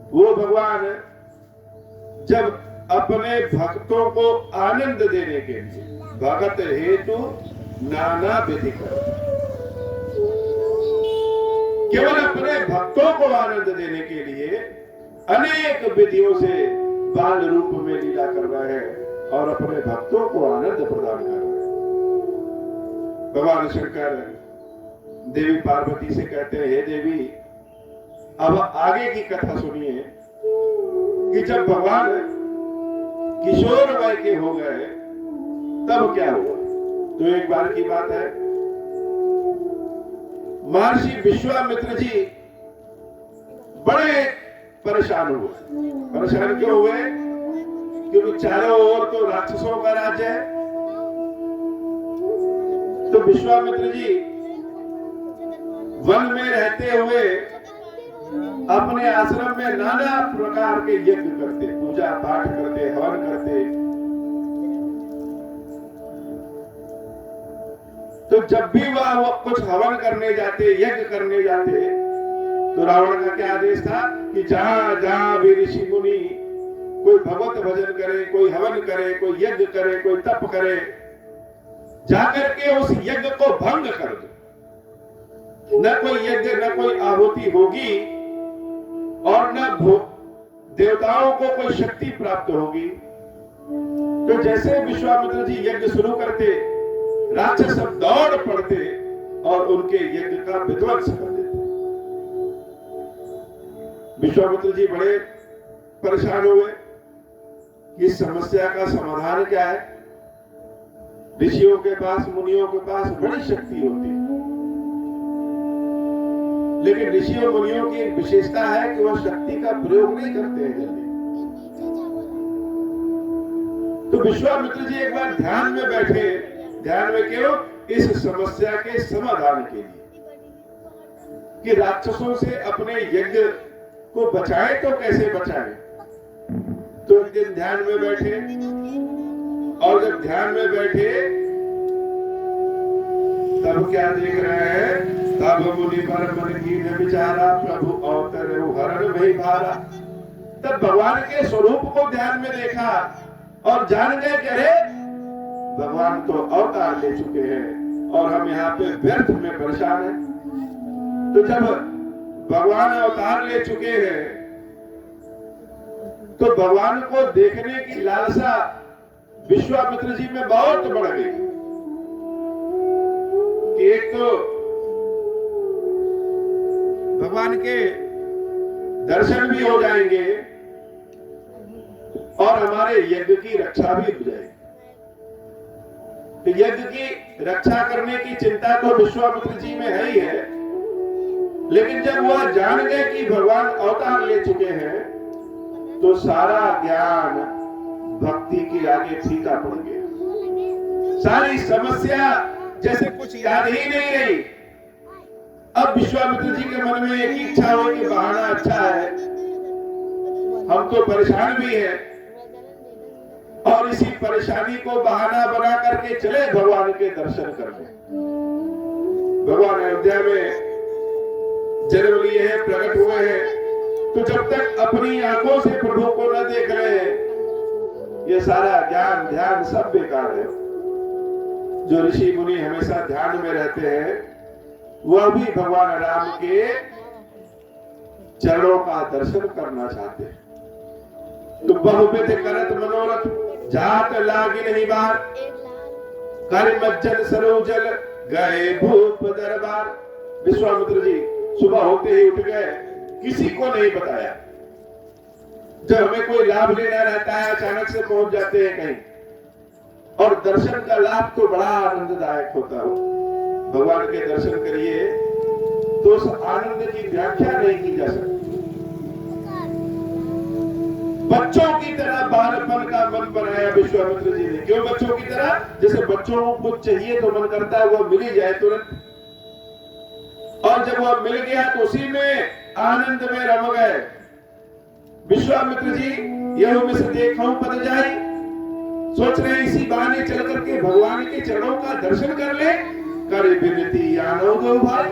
वो भगवान जब अपने भक्तों को आनंद देने के लिए भगत हेतु नाना विधि कर, केवल अपने भक्तों को आनंद देने के लिए अनेक विधियों से बाल रूप में लीला कर रहा है और अपने भक्तों को आनंद प्रदान कर रहा है। भगवान शंकर देवी पार्वती से कहते हैं, हे देवी, अब आगे की कथा सुनिए कि जब भगवान किशोर वय के हो गए तब क्या हुआ। तो एक बार की बात है, महर्षि विश्वामित्र जी बड़े परेशान हुए। परेशान क्यों हुए? क्योंकि चारों ओर तो राक्षसों का राज्य है। तो विश्वामित्र जी वन में रहते हुए अपने आश्रम में नाना प्रकार के यज्ञ करते, पूजा पाठ करते, हवन करते। तो जब भी वो कुछ हवन करने जाते, यज्ञ करने जाते, तो रावण का क्या आदेश था कि जहां जहां भी ऋषि मुनि कोई भगवत भजन करे, कोई हवन करे, कोई यज्ञ करे, कोई तप करे, जाकर के उस यज्ञ को भंग कर दो। न कोई यज्ञ, न कोई आहुति होगी और न देवताओं को कोई शक्ति प्राप्त होगी। तो जैसे विश्वामित्र जी यज्ञ शुरू करते, राक्षस सब दौड़ पड़ते और उनके यज्ञ का विध्वंस कर देते। विश्वामित्र जी बड़े परेशान हुए कि इस समस्या का समाधान क्या है। ऋषियों के पास, मुनियों के पास बड़ी शक्ति होती है, लेकिन ऋषियों मुनियों की एक विशेषता है कि वह शक्ति का प्रयोग नहीं करते हैं जल्दी। तो विश्वामित्र जी एक बार ध्यान में बैठे। ध्यान में क्यों? इस समस्या के समाधान के लिए कि राक्षसों से अपने यज्ञ को बचाए तो कैसे बचाए। तो एक दिन ध्यान में बैठे और जब ध्यान में बैठे तब क्या देख रहे हैं? तब मुनि पर मन की न विचारा, प्रभु अवतरे हरण भई भारा। तब भगवान के स्वरूप को ध्यान में देखा और जान गए कि अरे भगवान तो अवतार ले चुके हैं और हम यहाँ पे व्यर्थ में परेशान हैं। तो जब भगवान अवतार ले चुके हैं तो भगवान को देखने की लालसा विश्वामित्र जी में बहुत बढ़ गई कि एक तो भगवान के दर्शन भी हो जाएंगे और हमारे यज्ञ की रक्षा भी हो जाएगी। तो यज्ञ की रक्षा करने की चिंता तो विश्वामित्र जी में है ही है, लेकिन जब वह जान गए कि भगवान अवतार ले चुके हैं तो सारा ज्ञान भक्ति के आगे फीका पड़ गया। सारी समस्या जैसे कुछ याद ही नहीं रही। अब विश्वामित्र जी के मन में एक इच्छा हो कि बहाना अच्छा है, हम तो परेशान भी हैं और इसी परेशानी को बहाना बना करके चले भगवान के दर्शन करने। भगवान अयोध्या में जन्म लिए हैं, प्रकट हुए हैं, तो जब तक अपनी आंखों से प्रभु को न देख रहे हैं ये सारा ज्ञान ध्यान सब बेकार है। जो ऋषि मुनि हमेशा ध्यान में रहते हैं वह भी भगवान राम के चरणों का दर्शन करना चाहते हैं। तो बहुविध करत मनोरथ जात लागे नहीं बार, कर मज्जन सरोजल गए भूप दरबार। विश्वामित्र जी सुबह होते ही उठ गए, किसी को नहीं बताया। जब हमें कोई लाभ लेना रहता है अचानक से पहुंच जाते हैं कहीं, और दर्शन का लाभ तो बड़ा आनंददायक होता है। भगवान के दर्शन करिए तो उस आनंद की व्याख्या नहीं की जा सकती। बच्चों की तरह बालपन का मन बनाया विश्वामित्र जी ने। क्यों बच्चों की तरह? जैसे बच्चों को कुछ चाहिए तो मन करता है वो मिल ही जाए तुरंत, और जब वह मिल गया तो उसी में आनंद में रम गए। विश्वामित्र जी यह में से देखा पद जाई, सोच रहे इसी बहाने चल करके भगवान के चरणों का दर्शन कर ले। करे विनती आनो दो भाई,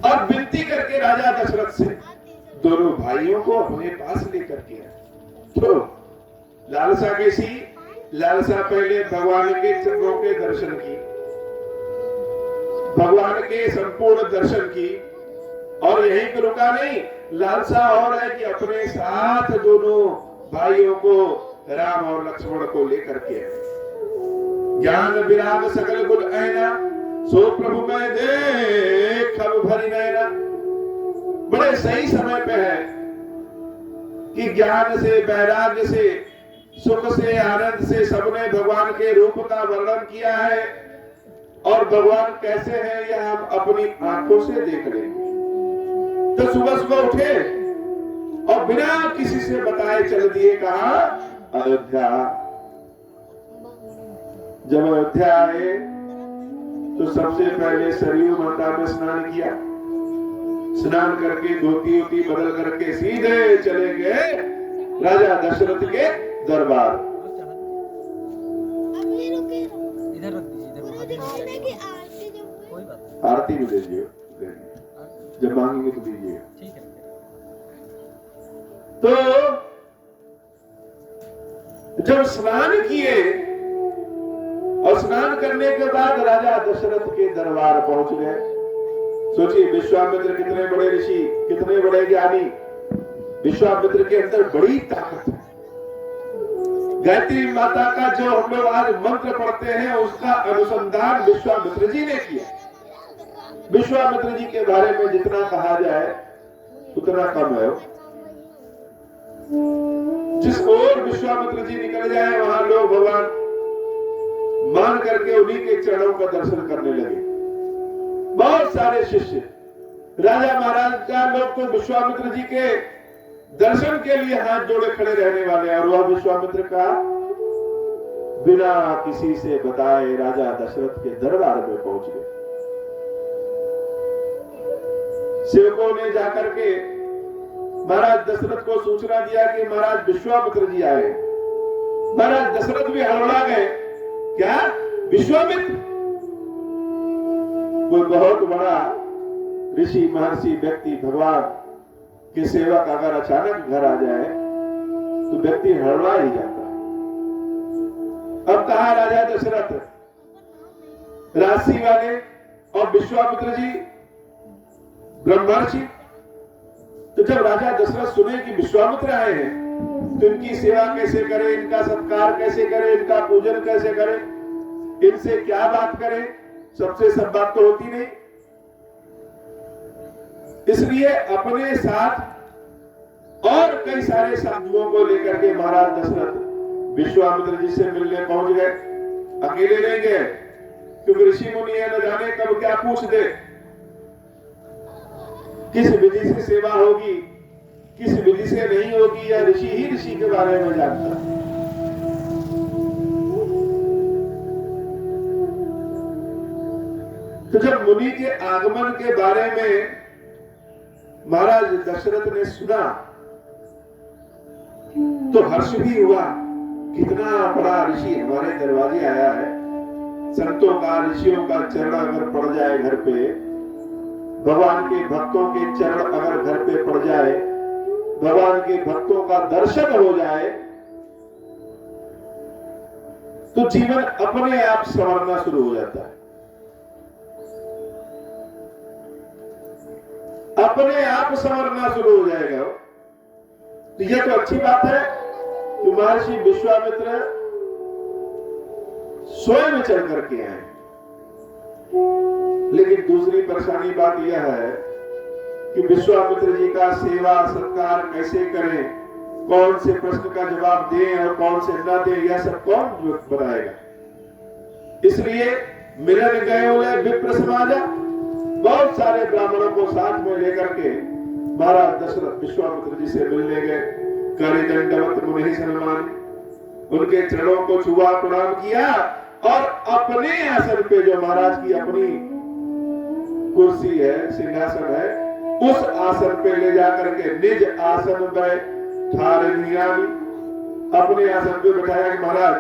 और विनती करके राजा दशरथ से दोनों भाइयों को अपने पास लेकर के आए। तो लालसा कैसी? लालसा पहले भगवान के चरणों के दर्शन की, भगवान के संपूर्ण दर्शन की, और यहीं पर रुका नहीं, लालसा और है कि अपने साथ दोनों भाइयों को, राम और लक्ष्मण को लेकर के ज्ञान विराग सकल गुण ऐना, सो प्रभु मैं देख भरी नैना। बड़े सही समय पे है कि ज्ञान से, वैराग्य से, सुख से, आनंद से सबने भगवान के रूप का वर्णन किया है, और भगवान कैसे हैं यह हम अपनी आंखों से देख रहे हैं। तो सुबह सुबह उठे और बिना किसी से बताए चल दिए कहा अयोध्या। जब अयोध्या आए तो सबसे पहले सरयू माता में स्नान किया, स्नान करके धोती वोती बदल करके सीधे चले गए राजा दशरथ के दरबार। आरती भी दीजिए, जब मांगेंगे तो दीजिए। तो जब स्नान किए और स्नान करने के बाद राजा दशरथ के दरबार पहुंच गए। सोचिए, विश्वामित्र कितने बड़े ऋषि, कितने बड़े ज्ञानी, विश्वामित्र के अंदर बड़ी ताकत है। गायत्री माता का जो हम लोग आज मंत्र पढ़ते हैं उसका अनुसंधान विश्वामित्र जी ने किया। विश्वामित्र जी के बारे में जितना कहा जाए उतना कम है। जिस ओर विश्वामित्र जी निकल जाए वहां लोग भगवान मान करके उन्हीं के चरणों का दर्शन करने लगे। बहुत सारे शिष्य, राजा महाराज का लोग तो विश्वामित्र जी के दर्शन के लिए हाथ जोड़े खड़े रहने वाले, और वह विश्वामित्र का बिना किसी से बताए राजा दशरथ के दरबार में पहुंच गए। सेवकों ने जाकर के महाराज दशरथ को सूचना दिया कि महाराज विश्वामित्र जी आए। महाराज दशरथ भी हड़बड़ा गए, क्या विश्वामित्र? कोई बहुत बड़ा ऋषि महर्षि व्यक्ति, भगवान के सेवक अगर अचानक घर आ जाए तो व्यक्ति हड़बड़ा ही जाता है। अब कहा राजा दशरथ, राशि वाले और विश्वामित्र जी ब्रह्मर्षि। तो जब राजा दशरथ सुने कि विश्वामित्र आए हैं तो इनकी सेवा कैसे करें, इनका सत्कार कैसे करें, इनका पूजन कैसे करें, इनसे क्या बात करें, सबसे सब बात तो होती नहीं। इसलिए अपने साथ और कई सारे साधुओं को लेकर के महाराज दशरथ विश्वामित्र जी से मिलने पहुंच गए। अकेले नहीं गए, क्योंकि ऋषि मुनि है, न जाने कब क्या पूछ दे, किस विधि से सेवा होगी, किस विधि से नहीं होगी, या ऋषि ही ऋषि के बारे में जानता है। तो जब मुनि के आगमन के बारे में महाराज दशरथ ने सुना तो हर्ष भी हुआ। कितना बड़ा ऋषि हमारे दरवाजे आया है। संतों का, ऋषियों का चरण अगर पड़ जाए घर पे, भगवान के भक्तों के चरण अगर घर पे पड़ जाए, भगवान के भक्तों का दर्शन हो जाए, तो जीवन अपने आप संवरना शुरू हो जाता है। अपने आप संवरना शुरू हो जाएगा। तो यह तो अच्छी बात है कि महर्षि विश्वामित्र स्वयं चल करके आए। लेकिन दूसरी परेशानी बात यह है कि विश्वामित्र जी का सेवा सत्कार कैसे करें, कौन से प्रश्न का जवाब दें और कौन से न दें, यह सब कौन बताएगा। इसलिए मिलन गए विप्र समाजा, बहुत सारे ब्राह्मणों को साथ में लेकर के महाराज दशरथ विश्वामित्र जी से मिलने गए। करे दंडवत मुनि सम्मान, उनके चरणों को छुआ, प्रणाम किया, और अपने आसन पे, जो महाराज की अपनी कुर्सी है, सिंहासन है, उस आसन पे ले जाकर के निज आसन पे ठारनियामी, अपने आसन पे बैठाया कि महाराज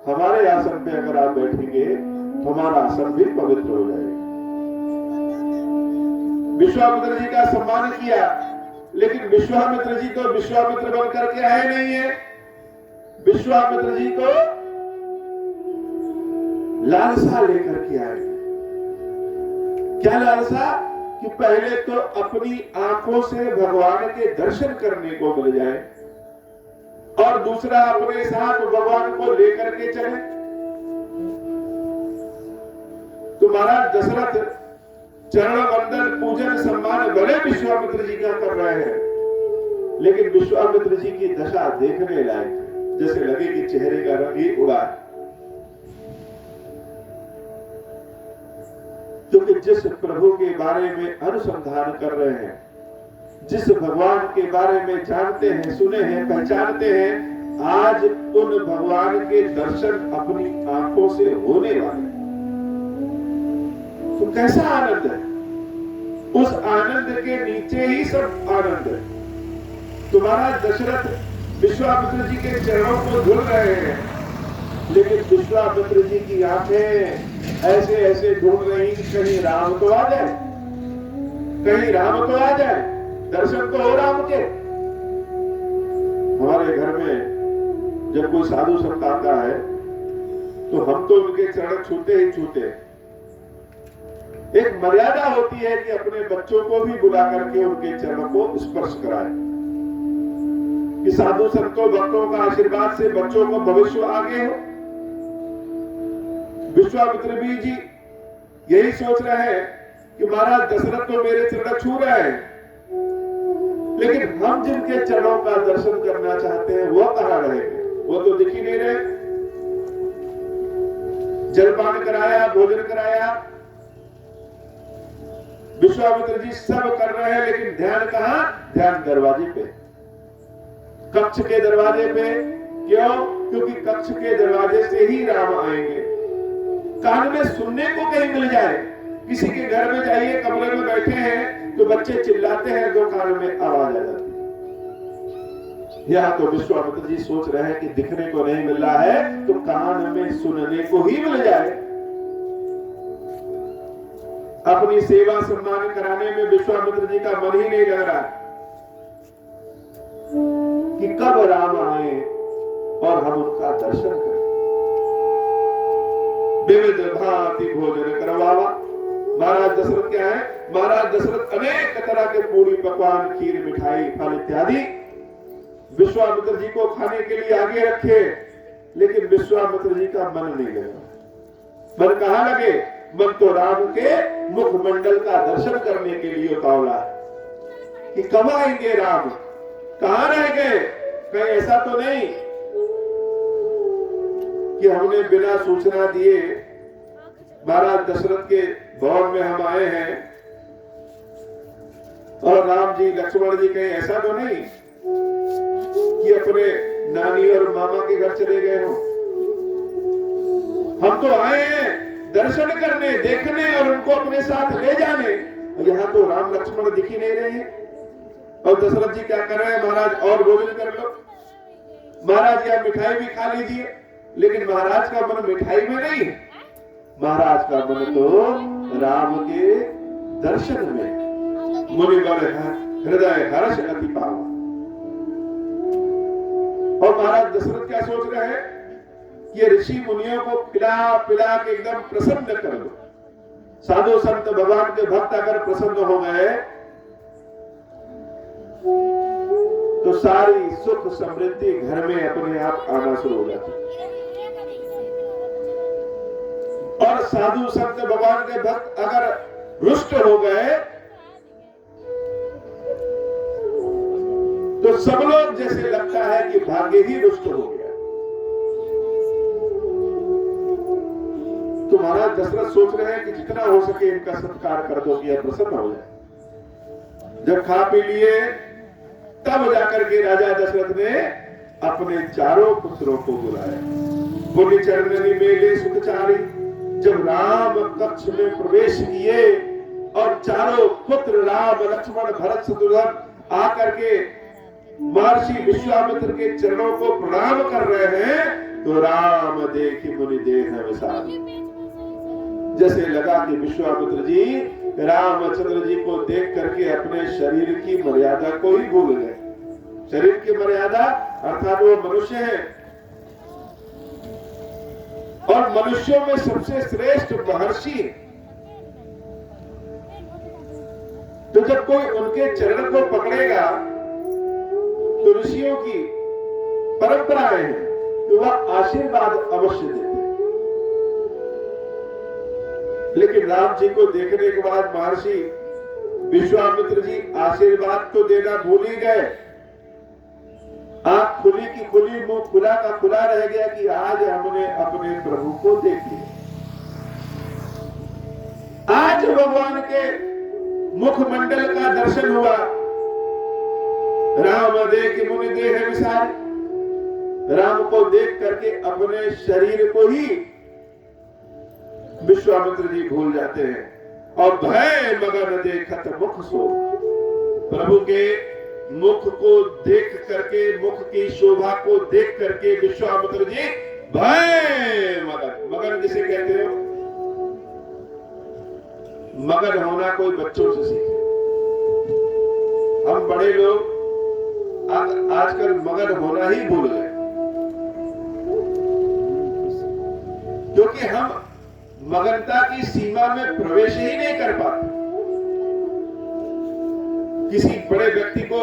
हमारे आसन पे अगर आप बैठेंगे तो हमारा आसन भी पवित्र हो जाएगा। विश्वामित्र जी का सम्मान किया, लेकिन विश्वामित्र जी तो विश्वामित्र बन करके आए नहीं है। विश्वामित्र जी को लालसा लेकर के आए। क्या लालसा? कि पहले तो अपनी आंखों से भगवान के दर्शन करने को मिल जाए, और दूसरा अपने साथ भगवान को लेकर के चले। तो महाराज दशरथ चरण वंदन पूजन सम्मान भले विश्वामित्र जी का कर रहे हैं, लेकिन विश्वामित्र जी की दशा देखने लायक है, जैसे लगे कि चेहरे का रंग ही उड़ा है। क्योंकि जिस प्रभु के बारे में अनुसंधान कर रहे हैं, जिस भगवान के बारे में जानते हैं, सुने हैं, पहचानते हैं, आज उन भगवान के दर्शन अपनी आंखों से होने वाले, तो कैसा आनंद है। उस आनंद के नीचे ही सब आनंद है। तुम्हारा दशरथ विश्वामित्र जी के चरणों को धुल रहे हैं, लेकिन विश्वामित्र जी की आंखें ऐसे ऐसे ढूंढ रही कि कहीं राम तो आ जाए, कहीं राम तो आ जाए, दर्शन तो हो राम के। हमारे घर में जब कोई साधु संत आता है तो हम तो उनके चरण छूते ही छूते हैं। एक मर्यादा होती है कि अपने बच्चों को भी बुला करके उनके चरणों को स्पर्श कराए, कि साधु संतों भक्तों का आशीर्वाद से बच्चों को भविष्य आगे हो। विश्वामित्र भी जी यही सोच रहे हैं कि महाराज दशरथ तो मेरे चरण छू रहे हैं, लेकिन हम जिनके चरणों का दर्शन करना चाहते हैं वो कहां रहेंगे? वो तो दिख ही नहीं रहे। जलपान कराया, भोजन कराया, विश्वामित्र जी सब कर रहे हैं, लेकिन ध्यान कहां? ध्यान दरवाजे पे, कक्ष के दरवाजे पे। क्यों? क्योंकि कक्ष के दरवाजे से ही राम आएंगे। कान में सुनने को कहीं मिल जाए, किसी के घर में जाइए, कमरे में बैठे हैं तो बच्चे चिल्लाते हैं तो कान में आवाज आ जाती है। यहाँ तो विश्वामित्र जी सोच रहे हैं कि दिखने को नहीं मिल रहा है तो कान में सुनने को ही मिल जाए। अपनी सेवा सम्मान कराने में विश्वामित्र जी का मन ही नहीं लग रहा कि कब राम आए और हम उनका दर्शन करें। विविध भांति भोजन करवावा। महाराज दशरथ क्या है? महाराज दशरथ अनेक तरह के पूरी पकवान, खीर, मिठाई, फल इत्यादि विश्वामित्र जी को खाने के लिए आगे रखे, लेकिन विश्वामित्र जी का मन नहीं लगा। मन कहां लगे? मन तो राम के मुखमंडल का दर्शन करने के लिए उतावला है कि कब आएंगे राम, कहां रह गए। कहीं ऐसा तो नहीं कि हमने बिना सूचना दिए महाराज दशरथ के भवन में हम आए हैं और राम जी, लक्ष्मण जी, कहीं ऐसा तो नहीं कि अपने नानी और मामा के घर चले गए हो। हम तो आए हैं दर्शन करने, देखने और उनको अपने साथ ले जाने। यहाँ तो राम लक्ष्मण दिख ही नहीं रहे हैं। और दशरथ जी क्या कर रहे हैं? महाराज और भोजन कर लो, महाराज या मिठाई भी खा लीजिए। लेकिन महाराज का मन मिठाई में नहीं, महाराज का मन तो राम के दर्शन में। मुनिवर हृदय हर्ष अति पावा। और महाराज दशरथ क्या सोच रहे हैं? ये ऋषि मुनियों को पिला पिला के एकदम प्रसन्न कर दो। साधु संत भगवान के भक्त अगर प्रसन्न हो गए तो सारी सुख समृद्धि घर में अपने आप आना शुरू हो जाती। और साधु संत भगवान के भक्त अगर रुष्ट हो गए तो सब लोग जैसे लगता है कि भाग्य ही रुष्ट हो गया। तो महाराज दशरथ सोच रहे हैं कि जितना हो सके इनका सत्कार कर दो कि यह प्रसन्न हो जाए। जब खा पी लिए तब जाकर के राजा दशरथ ने अपने चारों पुत्रों को बुलाया। पुण्य चरणनी मेले सुखचारी। जब राम कक्ष में प्रवेश किए और चारों पुत्र राम, लक्ष्मण, भरत, शत्रुघ्न आकर के महर्षि विश्वामित्र के चरणों को प्रणाम कर रहे हैं तो राम देखी मुनि देह विशाल। जैसे लगा कि विश्वामित्र जी रामचंद्र जी को देख करके अपने शरीर की मर्यादा को ही भूल गए। शरीर की मर्यादा अर्थात वो मनुष्य है और मनुष्यों में सबसे श्रेष्ठ महर्षि। तो जब कोई उनके चरण को पकड़ेगा तो ऋषियों की परंपराएं हैं कि वह आशीर्वाद अवश्य देते हैं। लेकिन राम जी को देखने के बाद महर्षि विश्वामित्र जी आशीर्वाद तो देना भूल ही गए। आंख खुली की खुली, मुंह खुला का खुला रह गया कि आज हमने अपने प्रभु को देख लिया। आज भगवान के मुखमंडल का दर्शन हुआ। राम देख मुनि देह विसार, राम को देख करके अपने शरीर को ही विश्वामित्र जी भूल जाते हैं और भय मगन देखत मुख सो। प्रभु के मुख को देख करके, मुख की शोभा को देख करके विश्वामित्र जी भय मगन। मगन जिसे कहते हो, मगन होना कोई बच्चों से सीखे। हम बड़े लोग आजकल मगन होना ही भूल गए, क्योंकि हम मगनता की सीमा में प्रवेश ही नहीं कर पाते। किसी बड़े व्यक्ति को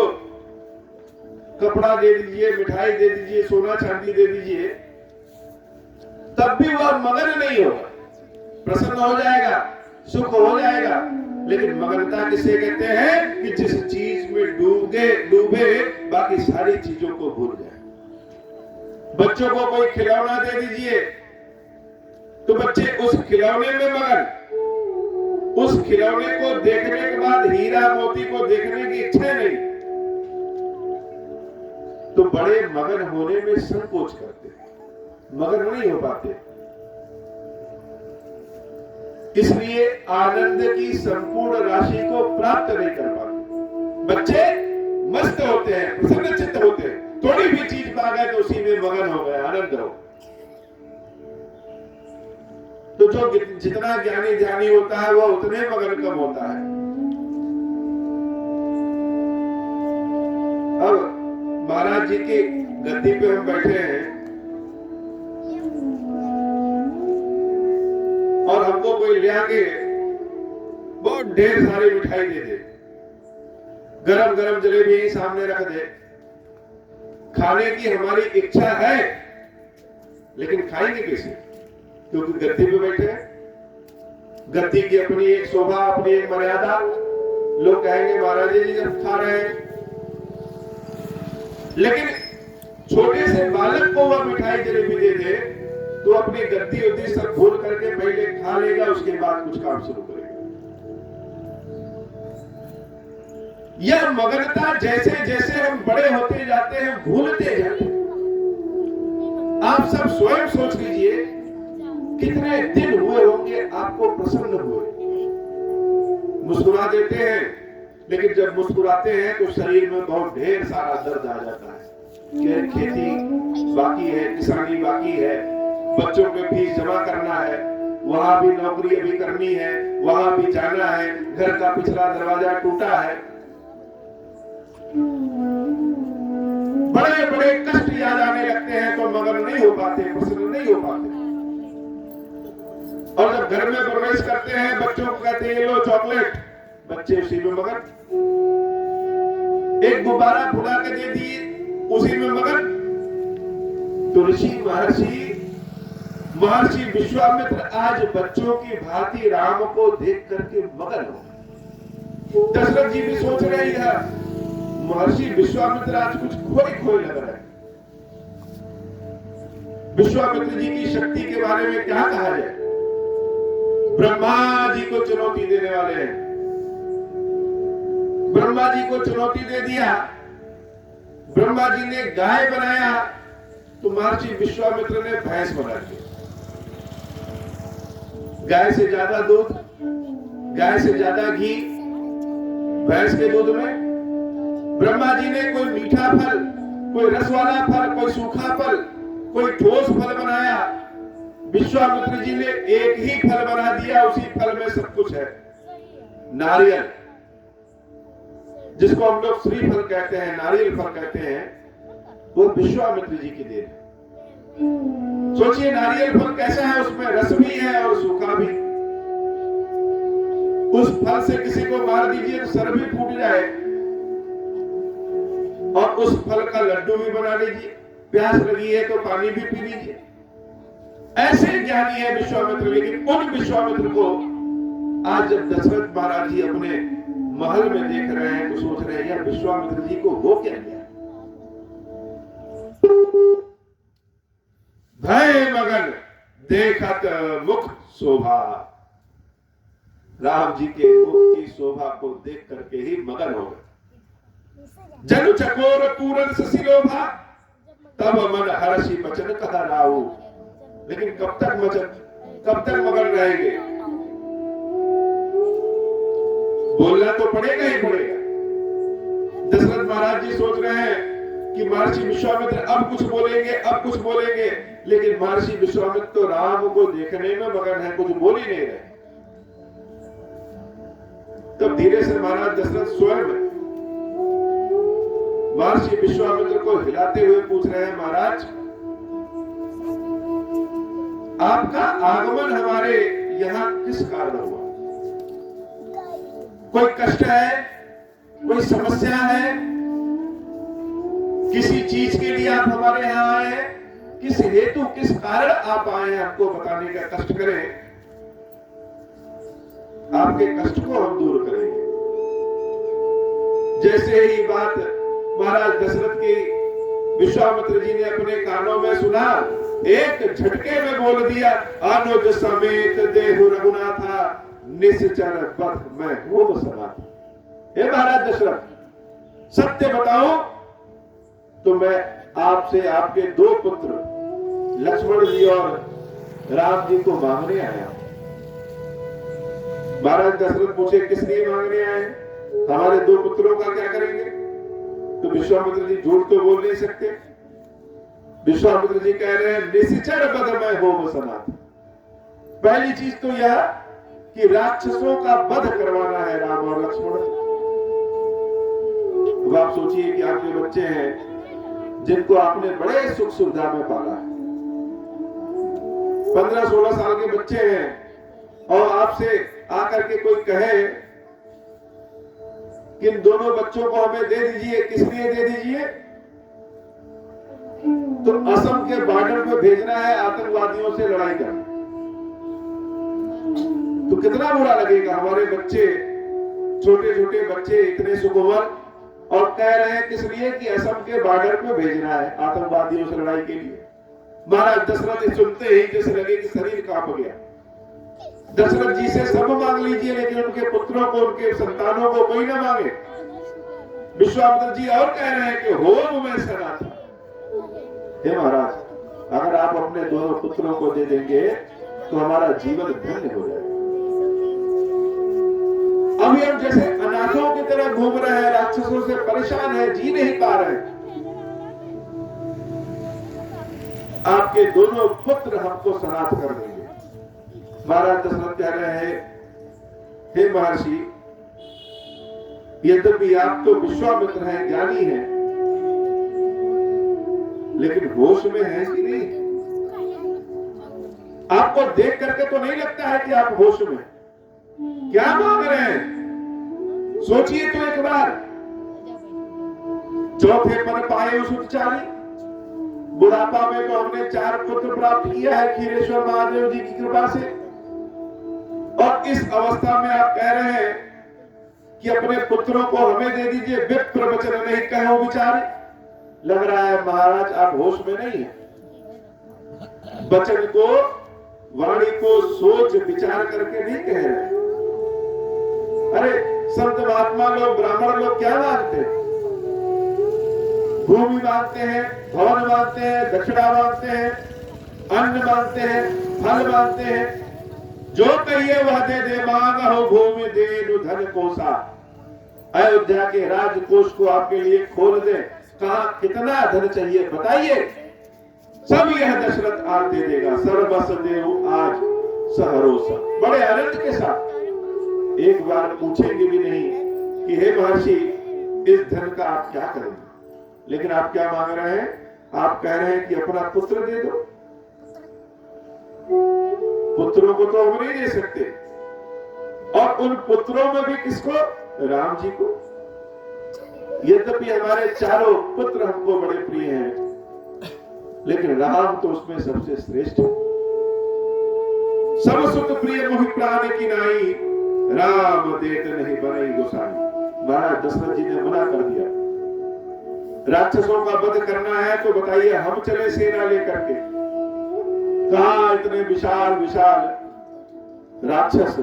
कपड़ा दे दीजिए, मिठाई दे दीजिए, सोना चांदी दे दीजिए, तब भी वह मगन नहीं होगा। प्रसन्न हो जाएगा, सुख हो जाएगा, लेकिन मगनता किसे कहते हैं कि जिस चीज में डूबे बाकी सारी चीजों को भूल जाए। बच्चों को कोई खिलौना दे दीजिए तो बच्चे उस खिलौने में मगन, उस खिलौने को देखने के बाद हीरा मोती को देखने की इच्छा नहीं, तो बड़े मगन होने में संकोच करते हैं, मगन नहीं हो पाते। इसलिए आनंद की संपूर्ण राशि को प्राप्त नहीं कर पाते। बच्चे मस्त होते हैं, प्रसन्न चित्त होते हैं, थोड़ी भी चीज पा गए तो उसी में मगन हो गए, आनंद हो। तो जो जितना ज्ञानी ध्यानी होता है वो उतने मगन कम होता है। अब महाराज जी की गद्दी पे हम बैठे हैं और हमको कोई ले आके बहुत ढेर सारी मिठाई दे दे, गरम गरम जलेबी ही सामने रख दे। खाने की हमारी इच्छा है, लेकिन खाएंगे कैसे? क्योंकि गद्दी पे बैठे हैं। गद्दी की अपनी एक शोभा, अपनी एक मर्यादा। लोग कहेंगे महाराज जी जब खा रहे हैं, लेकिन छोटे से बालक को वह मिठाई जलेबी दे दे तो अपनी गद्दी उद्दी सब भूल करके पहले खा लेगा, उसके बाद कुछ काम शुरू करेगा। यह मगनता जैसे जैसे हम बड़े होते जाते हैं भूलते जाते हैं। आप सब स्वयं सोच लीजिए कितने दिन हुए होंगे आपको प्रसन्न हुए। मुस्कुरा देते हैं, लेकिन जब मुस्कुराते हैं तो शरीर में बहुत ढेर सारा दर्द आ जाता है। खेती बाकी है, किसानी बाकी है, बच्चों के फीस जमा करना है, वहां भी नौकरी अभी करनी है, वहां भी जाना है, घर का पिछला दरवाजा टूटा है। बड़े बड़े कष्ट याद आने लगते हैं तो मगन नहीं हो पाते, प्रसन्न नहीं हो पाते। और जब घर में प्रवेश करते हैं, बच्चों को कहते हैं ये लो चॉकलेट, बच्चे उसी में मगन। एक गुब्बारा फुला के दे दिए, उसी में मगन। तो ऋषि महर्षि विश्वामित्र आज बच्चों की भांति राम को देख करके मगन हो। दशरथ जी भी सोच रहे हैं महर्षि विश्वामित्र आज कुछ खोए लग रहा है। विश्वामित्र जी की शक्ति के बारे में क्या कहा जाए? ब्रह्मा जी को चुनौती देने वाले हैं। ब्रह्मा जी को चुनौती दे दिया, ब्रह्मा जी ने गाय बनाया तो महर्षि विश्वामित्र ने भैंस बना दिया। गाय से ज्यादा दूध, गाय से ज्यादा घी भैंस के दूध में। ब्रह्मा जी ने कोई मीठा फल, कोई रस वाला फल, कोई सूखा फल, कोई ठोस फल बनाया। विश्वामित्र जी ने एक ही फल बना दिया, उसी फल में सब कुछ है। नारियल, जिसको हम लोग श्रीफल कहते हैं, नारियल फल कहते हैं, वो विश्वामित्र जी की देन है। सोचिए नारियल फल कैसा है, उसमें रस भी है और सूखा भी। उस फल से किसी को मार दीजिए तो सर भी फूट जाए, और उस फल का लड्डू भी बना लीजिए, प्यास लगी है तो पानी भी पी लीजिए। ऐसे ज्ञानी है विश्वामित्र। लेकिन उन विश्वामित्र को आज जब दशरथ महाराज जी अपने महल में देख रहे हैं तो सोच रहे हैं यार विश्वामित्र जी को वो क्या गया। भय मगन देखत मुख शोभा, राम जी के मुख की शोभा को देख करके ही मगन हो गए। जनु चकोर पूरन ससिलोभा, तब मन हर्षि बचन कहा राहु। लेकिन कब तक मगन रहेंगे? बोलना तो पड़ेगा ही पड़ेगा। दशरथ महाराज जी सोच रहे हैं कि महर्षि विश्वामित्र अब कुछ बोलेंगे, लेकिन महर्षि विश्वामित्र तो राम को देखने में मगन है, कुछ बोल ही नहीं रहे। तब धीरे से महाराज दशरथ स्वयं महर्षि विश्वामित्र को हिलाते हुए पूछ रहे हैं, महाराज आपका आगमन हमारे यहाँ किस कारण हुआ? कोई कष्ट है, कोई समस्या है, किसी चीज के लिए आप हमारे यहाँ आए हैं? किस हेतु, किस कारण आप आए हैं, हमको बताने का कष्ट करें, आपके कष्ट को हम दूर करेंगे। जैसे ही बात महाराज दशरथ की विश्वामित्र जी ने अपने कानों में सुना, एक झटके में बोल दिया, अनुज समेत देहु रघुनाथा, निश्चर पथ में होम समाधि। हे महाराज दशरथ, सत्य बताओ तो मैं आपसे आपके दो पुत्र लक्ष्मण जी और राम जी को मांगने आया। महाराज दशरथ पूछे किस लिए मांगने आए? हमारे दो पुत्रों का क्या करेंगे? तो विश्वामित्र जी झूठ तो बोल नहीं सकते। विश्वामित्र जी कह रहे हैं निश्चर पद में होम समाधि। पहली चीज तो यह कि राक्षसों का वध करवाना है राम और लक्ष्मण से। अब आप सोचिए कि आपके बच्चे हैं जिनको आपने बड़े सुख सुविधा में पाला है, 15-16 साल के बच्चे हैं, और आपसे आकर के कोई कहे कि इन दोनों बच्चों को हमें दे दीजिए, किस लिए दे दीजिए? तो असम के बॉर्डर पे भेजना है आतंकवादियों से लड़ाई करने। तो कितना बुरा लगेगा। हमारे बच्चे, छोटे छोटे बच्चे, इतने सुकुमार, और कह रहे हैं किस लिए? कि असम के बॉर्डर पे भेजना है आतंकवादियों से लड़ाई के लिए। महाराज दशरथ सुनते ही जैसे लगे कि शरीर कांप गया। दशरथ जी से सब मांग लीजिए, लेकिन उनके पुत्रों को, उनके संतानों को कोई ना मांगे। विश्वामित्र जी और कह रहे हैं कि होम में सनातन। हे महाराज, अगर आप अपने दोनों पुत्रों को दे देंगे तो हमारा जीवन धन्य हो जाएगा। अभी हम जैसे अनाथों की तरह घूम रहे हैं, राक्षसों से परेशान है, जी नहीं पा रहे हैं। आपके दोनों पुत्र हमको सनाथ कर देंगे। महाराज दशरथ कह रहे हैं, हे महर्षि, यद्यपि आप तो विश्वामित्र हैं, ज्ञानी हैं, लेकिन होश में हैं कि नहीं? आपको देख करके तो नहीं लगता है कि आप होश में। क्या मांग रहे हैं सोचिए तो एक बार। चौथे पर पाए उस उच्चारी, बुढ़ापा में तो हमने 4 पुत्र प्राप्त किया है क्षीरेश्वर महादेव जी की कृपा से, और इस अवस्था में आप कह रहे हैं कि अपने पुत्रों को हमें दे दीजिए, विप्र वचन नहीं कहो विचारे। लग रहा है महाराज आप होश में नहीं है। वचन को, वाणी को सोच विचार करके नहीं कह रहे। अरे संत महात्मा लोग, ब्राह्मण लोग क्या मांगते हैं? भूमि मांगते हैं, भवन मांगते हैं, दक्षिणा मांगते हैं, अन्न मांगते हैं, फल मांगते हैं। जो कहिए वह दे दे, मांगो भूमि दे धन कोसा। अयोध्या के राजकोष को आपके लिए खोल दे। कहा कितना धन चाहिए बताइए? सब यह दशरथ आरती देगा, सर्वस देव आज सहरोसा। बड़े आनंद के साथ एक बार पूछेंगे भी नहीं कि हे महर्षि इस धन का आप क्या करेंगे, लेकिन आप क्या मांग रहे हैं? आप कह रहे हैं कि अपना पुत्र दे दो। पुत्रों को तो हम नहीं दे सकते, और उन पुत्रों में भी किसको? राम जी को। यद्यपि हमारे चारों पुत्र हमको बड़े प्रिय हैं, लेकिन राम तो उसमें सबसे श्रेष्ठ है। सब सुख प्रिय मोहि प्राण की नाई, राम देत नहीं बनई गोसाई। महाराज दशरथ जी ने मना कर दिया, राक्षसों का वध करना है तो बताइए, हम चले सेना लेकर के। कहां इतने विशाल विशाल राक्षस,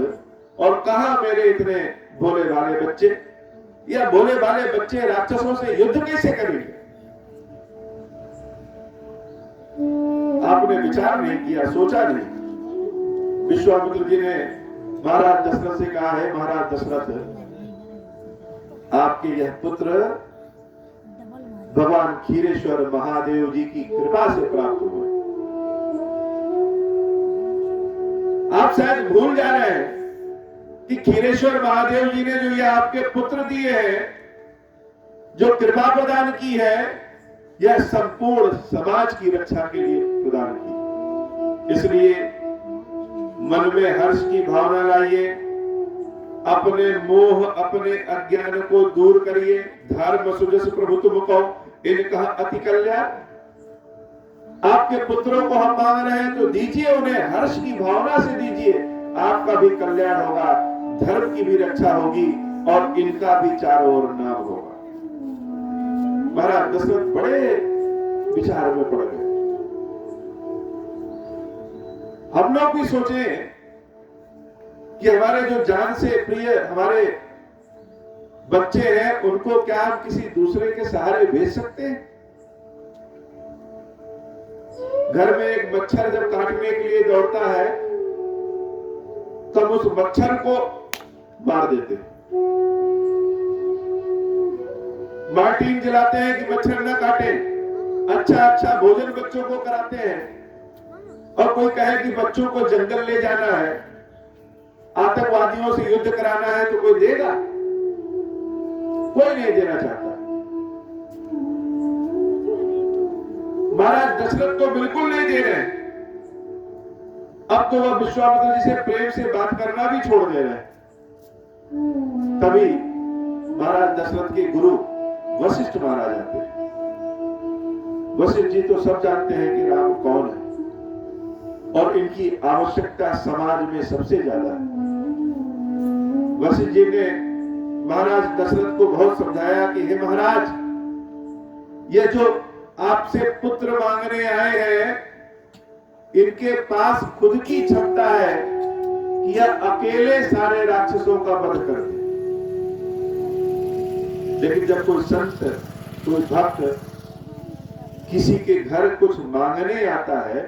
और कहां मेरे इतने भोले भाले बच्चे? या भोले भाले बच्चे राक्षसों से युद्ध कैसे करेंगे? आपने विचार नहीं किया, सोचा नहीं। विश्वामित्र जी ने महाराज दशरथ से कहा है, महाराज दशरथ आपके यह पुत्र भगवान खीरेश्वर महादेव जी की कृपा से प्राप्त हुए। आप शायद भूल जा रहे हैं कि खीरेश्वर महादेव जी ने जो ये आपके पुत्र दिए हैं, जो कृपा प्रदान की है, यह संपूर्ण समाज की रक्षा के लिए प्रदान की। इसलिए मन में हर्ष की भावना लाइए, अपने मोह अपने अज्ञान को दूर करिए। धर्म सुजस प्रभु तुम को इनका अति कल्याण। आपके पुत्रों को हम मांग रहे हैं तो दीजिए, उन्हें हर्ष की भावना से दीजिए, आपका भी कल्याण होगा, धर्म की भी रक्षा होगी और इनका भी चारों ओर नाम होगा। महाराज दशरथ बड़े विचार में पड़ गए। हम लोग भी सोचे कि हमारे जो जान से प्रिय हमारे बच्चे हैं, उनको क्या हम किसी दूसरे के सहारे भेज सकते हैं? घर में एक मच्छर जब काटने के लिए दौड़ता है तो हम उस मच्छर को मार देते हैं, मार्टीन जलाते हैं कि मच्छर न काटे, अच्छा भोजन बच्चों को कराते हैं। और कोई कहे कि बच्चों को जंगल ले जाना है, आतंकवादियों से युद्ध कराना है, तो कोई देगा? कोई नहीं देना चाहता। महाराज दशरथ तो बिल्कुल नहीं दे रहे। अब तो वह विश्वामित्र जी से प्रेम से बात करना भी छोड़ दे रहे हैं। तभी महाराज दशरथ के गुरु वशिष्ठ महाराज आते हैं। वशिष्ठ जी तो सब जानते हैं कि राम कौन है और इनकी आवश्यकता समाज में सबसे ज्यादा है। वशिष्ठ जी ने महाराज दशरथ को बहुत समझाया कि हे महाराज, ये जो आपसे पुत्र मांगने आए हैं, इनके पास खुद की क्षमता है कि यह अकेले सारे राक्षसों का वध कर दे। लेकिन जब कोई संत, कोई भक्त किसी के घर कुछ मांगने आता है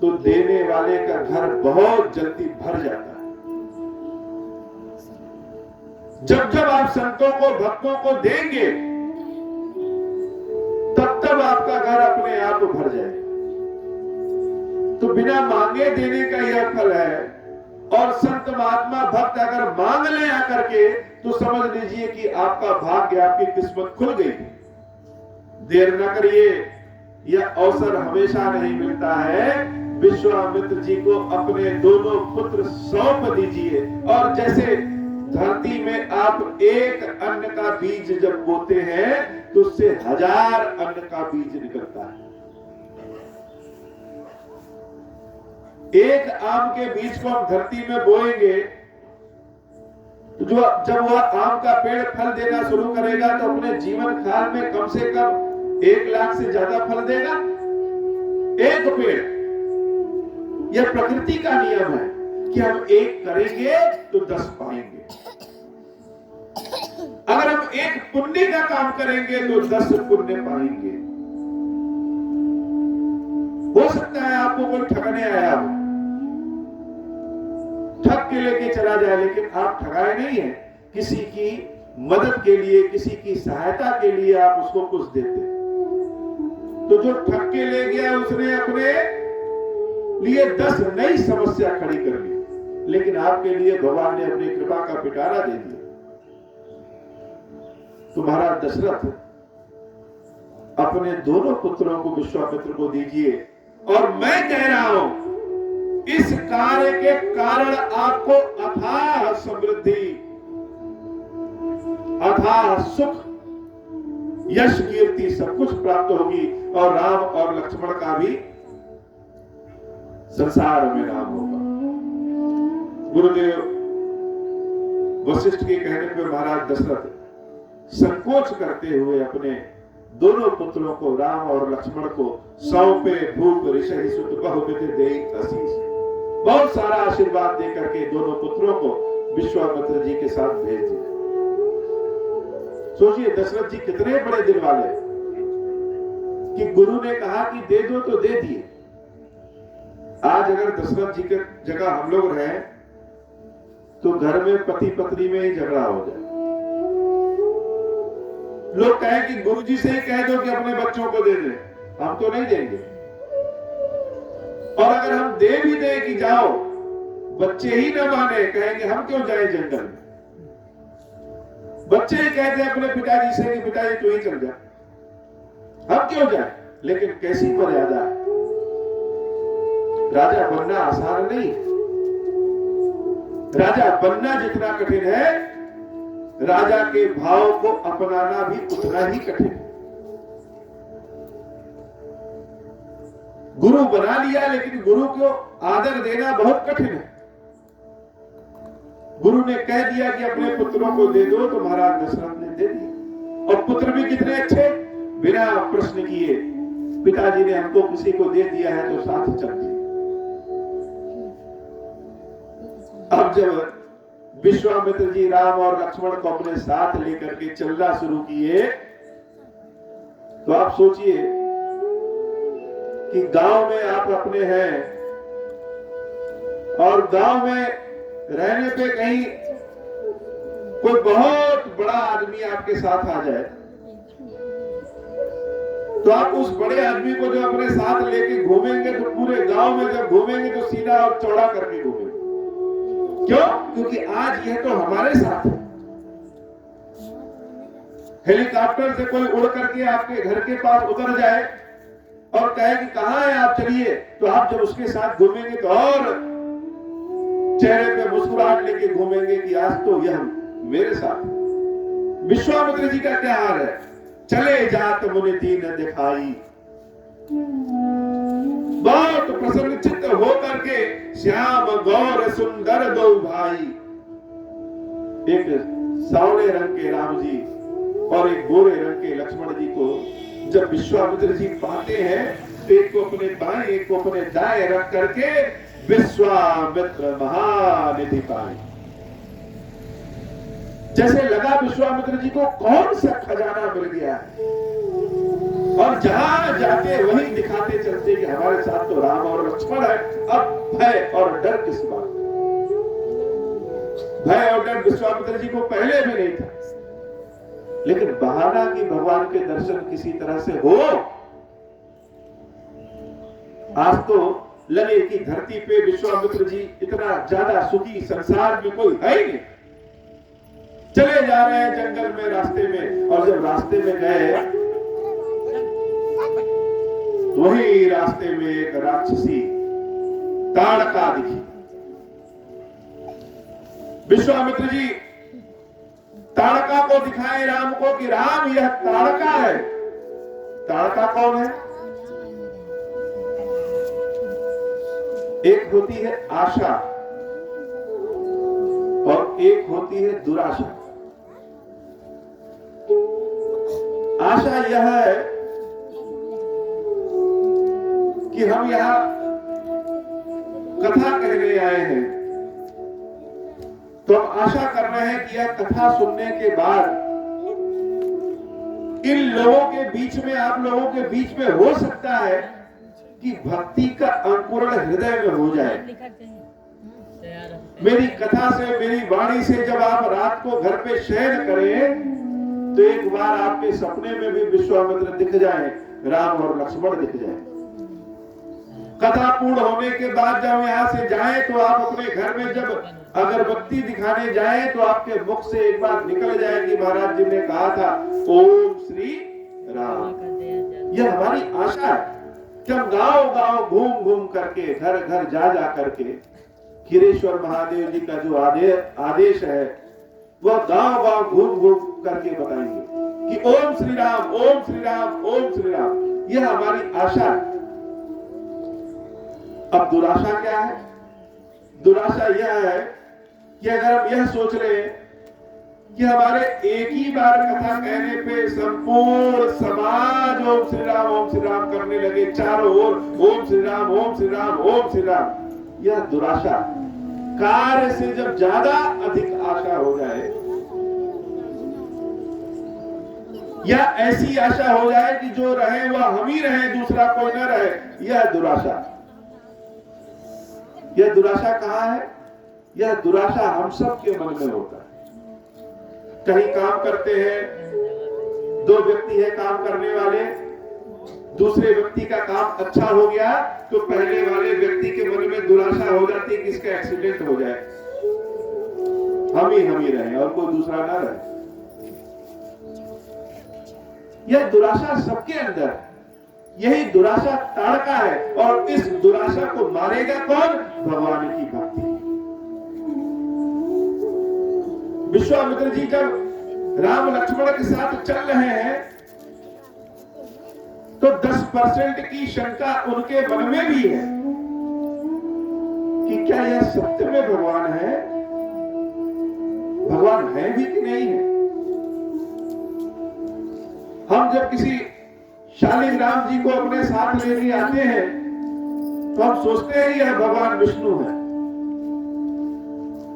तो देने वाले का घर बहुत जल्दी भर जाता है। जब जब आप संतों को, भक्तों को देंगे, तब तब आपका घर अपने आप भर जाएगा। तो बिना मांगे देने का यह फल है। और संत महात्मा भक्त अगर मांग ले आकर के, तो समझ लीजिए कि आपका भाग्य, आपकी किस्मत खुल गई। देर न करिए, यह अवसर हमेशा नहीं मिलता है। विश्वामित्र जी को अपने दोनों पुत्र सौंप दीजिए। और जैसे धरती में आप एक अन्न का बीज जब बोते हैं तो उससे 1000 अन्न का बीज निकलता है। एक आम के बीज को हम धरती में बोएंगे तो जब वह आम का पेड़ फल देना शुरू करेगा तो अपने जीवन काल में कम से कम 1 लाख से ज्यादा फल देगा एक पेड़। यह प्रकृति का नियम है कि हम एक करेंगे तो 10 पाएंगे। अगर हम एक पुण्य का काम करेंगे तो 10 पुण्य पाएंगे। हो सकता है आपको कोई ठगने आया हो, ठग के लेके चला जाए, लेकिन आप ठगाए नहीं है। किसी की मदद के लिए, किसी की सहायता के लिए आप उसको कुछ देते हैं। तो जो ठग के ले गया उसने अपने लिए 10 नई समस्या खड़ी कर ली, लेकिन आपके लिए भगवान ने अपनी कृपा का पिटारा दे दिया। तो महाराज दशरथ अपने दोनों पुत्रों को विश्वामित्र को दीजिए, और मैं कह रहा हूं इस कार्य के कारण आपको अथाह समृद्धि, अथाह सुख, यश, कीर्ति सब कुछ प्राप्त होगी, और राम और लक्ष्मण का भी संसार में नाम होगा। गुरुदेव वशिष्ठ के कहने पर महाराज दशरथ संकोच करते हुए अपने दोनों पुत्रों को, राम और लक्ष्मण को, सौंपे भूप ऋषि सुत बहुविध देहि आशीष, बहुत सारा आशीर्वाद देकर के दोनों पुत्रों को विश्वामित्र जी के साथ भेज दिया। सोचिए दशरथ जी कितने बड़े दिल वाले कि गुरु ने कहा कि दे दो तो दे दिए। आज अगर दशरथ जी के जगह हम लोग रहें तो घर में पति पत्नी में ही झगड़ा हो जाए। लोग कहें कि गुरुजी से ही कह दो कि अपने बच्चों को दे दे, हम तो नहीं देंगे। और अगर हम दे भी दे कि जाओ, बच्चे ही न माने, कहेंगे हम क्यों जाए जंगल में। बच्चे ही कहते हैं अपने पिताजी से कि पिताजी तू ही चल जा, हम क्यों जाए। लेकिन कैसी मर्यादा है। राजा बनना आसान नहीं, राजा बनना जितना कठिन है, राजा के भाव को अपनाना भी उतना ही कठिन है। गुरु बना लिया, लेकिन गुरु को आदर देना बहुत कठिन है। गुरु ने कह दिया कि अपने पुत्रों को दे दो, तो महाराज दशरथ ने दे दिया। और पुत्र भी कितने अच्छे, बिना प्रश्न किए पिताजी ने हमको किसी को दे दिया है तो साथ चल दिए। अब जब विश्वामित्र जी राम और लक्ष्मण को अपने साथ लेकर के चलना शुरू किए, तो आप सोचिए कि गांव में आप अपने हैं, और गांव में रहने पे कहीं कोई बहुत बड़ा आदमी आपके साथ आ जाए, तो आप उस बड़े आदमी को जो अपने साथ लेके घूमेंगे, तो पूरे गांव में जब घूमेंगे तो सीधा और चौड़ा करके घूमेंगे। क्यों? क्योंकि आज यह तो हमारे साथ है। हेलीकॉप्टर से कोई उड़ करके आपके घर के पास उतर जाए और कहे कि कहां है आप, चलिए, तो आप जब उसके साथ घूमेंगे तो और चेहरे पे मुस्कुराहट लेके घूमेंगे कि आज तो यह मेरे साथ। विश्वामित्र जी का क्या हाल है, चले जात मुनि दीन दिखाई, बहुत प्रसन्नचित्त होकर के श्याम गौर सुंदर दो भाई, एक सावले रंग के राम जी और एक गोरे रंग के लक्ष्मण जी को जब विश्वामित्र जी पाते हैं, तो एक को अपने बाएं एक को अपने दाएं रख करके विश्वामित्र महानिधि पाए। जैसे लगा विश्वामित्र जी को कौन सा खजाना मिल गया है, और जहां जाते वही दिखाते चलते कि हमारे साथ तो राम और लक्ष्मण है। अब भय और डर किस बात? भय और डर विश्वामित्र जी को पहले भी नहीं था, लेकिन बहाना कि भगवान के दर्शन किसी तरह से हो। आज तो लगे कि धरती पे विश्वामित्र जी इतना ज्यादा सुखी संसार में कोई है ही नहीं। चले जा रहे हैं जंगल में, रास्ते में, और जब रास्ते में गए, वही रास्ते में एक राक्षसी ताड़का दिखी। विश्वामित्र जी ताड़का को दिखाए राम को कि राम यह ताड़का है। ताड़का कौन है? एक होती है आशा और एक होती है दुराशा। आशा यह है कि हम यहां कथा कहने आए हैं, तो हम आशा कर रहे हैं कि यह कथा सुनने के बाद इन लोगों के बीच में, आप लोगों के बीच में हो सकता है कि भक्ति का अंकुरण हृदय में हो जाए। मेरी कथा से, मेरी वाणी से जब आप रात को घर पे शयन करें, तो एक बार आपके सपने में भी विश्वामित्र दिख जाए राम और लक्ष्मण दिख जाए। कथा पूर्ण होने के बाद जब यहाँ से जाएं तो आप अपने घर में जब अगरबत्ती दिखाने जाएं तो आपके मुख से एक बार निकल जाए कि महाराज जी ने कहा था ओम श्री राम। यह हमारी आशा है कि हम गांव गांव घूम घूम करके, घर घर जा जा करके खीरेश्वर महादेव जी का जो आदेश है वह गांव गांव घूम घूम करके बताएंगे कि ओम श्री राम, ओम श्री राम, ओम श्री राम। यह हमारी आशा है। अब दुराशा क्या है? दुराशा यह है कि अगर हम यह सोच रहे हैं कि हमारे एक ही बार कथा कहने पे संपूर्ण समाज ओम श्री राम करने लगे, चारों ओर ओम श्री राम, ओम श्री राम, ओम श्री राम, यह दुराशा। कार्य से जब ज्यादा अधिक आशा हो जाए या ऐसी आशा हो जाए कि जो रहे वह हम ही रहे, दूसरा कोई न रहे, यह दुराशा। यह दुराशा कहां है? यह दुराशा हम सब के मन में होता है। कहीं काम करते हैं, दो व्यक्ति है काम करने वाले, दूसरे व्यक्ति का काम अच्छा हो गया तो पहले वाले व्यक्ति के मन में दुराशा हो जाती है कि इसका एक्सीडेंट हो जाए, हम ही रहे और कोई दूसरा ना रहे। यह दुराशा सबके अंदर, यही दुराशा ताड़का है। और इस दुराशा को मारेगा कौन? भगवान की भक्ति। विश्वामित्र जी जब राम लक्ष्मण के साथ चल रहे हैं तो 10% की शंका उनके मन में भी है कि क्या यह सत्य में भगवान है, भगवान है भी कि नहीं है। हम जब किसी शालिग्राम जी को अपने साथ लेके आते हैं तो हम सोचते हैं यह भगवान विष्णु है,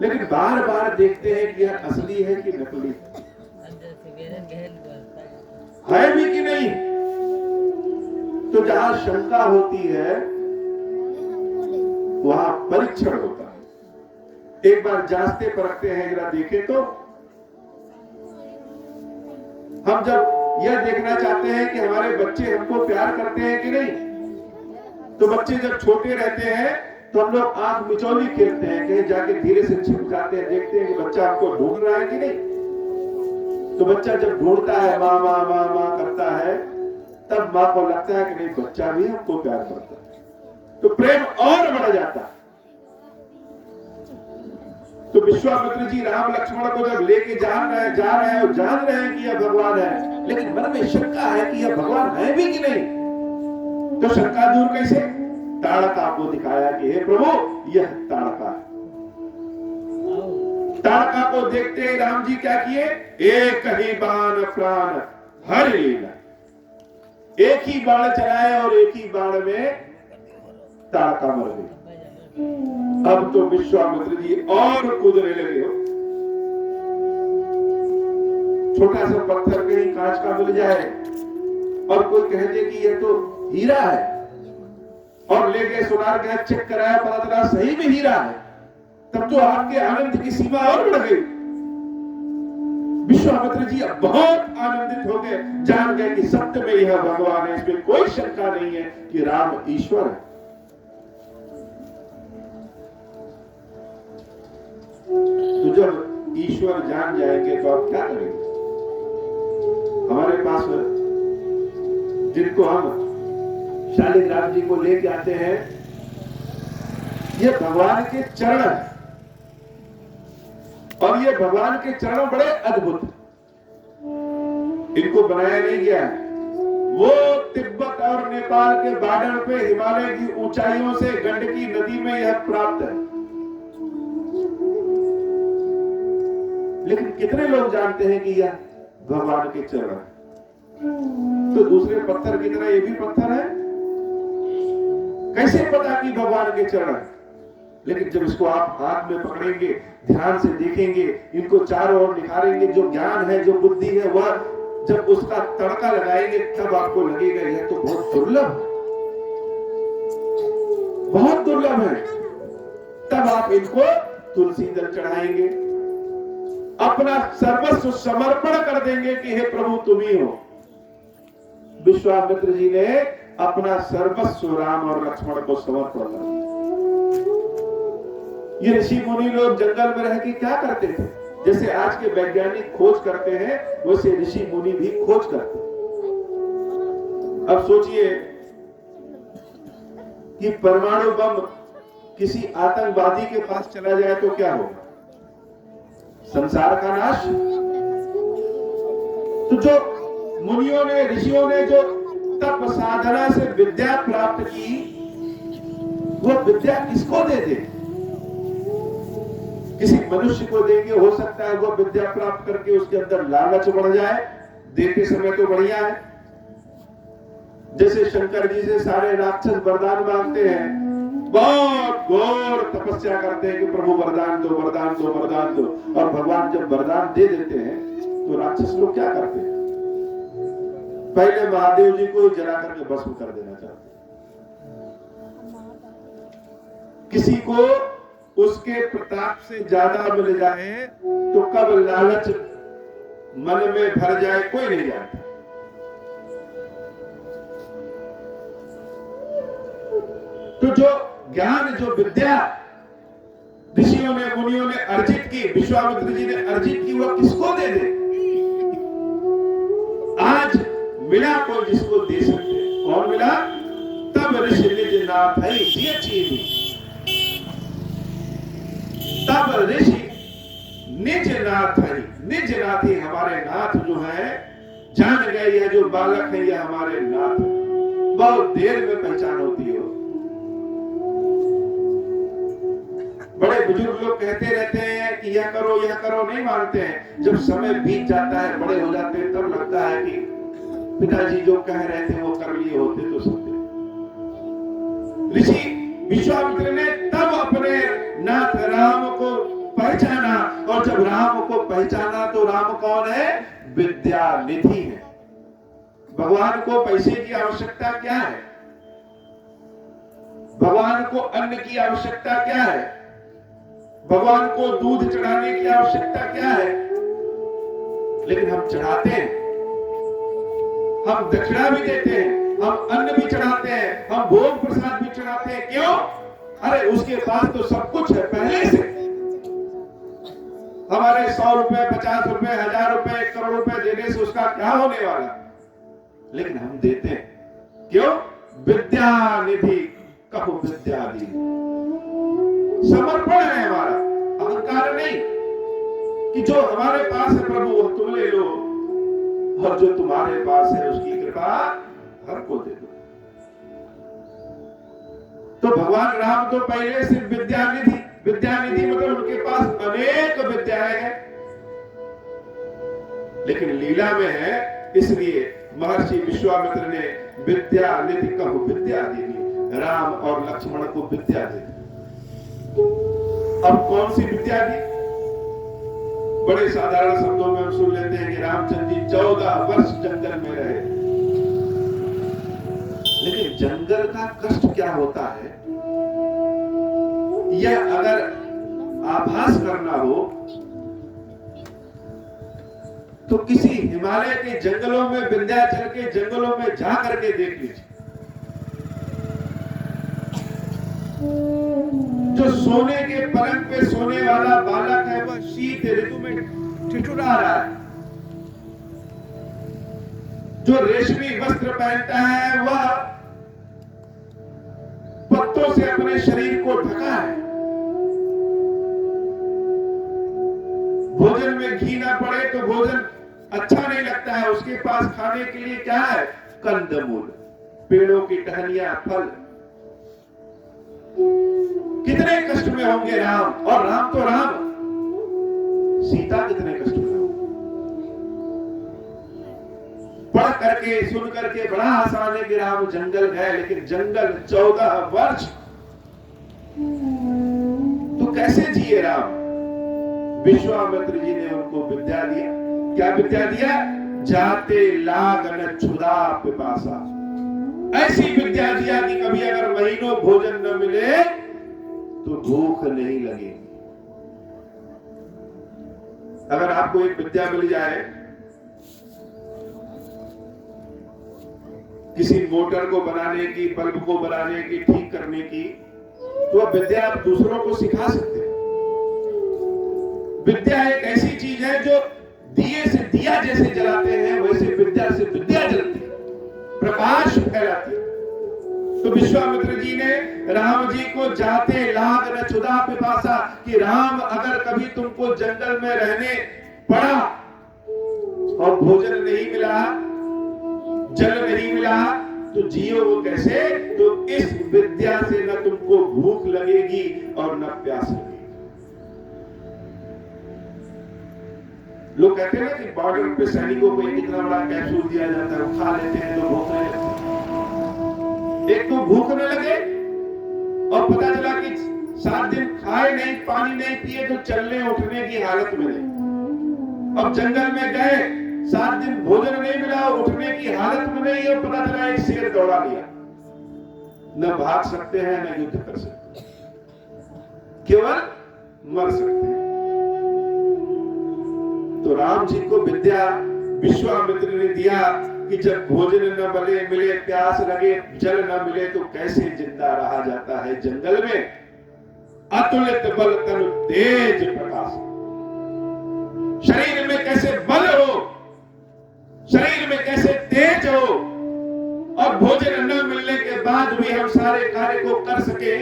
लेकिन बार बार देखते हैं कि यह असली है कि नकली है भी कि नहीं। तो जहां शंका होती है वहां परीक्षण होता है। एक बार जांचते परखते हैं, जरा देखें तो हम जब यह देखना चाहते हैं कि हमारे बच्चे हमको प्यार करते हैं कि नहीं, तो बच्चे जब छोटे रहते हैं तो हम लोग आंख मिचौली खेलते हैं, कहीं जाके धीरे से छिप जाते हैं, देखते हैं कि बच्चा हमको ढूंढ रहा है कि नहीं। तो बच्चा जब ढूंढता है, माँ माँ माँ माँ करता है, तब माँ को लगता है कि नहीं बच्चा भी हमको प्यार करता है, तो प्रेम और बढ़ जाता है। तो विश्वामित्र जी राम लक्ष्मण को जब लेके जा रहे हैं और जान रहे हैं कि यह भगवान है, लेकिन मन में शंका है कि यह भगवान है भी कि नहीं। तो शंका दूर कैसे? ताड़का को दिखाया कि हे प्रभु यह ताड़का है। ताड़का को देखते ही राम जी क्या किए? एक ही बाण प्राण हर लीला, एक ही बाण चलाए और एक ही बाण में ताड़का मर गई। अब तो विश्वामित्र जी और कूदने लगे हो। छोटा सा पत्थर कहीं कांच का मिल जाए और कोई कह दे कि यह तो हीरा है, और ले गए सुनार गए, चेक कराया, पता चला सही में हीरा है, तब तो आपके आनंद की सीमा और बढ़ गई। विश्वामित्र जी अब बहुत आनंदित हो गए, जान गए कि सत्य में यह भगवान है, इसमें कोई शंका नहीं है कि राम ईश्वर है। तो जब ईश्वर जान जाएंगे तो आप क्या करेंगे? हमारे पास जिनको हम शालिग्राम जी को लेके आते हैं, ये भगवान के चरण है, और ये भगवान के चरण बड़े अद्भुत, इनको बनाया नहीं गया है। वो तिब्बत और नेपाल के बॉर्डर पे हिमालय की ऊंचाइयों से गंडकी नदी में यह प्राप्त है। लेकिन कितने लोग जानते हैं कि यह भगवान के चरण है? तो दूसरे पत्थर की तरह ये भी पत्थर है, कैसे पता कि भगवान के चरण है? लेकिन जब इसको आप हाथ में पकड़ेंगे, ध्यान से देखेंगे, इनको चारों ओर निखारेंगे, जो ज्ञान है, जो बुद्धि है, वह जब उसका तड़का लगाएंगे तब आपको लगेगा यह तो बहुत दुर्लभ, बहुत दुर्लभ है। तब आप इनको तुलसी दल चढ़ाएंगे, अपना सर्वस्व समर्पण कर देंगे कि हे प्रभु तुम ही हो। विश्वामित्र जी ने अपना सर्वस्व राम और लक्ष्मण को समर्पण कर दिया। ये ऋषि मुनि लोग जंगल में रह के क्या करते थे? जैसे आज के वैज्ञानिक खोज करते हैं, वैसे ऋषि मुनि भी खोज करते हैं। अब सोचिए कि परमाणु बम किसी आतंकवादी के पास चला जाए तो क्या होगा? संसार का नाश। तो जो मुनियों ने, ऋषियों ने जो तप साधना से विद्या प्राप्त की, वो विद्या किसको दे दे? किसी मनुष्य को देंगे, हो सकता है वो विद्या प्राप्त करके उसके अंदर लालच बढ़ जाए। देते समय तो बढ़िया है। जैसे शंकर जी से सारे राक्षस वरदान मांगते हैं, बहुत घोर तपस्या करते हैं कि प्रभु वरदान दो, वरदान दो, वरदान दो। और भगवान जब वरदान दे देते हैं तो राक्षस लोग क्या करते हैं? पहले महादेव जी को जला करके भस्म कर देना चाहते हैं। किसी को उसके प्रताप से ज्यादा मिल जाए तो कब लालच मन में भर जाए कोई नहीं जानता। तो जो ज्ञान, जो विद्या ऋषियों ने, मुनियों ने अर्जित की, विश्वामित्र जी ने अर्जित की, वह किसको दे दे? आज मिला को जिसको दे सकते। कौन मिला? तब ऋषि निज नाथ है जिय चीनी। तब ऋषि निज नाथ है। निज नाथ ही हमारे नाथ जो है, जान गए यह जो बालक है यह हमारे नाथ है। बहुत देर में पहचान होती हो। बड़े बुजुर्ग लोग कहते रहते हैं कि यह करो, नहीं मानते हैं। जब समय बीत जाता है, बड़े हो जाते हैं, तब लगता है कि पिताजी जो कह रहे थे वो कर लिए होते तो सत्य। ऋषि विश्वामित्र ने तब अपने नाथ राम को पहचाना, और जब राम को पहचाना तो राम कौन है? विद्या निधि है। भगवान को पैसे की आवश्यकता क्या है? भगवान को अन्न की आवश्यकता क्या है? भगवान को दूध चढ़ाने की आवश्यकता क्या है? लेकिन हम चढ़ाते हैं, हम दक्षिणा भी देते हैं, हम अन्न भी चढ़ाते हैं, हम भोग प्रसाद भी चढ़ाते हैं। क्यों? अरे उसके पास तो सब कुछ है पहले से। हमारे 100 रुपए, 50 रुपए, 1000 रुपए, 1 करोड़ रुपए देने से उसका क्या होने वाला? लेकिन हम देते हैं। क्यों? विद्या निधि कहो विद्या दी। समर्पण है हमारा, अहंकार नहीं कि जो हमारे पास है प्रभु वो तुम ले लो, और जो तुम्हारे पास है उसकी कृपा हर को दे दो। तो भगवान राम तो पहले से विद्यानिधि, विद्यानिधि मतलब उनके पास अनेक विद्याएं हैं, लेकिन लीला में है, इसलिए महर्षि विश्वामित्र ने विद्यानिधि कहो विद्या दी। राम और लक्ष्मण को विद्या दे दी। अब कौन सी विद्या दी? बड़े साधारण शब्दों में हम सुन लेते हैं कि रामचंद्र जी 14 वर्ष जंगल में रहे। लेकिन जंगल का कष्ट क्या होता है, यह अगर आभास करना हो तो किसी हिमालय के जंगलों में, विंध्याचल के जंगलों में जा करके देख लीजिए। जो सोने के पलंग पे सोने वाला बालक है वह शीत ऋतु में ठिठुरा रहा है। जो रेशमी वस्त्र पहनता है वह पत्तों से अपने शरीर को ढका है। भोजन में घी ना पड़े तो भोजन अच्छा नहीं लगता है। उसके पास खाने के लिए क्या है? कंदमूल, पेड़ों की टहनियां, फल। कितने कष्ट में होंगे राम, और राम तो राम, सीता कितने कष्ट में होंगे। पढ़ करके, सुन करके बड़ा आसान है कि राम जंगल गए, लेकिन जंगल 14 वर्ष तो कैसे जिए राम? विश्वामित्र जी ने उनको विद्या दिया। क्या विद्या दिया? जाते लागन क्षुधा पिपासा। ऐसी विद्या दिया कि कभी अगर महीनों भोजन न मिले तो भूख नहीं लगेगी। अगर आपको एक विद्या मिल जाए किसी मोटर को बनाने की, बल्ब को बनाने की, ठीक करने की, तो वह विद्या आप दूसरों को सिखा सकते हैं। विद्या एक ऐसी चीज है जो दिए से दिया जैसे जलाते हैं, वैसे विद्या से विद्या जलती है, प्रकाश फैलाती है। तो विश्वामित्र जी ने राम जी को जाते लाग न क्षुधा पिपासा, कि राम अगर कभी तुमको जंगल में रहने पड़ा और भोजन नहीं मिला, जल नहीं मिला, तो जियो वो कैसे? तो इस विद्या से न तुमको भूख लगेगी और न प्यास लगेगी। लोग कहते हैं ना कि बॉर्डर पे सैनिकों को एक इतना बड़ा कैप्सूल दिया जाता है, खा लेते हैं तो भूख नहीं लगती। एक तो भूख न लगे और पता चला कि 7 दिन खाए नहीं, पानी नहीं पिए तो चलने उठने की हालत में नहीं। अब जंगल में गए, 7 दिन भोजन नहीं मिला, उठने की हालत में नहीं, और पता चला एक शेर दौड़ा लिया। न भाग सकते हैं न युद्ध कर सकते, केवल मर सकते हैं। तो राम जी को विद्या विश्वामित्र ने दिया कि जब भोजन न मिले, प्यास लगे, जल न मिले, तो कैसे जिंदा रहा जाता है जंगल में। अतुलित बल तनु तेज प्रकाश, शरीर में कैसे बल हो, शरीर में कैसे तेज हो, और भोजन न मिलने के बाद भी हम सारे कार्य को कर सके।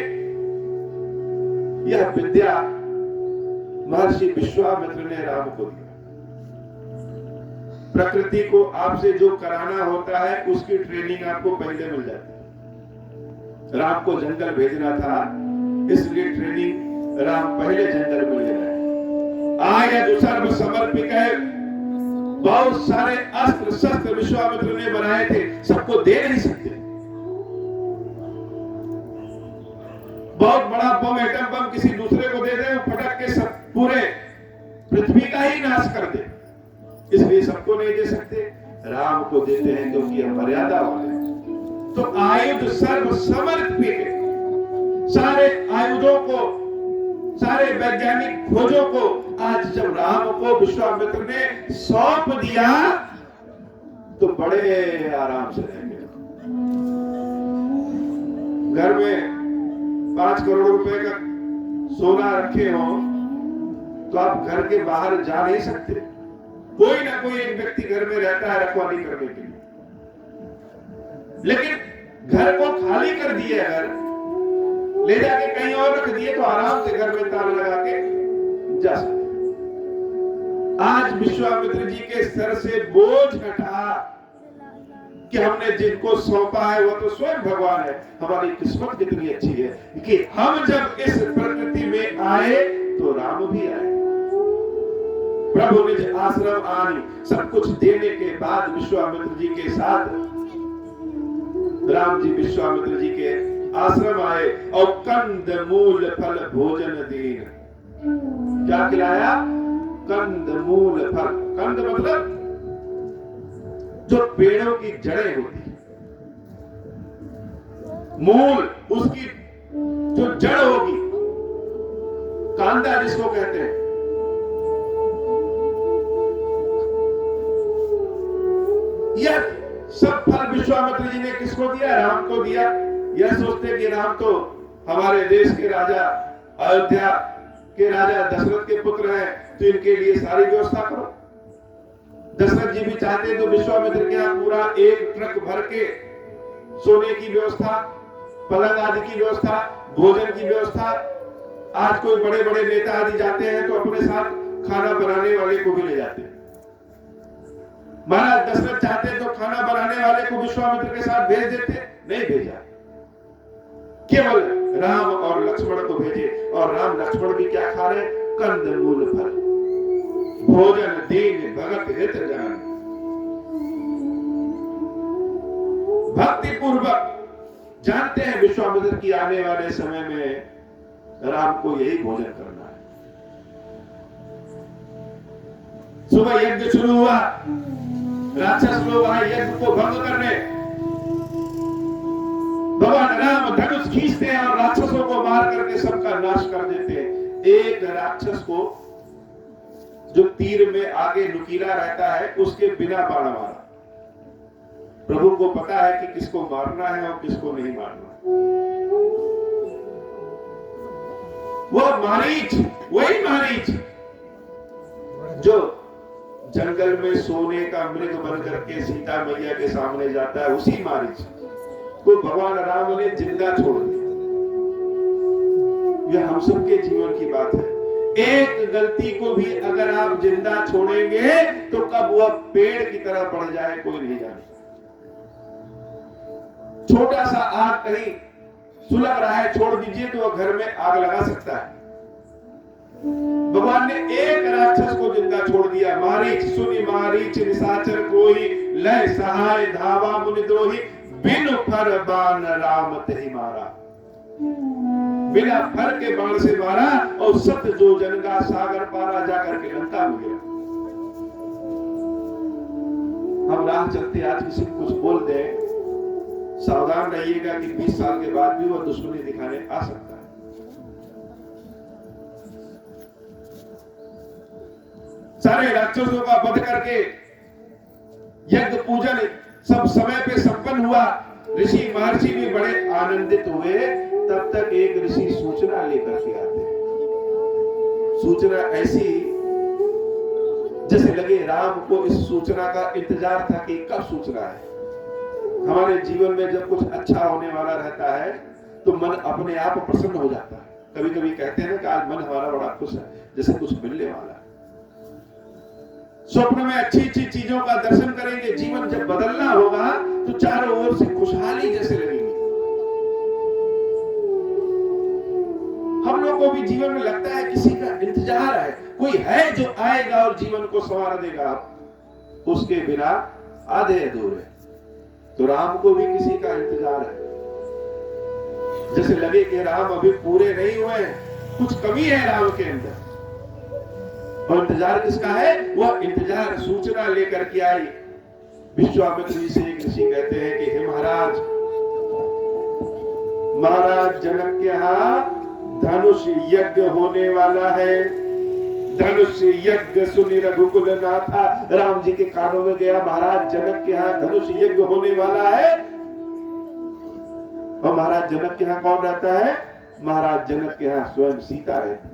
यह विद्या महर्षि विश्वामित्र ने राम को दिया। प्रकृति को आपसे जो कराना होता है उसकी ट्रेनिंग आपको पहले मिल जाती है। राम को जंगल भेजना था, इसलिए ट्रेनिंग राम पहले जंगल में ले रहे। आय जो सर्व समर्पित है, बहुत सारे अस्त्र शस्त्र विश्वामित्र ने बनाए थे, सबको दे नहीं सकते। बहुत बड़ा बम, एटम बम किसी दूसरे को दे दे, फटक के सब पूरे पृथ्वी का ही नाश कर दे, इसलिए सबको नहीं दे सकते। राम को देते हैं क्योंकि हम मर्यादा वाले हैं। तो आयुध सर्व समर्पित, सारे आयुधों को, सारे वैज्ञानिक खोजों को आज जब राम को विश्वामित्र ने सौंप दिया तो बड़े आराम से रहेंगे। घर में 5 करोड़ रुपए का सोना रखे हो तो आप घर के बाहर जा नहीं सकते। कोई ना कोई एक व्यक्ति घर में रहता है रखवाली करने के लिए, लेकिन घर को खाली कर दिए, अगर ले जाके कहीं और रख दिए तो आराम से घर में ताला लगा के जा सकते। आज विश्वामित्र जी के सर से बोझ हटा कि हमने जिनको सौंपा है वो तो स्वयं भगवान है। हमारी किस्मत कितनी अच्छी है कि हम जब इस प्रकृति में आए तो राम भी आए। प्रभु निज आश्रम आनी, सब कुछ देने के बाद विश्वामित्र जी के साथ राम जी विश्वामित्र जी के आश्रम आए और कंद मूल फल भोजन दीन। क्या खिलाया? कंद मूल फल। कंद मतलब जो पेड़ों की जड़ें होती है, मूल उसकी जो जड़ होगी, कांदा जिसको कहते हैं, यह सब फल विश्वामित्र जी ने किसको दिया? राम को दिया। यह सोचते कि राम तो हमारे देश के राजा, अयोध्या के राजा दशरथ के पुत्र हैं, तो इनके लिए सारी व्यवस्था करो। दशरथ जी भी चाहते तो विश्वामित्र के यहाँ पूरा 1 ट्रक भर के सोने की व्यवस्था, पलंग आदि की व्यवस्था, भोजन की व्यवस्था। आज कोई बड़े बड़े नेता आदि जाते हैं तो अपने साथ खाना बनाने वाले को भी ले जाते हैं। महाराज दशरथ चाहते तो खाना बनाने वाले को विश्वामित्र के साथ भेज देते, नहीं भेजा, केवल राम और लक्ष्मण को भेजे। और राम लक्ष्मण भी क्या खा रहे? कंद मूल फल भोजन दीन भगत हित जान। भक्ति पूर्वक जानते हैं विश्वामित्र की आने वाले समय में राम को यही भोजन करना है। सुबह यज्ञ शुरू हुआ, राक्षस लोग आए यज्ञ को भंग करने। भगवान राम धनुष खींचते हैं और राक्षसों को मार करके सबका नाश कर देते हैं। एक राक्षस को जो तीर में आगे नुकीला रहता है उसके बिना बाण मारा, प्रभु को पता है कि किसको मारना है और किसको नहीं मारना। वो मारीच, वही मारीच जो जंगल में सोने का मृग बन करके सीता मैया के सामने जाता है, उसी मारीच को भगवान राम ने जिंदा छोड़ दिया। यह हम सबके जीवन की बात है। एक गलती को भी अगर आप जिंदा छोड़ेंगे तो कब वह पेड़ की तरह बढ़ जाए कोई नहीं जानता। छोटा सा आग कहीं सुलग रहा है, छोड़ दीजिए तो वह घर में आग लगा सकता है। भगवान ने एक राक्षस को जिंदा छोड़ दिया। मारीच सुनि मारीच निशाचर कोई, लय सहाय धावा मुनिद्रोही, बिन फर बाण राम तहि मारा। बिना फर के बाण से मारा और सत जो जनगा सागर पारा जाकर के लंका में गया। हम राह चलते आज किसी को कुछ बोल दे, सावधान रहिएगा कि 20 साल के बाद भी वह दुश्मनी दिखाने आ सकता है। सारे राक्षसों का वध करके यज्ञ पूजन सब समय पे संपन्न हुआ। ऋषि महर्षि भी बड़े आनंदित हुए। तब तक एक ऋषि सूचना लेकर के आते हैं। सूचना ऐसी जैसे लगे राम को इस सूचना का इंतजार था कि कब सूचना है। हमारे जीवन में जब कुछ अच्छा होने वाला रहता है तो मन अपने आप प्रसन्न हो जाता है। कभी कभी कहते हैं ना कि आज मन हमारा बड़ा खुश है, जैसे कुछ मिलने वाला है। स्वप्न में अच्छी अच्छी चीजों का दर्शन करेंगे। जीवन जब बदलना होगा तो चारों ओर से खुशहाली जैसे लगेगी। हम लोग को भी जीवन में लगता है किसी का इंतजार है, कोई है जो आएगा और जीवन को संवार देगा। उसके बिना आधे अधूरे। तो राम को भी किसी का इंतजार है। जैसे लगे कि राम अभी पूरे नहीं हुए, कुछ कमी है राम के अंदर। और इंतजार किसका है? वह इंतजार सूचना लेकर के आई। विश्वामित्र जी से एक ऋषि कहते हैं कि हे महाराज, महाराज जनक के यहाँ धनुष यज्ञ होने वाला है। धनुष यज्ञ सुनि रघुकुल नाथा। राम जी के कानों में गया, महाराज जनक के यहाँ धनुष यज्ञ होने वाला है। और महाराज जनक के यहाँ कौन रहता है? महाराज जनक के यहाँ स्वयं सीता रहती।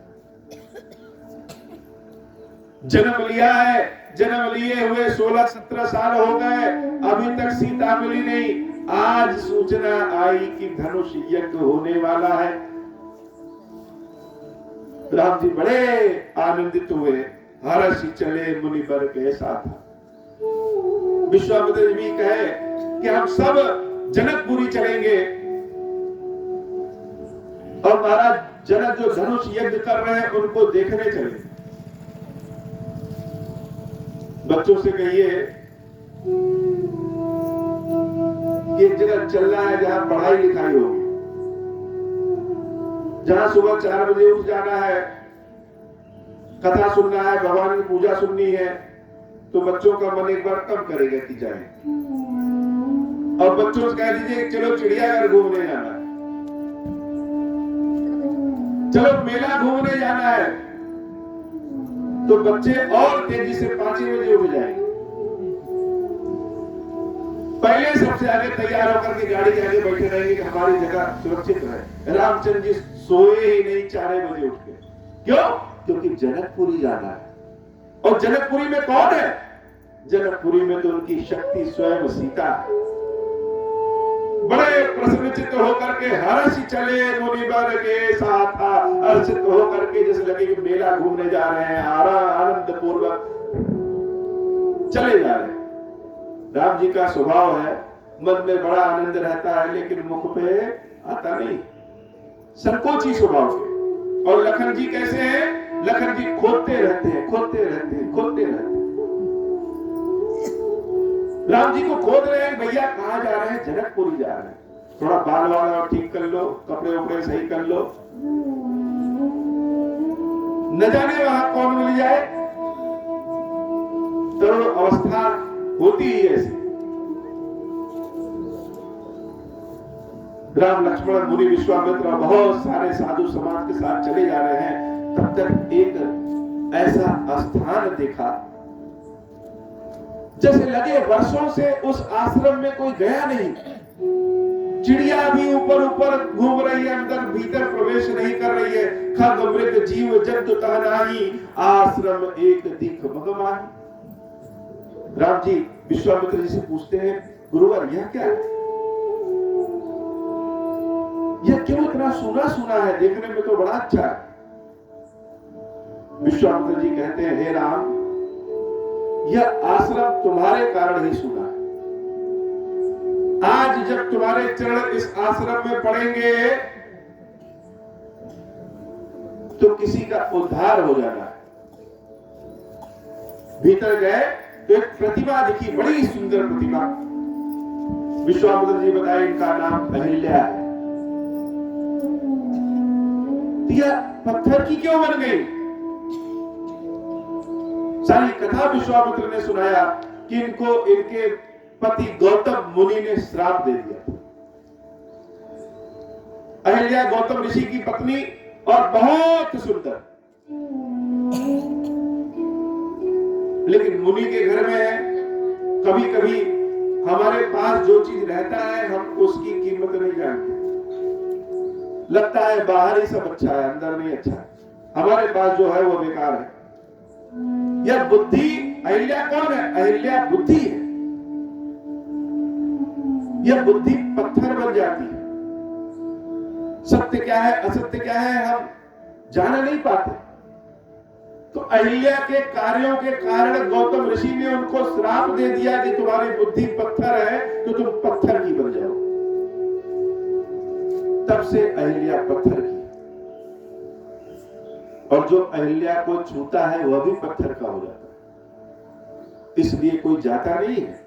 जन्म लिया है, जन्म लिए हुए 16-17 साल हो गए, अभी तक सीता मिली नहीं। आज सूचना आई कि धनुष यज्ञ होने वाला है। राम जी बड़े आनंदित हुए। हर्षि चले मुनि बर के साथ। विश्वामित्र भी कहे कि हम सब जनकपुरी चलेंगे और महाराज जनक जो धनुष यज्ञ कर रहे हैं उनको देखने चलेंगे। बच्चों से कहिए कि एक जगह चलना है जहां पढ़ाई लिखाई होगी, जहां सुबह 4 बजे उठ जाना है, कथा सुनना है, भगवान की पूजा सुननी है। तो बच्चों का मन एक बार कम करेगा कि जाए। और बच्चों से कह दीजिए चलो चिड़ियाघर घूमने जाना है, चलो मेला घूमने जाना है, तो बच्चे और तेजी से 5 बजे उठ जाएंगे। पहले सबसे आगे तैयार होकर के गाड़ी के आगे बैठे रहेंगे कि हमारी जगह सुरक्षित रहे। रामचंद्र जी सोए ही नहीं 4 बजे उठ के। क्यों? क्योंकि जनकपुरी जाना है। और जनकपुरी में कौन है? जनकपुरी में तो उनकी शक्ति स्वयं सीता है। बड़े प्रसन्नचित्त होकर के हर्षि चले मुनि बर के साथ। हर्षित होकर के जैसे लगे कि मेला घूमने जा रहे हैं, आनंद पूर्वक चले जा रहे हैं। राम जी का स्वभाव है, मन में बड़ा आनंद रहता है लेकिन मुख पे आता नहीं, संकोची स्वभाव के। और लखन जी कैसे हैं? लखन जी खोदते रहते हैं, खोदते रहते हैं, खोदते रहते हैं। राम जी को खोद रहे हैं, भैया कहां जा रहे हैं? जनकपुरी जा रहे हैं। थोड़ा बाल वाला ठीक कर लो, कपड़े उपड़े सही कर लो, न जाने वहां कौन मिल जाए। तरुण अवस्था होती ही ऐसी। राम लक्ष्मण मुनि विश्वामित्र बहुत सारे साधु समाज के साथ चले जा रहे हैं। तब तक एक ऐसा स्थान देखा जैसे लगे वर्षों से उस आश्रम में कोई गया नहीं। चिड़िया भी ऊपर ऊपर घूम रही है, अंदर भीतर प्रवेश नहीं कर रही है। खग मृग जीव जंतु तहनाही, आश्रम एक दिख भगवान। राम जी विश्वामित्र जी से पूछते हैं, गुरुवर यह क्या है? यह क्यों इतना सुना सुना है? देखने में तो बड़ा अच्छा है। विश्वामित्र जी कहते हैं, हे राम, यह आश्रम तुम्हारे कारण ही सुना है। आज जब तुम्हारे चरण इस आश्रम में पड़ेंगे तो किसी का उद्धार हो जाना है। भीतर गए तो एक प्रतिमा दिखी, बड़ी सुंदर प्रतिमा। विश्वामित्र जी बताए इनका नाम अहिल्या है। यह पत्थर की क्यों बन गई? सारी कथा विश्वामित्र ने सुनाया कि इनको इनके पति गौतम मुनि ने श्राप दे दिया। अहिल्या गौतम ऋषि की पत्नी और बहुत सुंदर, लेकिन मुनि के घर में है। कभी कभी हमारे पास जो चीज रहता है हम उसकी कीमत नहीं जानते। लगता है बाहर ही सब अच्छा है, अंदर नहीं अच्छा है। हमारे पास जो है वो बेकार है। यह बुद्धि, अहिल्या कौन है? अहिल्या बुद्धि है। यह बुद्धि पत्थर बन जाती है। सत्य क्या है, असत्य क्या है, हम जान नहीं पाते। तो अहिल्या के कार्यों के कारण गौतम ऋषि ने उनको श्राप दे दिया कि तुम्हारी बुद्धि पत्थर है तो तुम पत्थर की बन जाओ। तब से अहिल्या पत्थर की, और जो अहिल्या को छूता है वह भी पत्थर का हो जाता है। इसलिए कोई जाता नहीं है।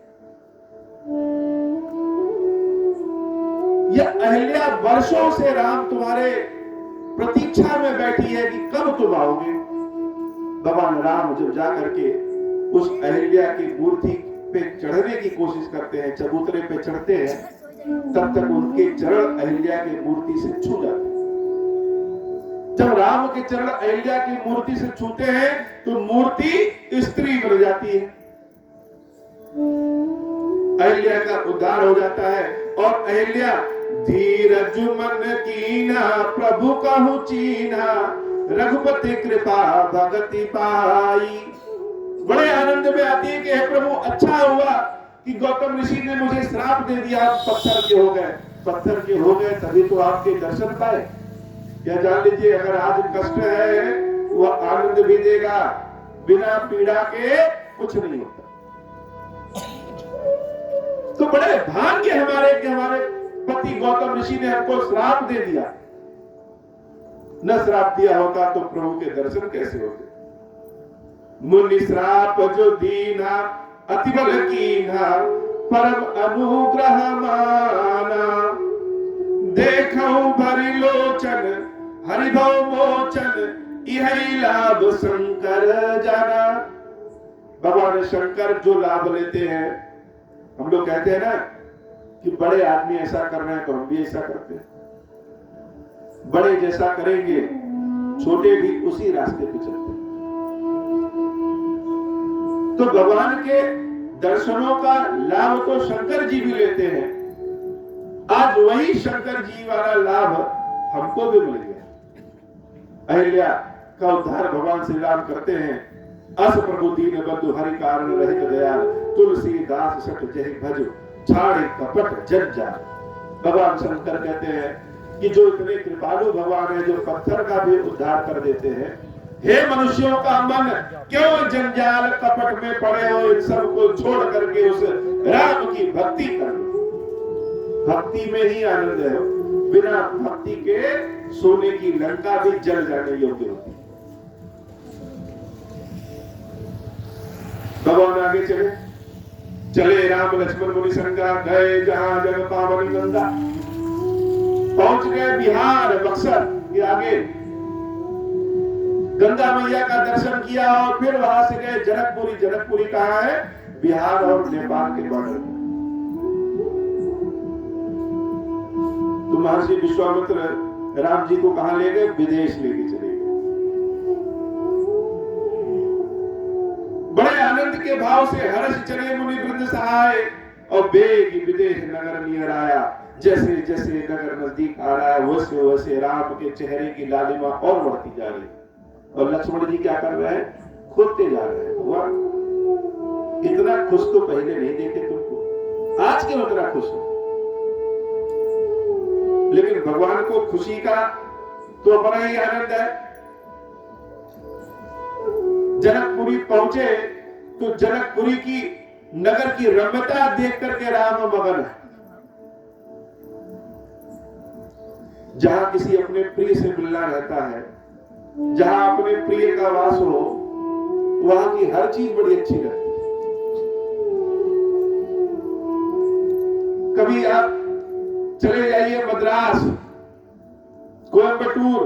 यह अहिल्या वर्षों से राम तुम्हारे प्रतीक्षा में बैठी है कि कब तुम आओगे। भगवान राम जब जाकर के उस अहिल्या की मूर्ति पे चढ़ने की कोशिश करते हैं, चबूतरे पे चढ़ते हैं, तब तक उनके चरण अहिल्या की मूर्ति से छू जाते हैं। जब राम के चरण अहिल्या की मूर्ति से छूते हैं तो मूर्ति स्त्री बन जाती है। अहिल्या का उद्धार हो जाता है। और अहिल्या धीरज मन कीना, प्रभु कहूं चीना, रघुपति कृपा भगति पाई। बड़े आनंद में आती है कि हे प्रभु, अच्छा हुआ कि गौतम ऋषि ने मुझे श्राप दे दिया, आप पत्थर के हो गए। पत्थर के हो गए तभी तो आपके दर्शन पाए। यह जान लीजिए, अगर आज कष्ट है वह आनंद भी देगा। बिना पीड़ा के कुछ नहीं होता। तो बड़े भाग्य हमारे कि हमारे पति गौतम ऋषि ने हमको श्राप दे दिया। न श्राप दिया होता तो प्रभु के दर्शन कैसे होते। मुनि श्राप जो दीना, अति बल कीना, परम अनुग्रह माना, देखऊं भरि लोचन, हरिभव मोचन, यही लाभ शंकर जाना। भगवान शंकर जो लाभ लेते हैं, हम लोग कहते हैं ना कि बड़े आदमी ऐसा कर रहे हैं तो हम भी ऐसा करते हैं। बड़े जैसा करेंगे छोटे भी उसी रास्ते पे चलते हैं। तो भगवान के दर्शनों का लाभ तो शंकर जी भी लेते हैं। आज वही शंकर जी वाला लाभ हमको भी मिल गया। अहिल्या का उद्धार भगवान श्री राम करते हैं। अस प्रभु दीन बंधु हरि कारण रहित दयाल, तुलसीदास सठ जहि भज, छाड़े कपट जंजाल। भगवान शंकर कहते हैं कि जो इतने कृपालु भगवान है, जो पत्थर का भी उद्धार कर देते हैं। हे मनुष्यों का मन, क्यों जंजाल कपट में पड़े हो, इन सब को छोड़ करके उस राम की भक्ति कर लो। भक्ति में ही आनंद है। बिना भक्ति के सोने की लंका भी जल जाने योग्य होती। भगवान आगे चले चले राम लक्ष्मण मुनि संगा, गए जहां जग पावन गंगा। पहुंच गए बिहार बक्सर के आगे। गंगा मैया का दर्शन किया और फिर वहां से गए जनकपुरी। जनकपुरी कहां है? बिहार और नेपाल के बॉर्डर पर। तो महर्षि विश्वामित्र राम जी को कहां ले गए? विदेश लेके चले गए। बड़े आनंद के के भाव से हर्ष चले मुनि वृंद सहाय, और बेग विदेह नगर नियर आया। जैसे जैसे नगर नजदीक आ रहा है वैसे वैसे राम के चेहरे की लालिमा और बढ़ती जा रही। और लक्ष्मण जी क्या कर रहे हैं? खोदते जा रहे हैं। भगवान इतना खुश तो पहले नहीं देखे तुमको, आज क्यों इतना खुश हो? लेकिन भगवान को खुशी का तो अपना ही आनंद है। जनकपुरी पहुंचे तो जनकपुरी की नगर की रम्यता देख करके राम मगन है। जहां किसी अपने प्रिय से मिलना रहता है, जहां अपने प्रिय का वास हो, वहां की हर चीज बड़ी अच्छी लगती है। कभी आप चले जाइए मद्रास, कोयम्बटूर,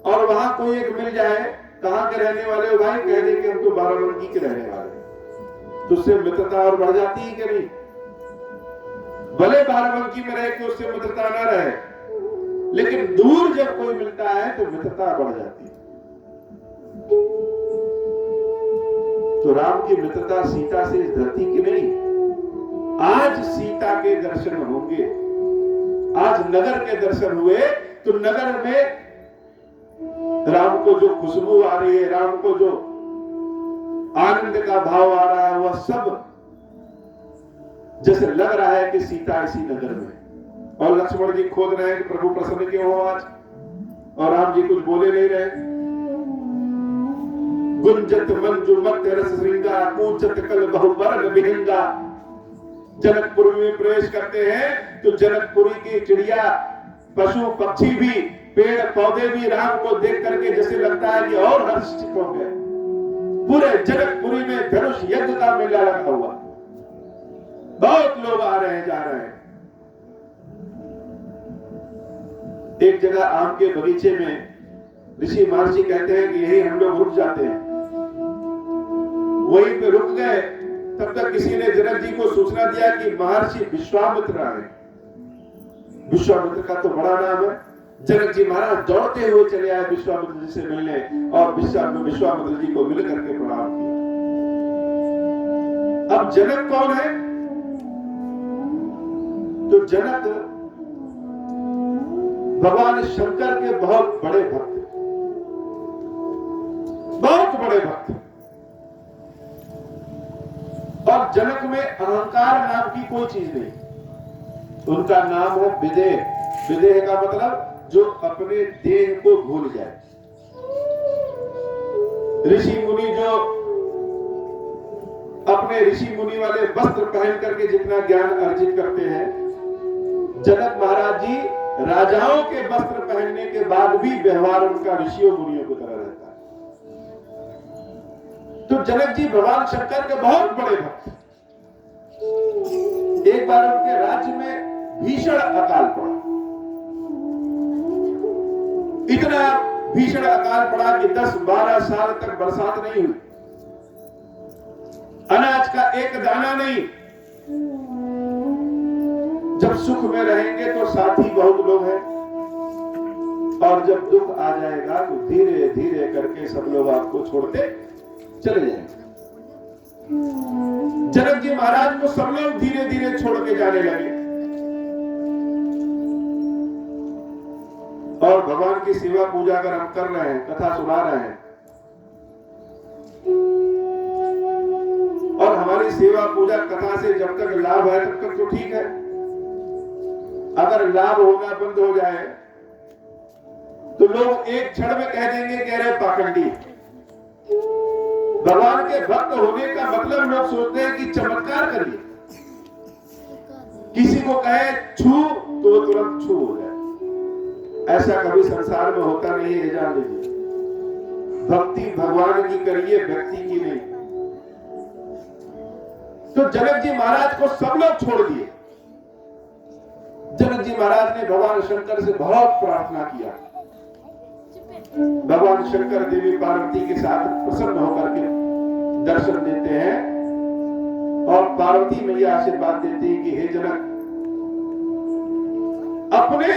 और वहां कोई एक मिल जाए, कहां के रहने वाले हो भाई? कह दे कि हम तो बाराबंकी के रहने वाले हैं, तो उससे मित्रता और बढ़ जाती है कि नहीं? भले बाराबंकी में रहे कि उससे मित्रता ना रहे, लेकिन दूर जब कोई मिलता है तो मित्रता बढ़ जाती है। तो राम की मित्रता सीता से इस धरती की नहीं। आज सीता के दर्शन होंगे, आज नगर के दर्शन हुए, तो नगर में राम को जो खुशबू आ रही है, राम को जो आनंद का भाव आ रहा है, वह सब जैसे लग रहा है कि सीता इसी नगर में। और लक्ष्मण जी खोद रहे हैं कि प्रभु प्रसन्न क्यों हो आज, और राम जी कुछ बोले नहीं रहे। गुंजत मंजु मत रस श्रृंगा, पूजत कल बहुवर्ण विहंगा। जनकपुर में प्रवेश करते हैं तो जनकपुरी की चिड़िया, पशु पक्षी भी, पेड़ पौधे भी राम को देख करके जैसे लगता है कि और हर्षित हो गए। पूरे जनकपुरी में धनुष यज्ञ का मेला लगा हुआ, बहुत लोग आ रहे हैं जा रहे हैं। एक जगह आम के बगीचे में ऋषि महर्षि कहते हैं कि यही हम लोग रुक जाते हैं। वहीं पे रुक गए, तब तक किसी ने जनक जी को सूचना दिया कि महर्षि विश्वामित्र आए। विश्वामित्र का तो बड़ा नाम है। जनक जी महाराज दौड़ते हुए चले आए विश्वामित्र जी से मिलने, और विश्वामित्र जी को मिल करके प्रणाम किया। अब जनक कौन है? तो जनक भगवान शंकर के बहुत बड़े भक्त, बहुत बड़े भक्त। और जनक में अहंकार नाम की कोई चीज नहीं। उनका नाम है विदेह। विदेह का मतलब जो अपने देह को भूल जाए। ऋषि मुनि जो अपने ऋषि मुनि वाले वस्त्र पहन करके जितना ज्ञान अर्जित करते हैं, जनक महाराज जी राजाओं के वस्त्र पहनने के बाद भी व्यवहार उनका ऋषियों मुनियों की तरह रहता है। तो जनक जी भगवान शंकर के बहुत बड़े भक्त। एक बार उनके राज्य में भीषण अकाल पड़ा, इतना भीषण अकाल पड़ा कि 10-12 साल तक बरसात नहीं हुई, अनाज का एक दाना नहीं। जब सुख में रहेंगे तो साथी बहुत लोग हैं, और जब दुख आ जाएगा तो धीरे धीरे करके सब लोग आपको छोड़ते चले जाएंगे। जनक जी महाराज को सब लोग धीरे धीरे छोड़ के जाने लगे, और भगवान की सेवा पूजा कर हम कर रहे हैं, कथा सुना रहे हैं। और हमारी सेवा पूजा कथा से जब तक लाभ है तब तक तो ठीक है। अगर लाभ होना बंद हो जाए तो लोग एक क्षण में कह देंगे कह रहे पाखंडी। भगवान के भक्त होने का मतलब लोग सोचते हैं कि चमत्कार करिए, किसी को कहे छू तो तुरंत छू हो जाए। ऐसा कभी संसार में होता नहीं है, जान लीजिए। भक्ति भगवान की करिए, व्यक्ति की नहीं। तो जनक जी महाराज को सब लोग छोड़ दिए। जनक जी महाराज ने भगवान शंकर से बहुत प्रार्थना किया। भगवान शंकर देवी पार्वती के साथ प्रसन्न होकर के दर्शन देते हैं, और पार्वती मैया आशीर्वाद देती है कि हे जनक, अपने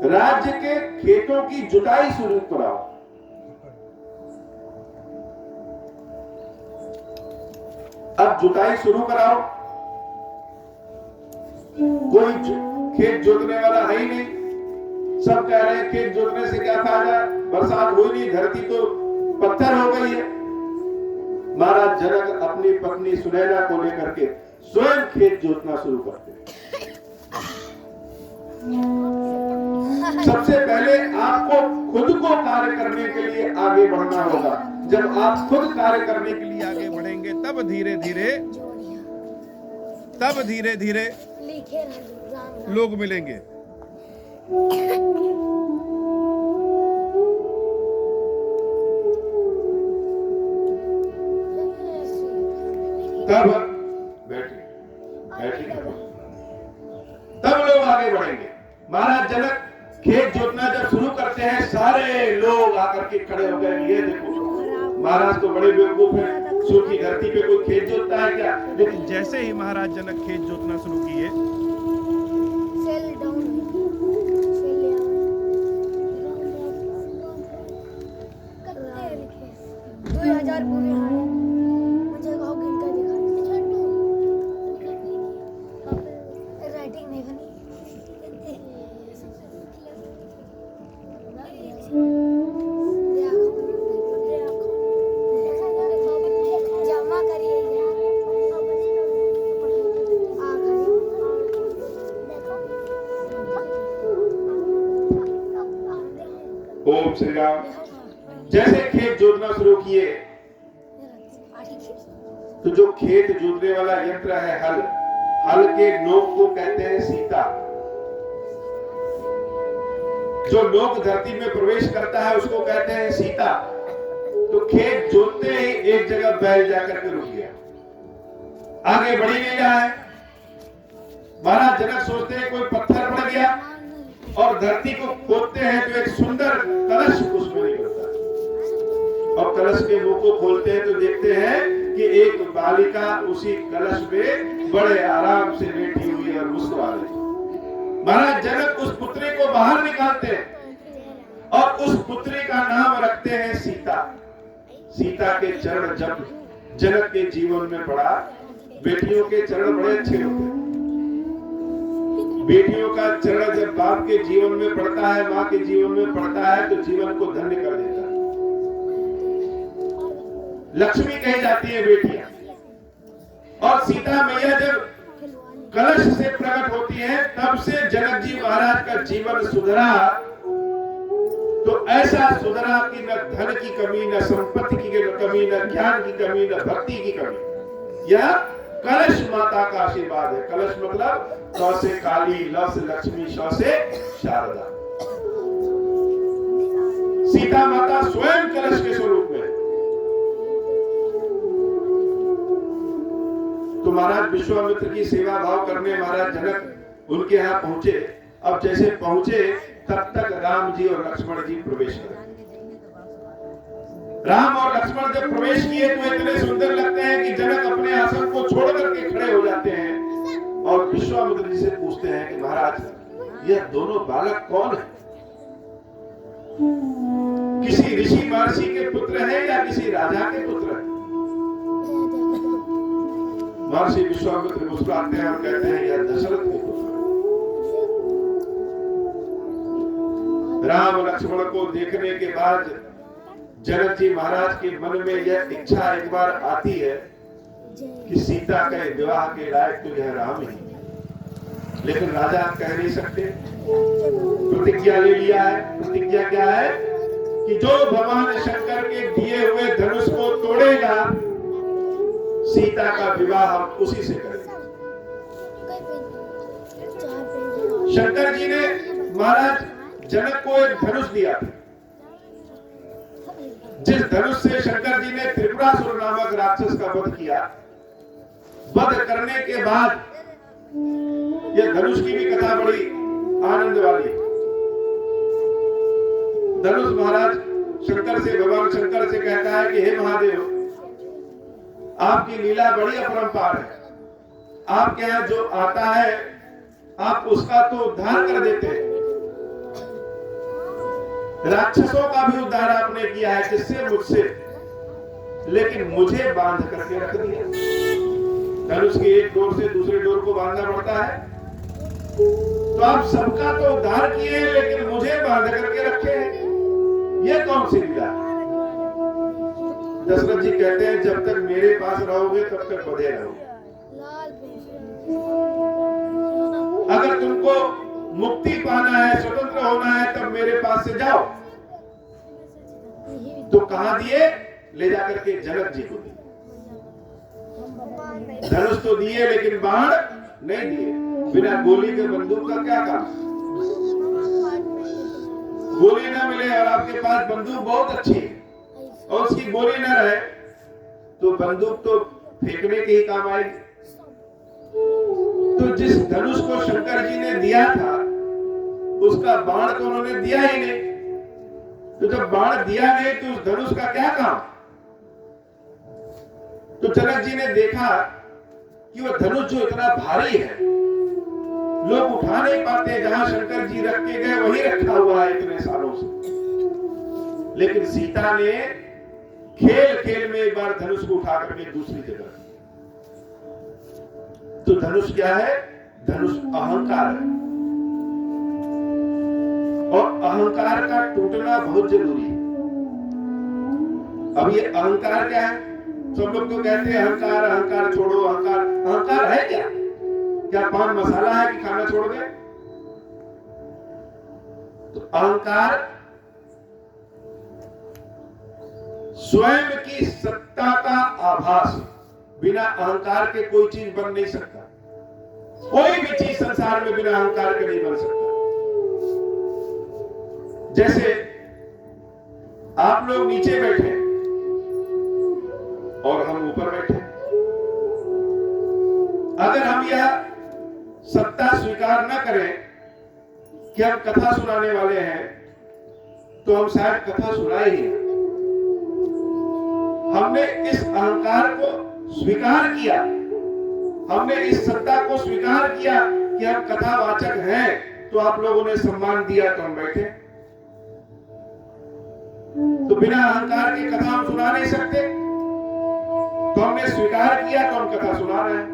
राज्य के खेतों की जुताई शुरू कराओ। आप जुताई शुरू कराओ, कोई खेत जोतने वाला है ही नहीं, सब कह रहे हैं खेत जोतने से क्या फायदा, बरसात हुई नहीं, धरती तो पत्थर हो गई है। महाराज जनक अपनी पत्नी सुनैना को लेकर के स्वयं खेत जोतना शुरू करते हैं। सबसे पहले आपको खुद को कार्य करने के लिए आगे बढ़ना होगा। जब आप खुद कार्य करने के लिए आगे बढ़ेंगे तब धीरे धीरे लोग मिलेंगे। तब लोग आगे बढ़ेंगे। महाराज जनक खेत जोतना जब शुरू करते हैं, सारे लोग आकर के खड़े हो गए। ये देखो महाराज तो बड़े बेवकूफ हैं, सूखी धरती पे कोई खेत जोतता है क्या? लेकिन जैसे ही महाराज जनक खेत जोतना शुरू किए, ओम श्री राम। जैसे खेत जोतना शुरू किए तो जो खेत जोतने वाला यंत्र है हल के नोक को कहते हैं सीता। जो नोक धरती में प्रवेश करता है उसको कहते हैं सीता। तो खेत जोतते ही एक जगह बैल जाकर के रुक गया, आगे बढ़ ही नहीं रहा है। महाराज जनक सोचते हैं कोई पत्थर पड़ गया, और धरती को खोदते हैं तो एक सुंदर कलश उसमें निकलता है, और कलश के मुंह को खोलते हैं तो देखते हैं कि एक बालिका उसी कलश में बड़े आराम से बैठी हुई और मुस्कुरा रही। महाराज जनक उस पुत्री को बाहर निकालते हैं और उस पुत्री का नाम रखते हैं सीता। सीता के चरण जब जनक के जीवन में पड़ा, बेटियों के चरण बड़े अच्छे होते हैं। बेटियों का चरण जब बाप के जीवन में पड़ता है, माँ के जीवन में पड़ता है, तो जीवन को धन्य कर देता है। लक्ष्मी कही जाती है बेटियां। और सीता मैया जब कलश से प्रकट होती है, तब से जनक जी महाराज का जीवन सुधरा। तो ऐसा सुधरा कि न धन की कमी, न संपत्ति की कमी, न ज्ञान की कमी, न भक्ति की कमी। यह कलश माता का आशीर्वाद है। कलश मतलब क से काली, ल से लक्ष्मी, श से शारदा। सीता माता स्वयं कलश के स्वरूप में। तो महाराज विश्वामित्र की सेवा भाव करने महाराज जनक उनके यहाँ पहुंचे। अब जैसे पहुंचे तब तक राम जी और लक्ष्मण जी प्रवेश कर। राम और लक्ष्मण जब प्रवेश किए तो इतने सुंदर लगते हैं कि जनक अपने आसन को छोड़ करके खड़े हो जाते हैं और विश्वामित्र जी से पूछते हैं कि महाराज यह दोनों बालक कौन है? किसी ऋषि महर्षि के पुत्र हैं या किसी राजा के पुत्र हैं? महर्षि विश्वामित्र मुस्कुराते हैं और कहते हैं यह दशरथ के पुत्र। राम लक्ष्मण को देखने के बाद जनक जी महाराज के मन में यह इच्छा एक बार आती है कि सीता के विवाह के लायक तो यह राम ही, लेकिन राजा कह नहीं सकते। प्रतिज्ञा ले लिया है। प्रतिज्ञा क्या है कि जो भगवान शंकर के दिए हुए धनुष को तोड़ेगा, सीता का विवाह हम उसी से करेंगे। शंकर जी ने महाराज जनक को एक धनुष दिया था, जिस धनुष से शंकर जी ने त्रिपुरासुर नामक राक्षस का वध किया। वध करने के बाद यह धनुष की भी कथा बड़ी आनंद वाली। धनुष महाराज शंकर से, भगवान शंकर से कहता है कि हे महादेव, आपकी लीला बड़ी अपरंपार है। आपके यहाँ जो आता है आप उसका तो उद्धार कर देते हैं। राक्षसों का भी उद्धार आपने किया है जिससे मुझसे, लेकिन मुझे बांध करके रख दिया। धनुष की एक डोर से दूसरे डोर को बांधना पड़ता है। तो आप सबका तो उद्धार किए हैं, लेकिन मुझे बांध करके रखे हैं, ये कौन सी लीला? दशरथ जी कहते हैं जब तक मेरे पास रहोगे तब तक बधे रहोगे। अगर तुमको मुक्ति पाना है, स्वतंत्र होना है, तब मेरे पास से जाओ। तो कहां दिए? ले जाकर के जनक जी को दिए। धनुष तो दिए लेकिन बाण नहीं दिए। बिना गोली के बंदूक का क्या काम? गोली ना मिले और आपके पास बंदूक बहुत अच्छी है और उसकी गोली ना रहे तो बंदूक तो फेंकने के ही काम आएगी। तो जिस धनुष को शंकर जी ने दिया था उसका बाण तो उन्होंने दिया ही नहीं। तो जब बाण दिया नहीं तो उस धनुष का क्या काम? तो जनक जी ने देखा कि वह धनुष जो इतना भारी है, लोग उठा नहीं पाते, जहां शंकर जी रख के गए वही रखा हुआ है इतने सालों से। लेकिन सीता ने खेल खेल में एक बार धनुष को उठा करके दूसरी जगह। तो धनुष क्या है? धनुष अहंकार है और अहंकार का टूटना बहुत जरूरी है। अब ये अहंकार क्या है? सब लोग तो कहते हैं अहंकार, अहंकार छोड़ो, अहंकार। अहंकार है क्या? क्या पान मसाला है कि खाना छोड़ गए? तो अहंकार स्वयं की सत्ता का आभास। बिना अहंकार के कोई चीज बन नहीं सकता। कोई भी चीज संसार में बिना अहंकार के नहीं बन सकता। जैसे आप लोग नीचे बैठे और हम ऊपर बैठे, अगर हम यह सत्ता स्वीकार न करें कि हम कथा सुनाने वाले हैं तो हम शायद कथा सुनाए ही नहीं। हमने इस अहंकार को स्वीकार किया, हमने इस सत्ता को स्वीकार किया कि हम कथावाचक हैं, तो आप लोगों ने सम्मान दिया तो हम बैठे। तो बिना अहंकार के कथा हम सुना नहीं सकते, तो हमने स्वीकार किया तो हम कथा सुना रहे हैं।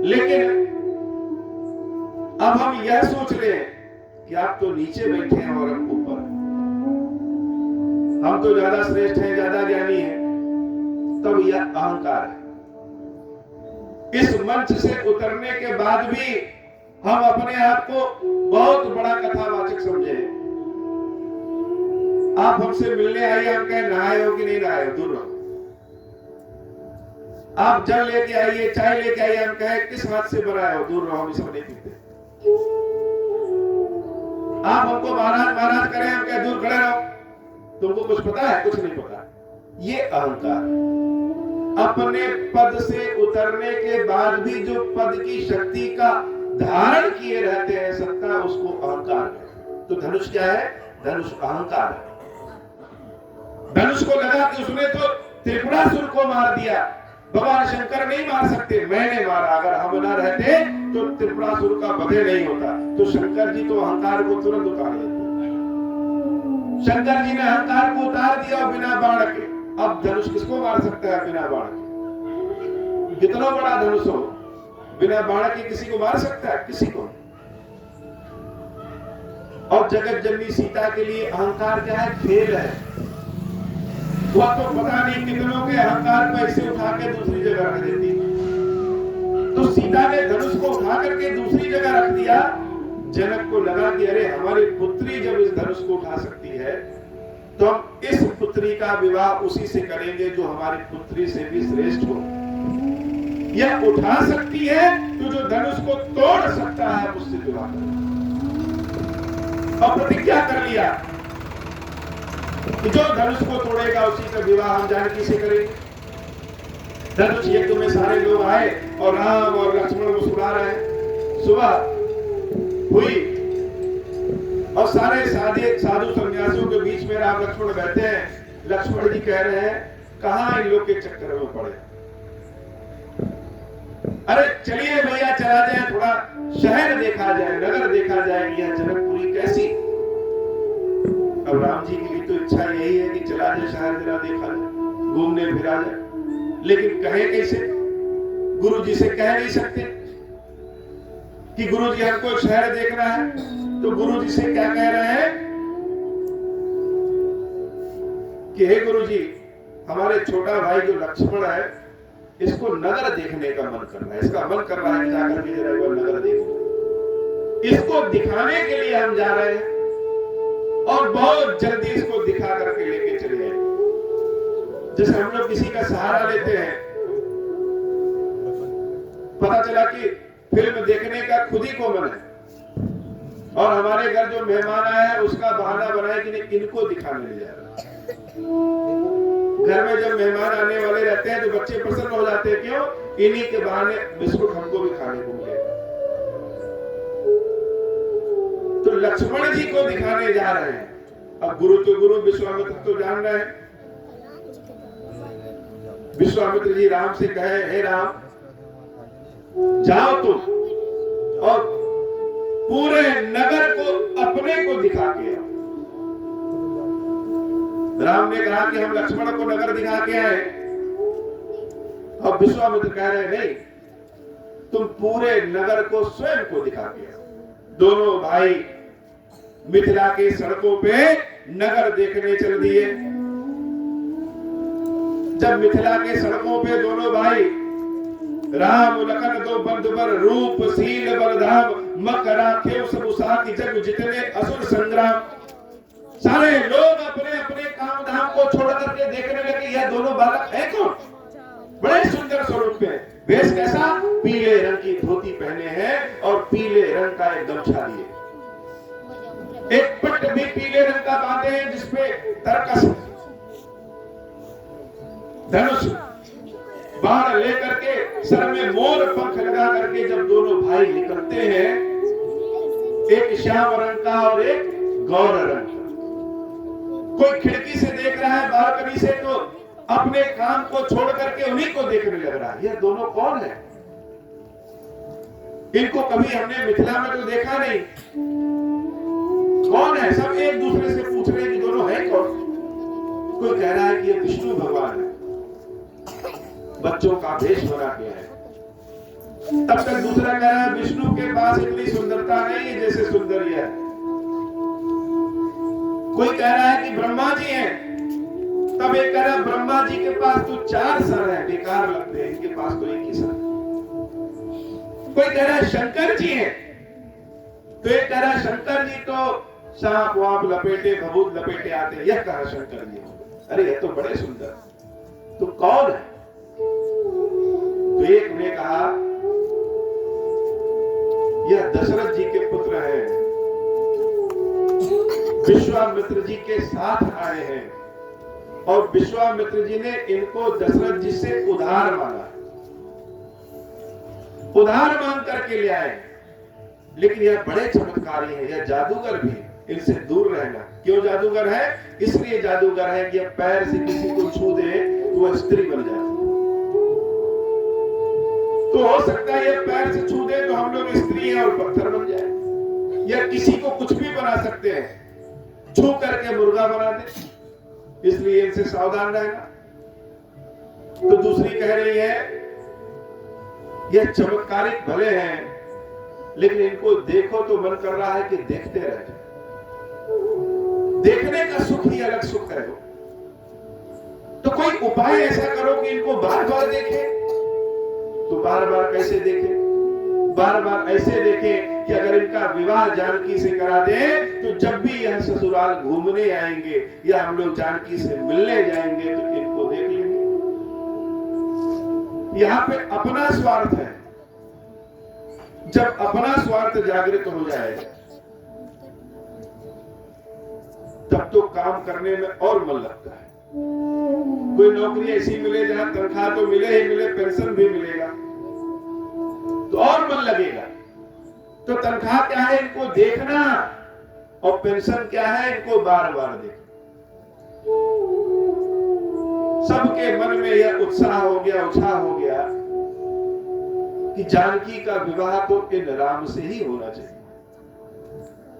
लेकिन अब हम यह सोच रहे हैं कि आप तो नीचे बैठे हैं और हम ऊपर, हम तो ज्यादा श्रेष्ठ हैं, ज्यादा ज्ञानी हैं। तब यह अहंकार है। इस मंच से उतरने के बाद भी हम अपने आप को बहुत बड़ा कथावाचक समझे। आप हमसे मिलने आइए, हम कहें नहाए हो कि नहीं नहाए हो, दूर रहो। आप जल लेके आइए, चाय लेके आइए, हम कहें किस हाथ से बनाए हो, दूर रहो, हम इसको नहीं पीते। आप हमको महाराज महाराज करें, हम कहें दूर खड़े रहो, तुमको कुछ पता है? कुछ नहीं पता। ये अहंकार। अपने पद से उतरने के बाद भी जो पद की शक्ति का धारण किए रहते हैं सत्ता, उसको अहंकार है। तो धनुष क्या है? धनुष अहंकार है। धनुष को लगा कि उसने तो त्रिपुरासुर को मार दिया, भगवान शंकर नहीं मार सकते, मैंने मारा। अगर हम ना रहते तो त्रिपुरासुर का वध नहीं होता। तो शंकर जी तो अहंकार को तुरंत उतार लेते। शंकर जी ने अहंकार को उतार दिया बिना बाण के। अब धनुष किसको मार सकता है बिना बाण के? कितना बड़ा धनुष हो, बिना बाण के किसी को मार सकता है? किसी को। और जगत जननी सीता के लिए अहंकार क्या है? खेल है। वह तो पता नहीं कितनों के अहंकार को ऐसे उठा के दूसरी जगह रख देती। तो सीता ने धनुष को उठा करके दूसरी जगह रख दिया। जनक को लगा कि अरे हमारी पुत्री जब इस धनुष को उठा सकती है तो हम इस पुत्री का विवाह उसी से करेंगे जो हमारी पुत्री से भी श्रेष्ठ हो। यह उठा सकती है तो जो धनुष को तोड़ सकता है उससे विवाह करें। और प्रतिज्ञा कर लिया कि जो धनुष को तोड़ेगा उसी का विवाह हम जानकी से करेंगे। धनुष यज्ञ में सारे लोग आए और राम और लक्ष्मण मुस्कुरा रहे हैं। सुबह हुई और सारे साधु सन्यासियों के बीच में राम लक्ष्मण बैठे हैं। लक्ष्मण जी कह रहे हैं कहां इन लोग के चक्कर में पड़े। अरे चलिए भैया चला जाए, थोड़ा शहर देखा जाए, नगर देखा जाए, यह जनकपुरी कैसी। अब राम जी की भी तो इच्छा यही है कि चला जाए शहर, जरा देखा जाए, घूमने फिरा जाए। लेकिन कहे कैसे? गुरु जी से कह नहीं सकते कि गुरु जी हमको शहर देखना है, तो गुरु जी से क्या कह रहे हैं कि हे गुरु जी, हमारे छोटा भाई जो लक्ष्मण है, इसको नगर देखने का मन कर रहा है, इसका मन कर रहा है कि जाकर के जरा वो नगर देखो। इसको दिखाने के लिए हम जा रहे हैं और बहुत जल्दी इसको दिखा करके लेके चले आए। जैसे हम लोग किसी का सहारा लेते हैं, पता चला कि फिल्म देखने का खुद ही को मन है और हमारे घर जो मेहमान आया है उसका बहाना बनाए कि नहीं इनको दिखाने ले जा रहा है। घर में जब मेहमान आने वाले रहते हैं तो बच्चे प्रसन्न हो जाते हैं, क्यों? इन्हीं के बहाने बिस्कुट हमको भी खाने को मिलेगा। तो लक्ष्मण जी को दिखाने जा रहे हैं। अब गुरु तो गुरु, विश्वामित्र तो जान रहे हैं। विश्वामित्र जी राम से कहे, हे राम, जाओ तुम और पूरे नगर को अपने को दिखा के आओ। राम ने कहा कि हम लक्ष्मण को नगर दिखा के आए। अब विश्वामित्र कह रहे, नहीं, तुम पूरे नगर को स्वयं को दिखा के आओ। दोनों भाई मिथिला के सड़कों पे नगर देखने चल दिए। जब मिथिला के सड़कों पे दोनों भाई राम लखन दो बंधुवर, रूप सील बलधाम, मक राखे सब उसाकी जग जितने असुर संग्राम। सारे लोग अपने अपने काम धाम को छोड़ करके देखने लगे, यह दोनों बालक है कौन? बड़े सुंदर स्वरूप में, वेश कैसा? पीले रंग की धोती पहने हैं और पीले रंग का एक गमछा लिए, एक पट्ट भी पीले रंग का बांधे हैं जिसपे तरकस धनुष बाण लेकर के सर में मोर पंख लगा करके जब दोनों भाई निकलते हैं, एक श्याम रंग का और एक गौर रंग का। कोई खिड़की से देख रहा है, बालकनी से, तो अपने काम को छोड़ करके उन्हीं को देखने लग रहा है। ये दोनों कौन है? इनको कभी हमने मिथिला में तो देखा नहीं, कौन है? सब एक दूसरे से पूछ रहे हैं कि दोनों है कौन। कोई कह रहा है कि ये विष्णु भगवान है, बच्चों का भेष बना के है। तब तक दूसरा कह रहा है विष्णु के पास इतनी सुंदरता नहीं है जैसे सुंदरी है। कोई कह रहा है कि ब्रह्मा जी हैं, तब एक कह रहा है ब्रह्मा जी के पास तो 4 सर है, बेकार लगते हैं, इनके पास तो एक ही सर। कोई कह रहा है शंकर जी हैं, तो एक कह रहा है शंकर जी तो सांप वाप लपेटे भभूत लपेटे आते हैं, यह कहा शंकर जी। अरे ये तो बड़े सुंदर, तुम कौन है? तो एक ने कहा यह दशरथ जी के पुत्र हैं, विश्वामित्र जी के साथ आए हैं और विश्वामित्र जी ने इनको दशरथ जी से उधार मांगा, उधार मांग करके ले आए। लेकिन यह बड़े चमत्कारी हैं, यह जादूगर भी, इनसे दूर रहना। क्यों जादूगर है? इसलिए जादूगर है कि पैर से किसी को छू दे तो वह स्त्री बन जाती। तो हो सकता है ये पैर से छू दे तो हम लोग स्त्री हैं और पत्थर बन जाए, या किसी को कुछ भी बना सकते हैं, छू करके मुर्गा बना दे। इसलिए इनसे सावधान रहना। तो दूसरी कह रही है ये चमत्कारिक भले हैं, लेकिन इनको देखो तो मन कर रहा है कि देखते रह जाए। देखने का सुख ही अलग सुख है। तो कोई उपाय ऐसा करो कि इनको बार बार देखे। तो बार बार कैसे देखे? बार बार ऐसे देखे कि अगर इनका विवाह जानकी से करा दे तो जब भी यह ससुराल घूमने आएंगे या हम लोग जानकी से मिलने जाएंगे तो इनको देख लेंगे। यहाँ पे अपना स्वार्थ है। जब अपना स्वार्थ जागृत हो जाए तब तो काम करने में और मन लगता है। कोई नौकरी ऐसी मिले जहां तनख्वाह तो मिले ही मिले, पेंशन भी मिलेगा तो और मन लगेगा। तो तनख्वाह क्या है? इनको देखना, और पेंशन क्या है? इनको बार बार देखना। सबके मन में यह उत्साह हो गया, उत्साह हो गया कि जानकी का विवाह तो इन राम से ही होना चाहिए।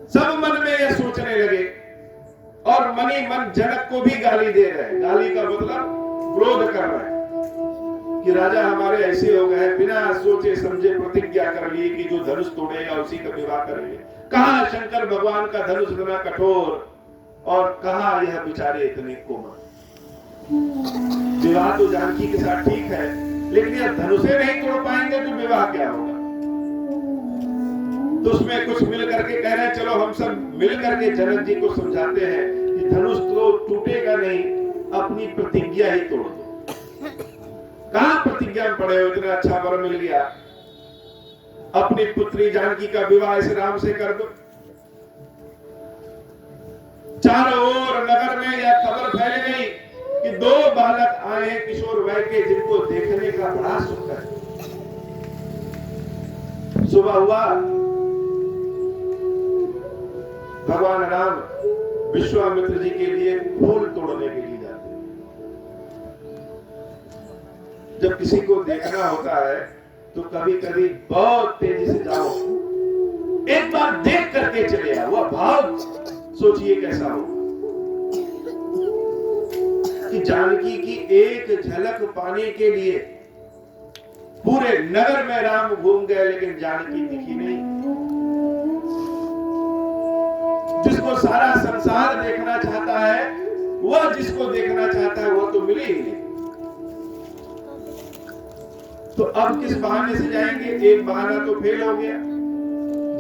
सब मन में यह सोचने लगे और मनी मन जनक को भी गाली दे रहे हैं। गाली का मतलब क्रोध कर रहे हैं। कि राजा हमारे ऐसे हो गए, बिना सोचे समझे प्रतिज्ञा कर ली कि जो धनुष तोड़ेगा उसी का विवाह करेंगे। कहां शंकर भगवान का धनुष इतना कठोर और कहां यह बेचारे इतने कोमल। विवाह तो जानकी के साथ ठीक है, लेकिन यह धनुषे नहीं तोड़ पाएंगे तो विवाह क्या होगा। तो उसमें कुछ मिल करके कह रहे हैं, चलो हम सब मिल करके जनक जी को समझाते हैं कि धनुष तो टूटेगा नहीं, अपनी प्रतिज्ञा ही तोड़ दो। कहां प्रतिज्ञा में पड़े हो, इतना अच्छा वर मिल गया, अपनी पुत्री जानकी का विवाह इस राम से कर दो। चारों ओर नगर में यह खबर फैल गई कि दो बालक आए हैं किशोर वय के, जिनको देखने का बड़ा सुख है। सुबह हुआ, भगवान राम विश्वामित्र जी के लिए फूल तोड़ने के लिए जाते हैं। जब किसी को देखना होता है तो कभी कभी बहुत तेजी से जाओ, एक बार देख करके चले आओ, वह भाव सोचिए कैसा हो कि जानकी की एक झलक पाने के लिए पूरे नगर में राम घूम गए, लेकिन जानकी दिखी नहीं। जिसको सारा संसार देखना चाहता है, वह जिसको देखना चाहता है वह तो मिले ही नहीं। तो अब किस बहाने से जाएंगे, एक बहाना तो फेल हो गया,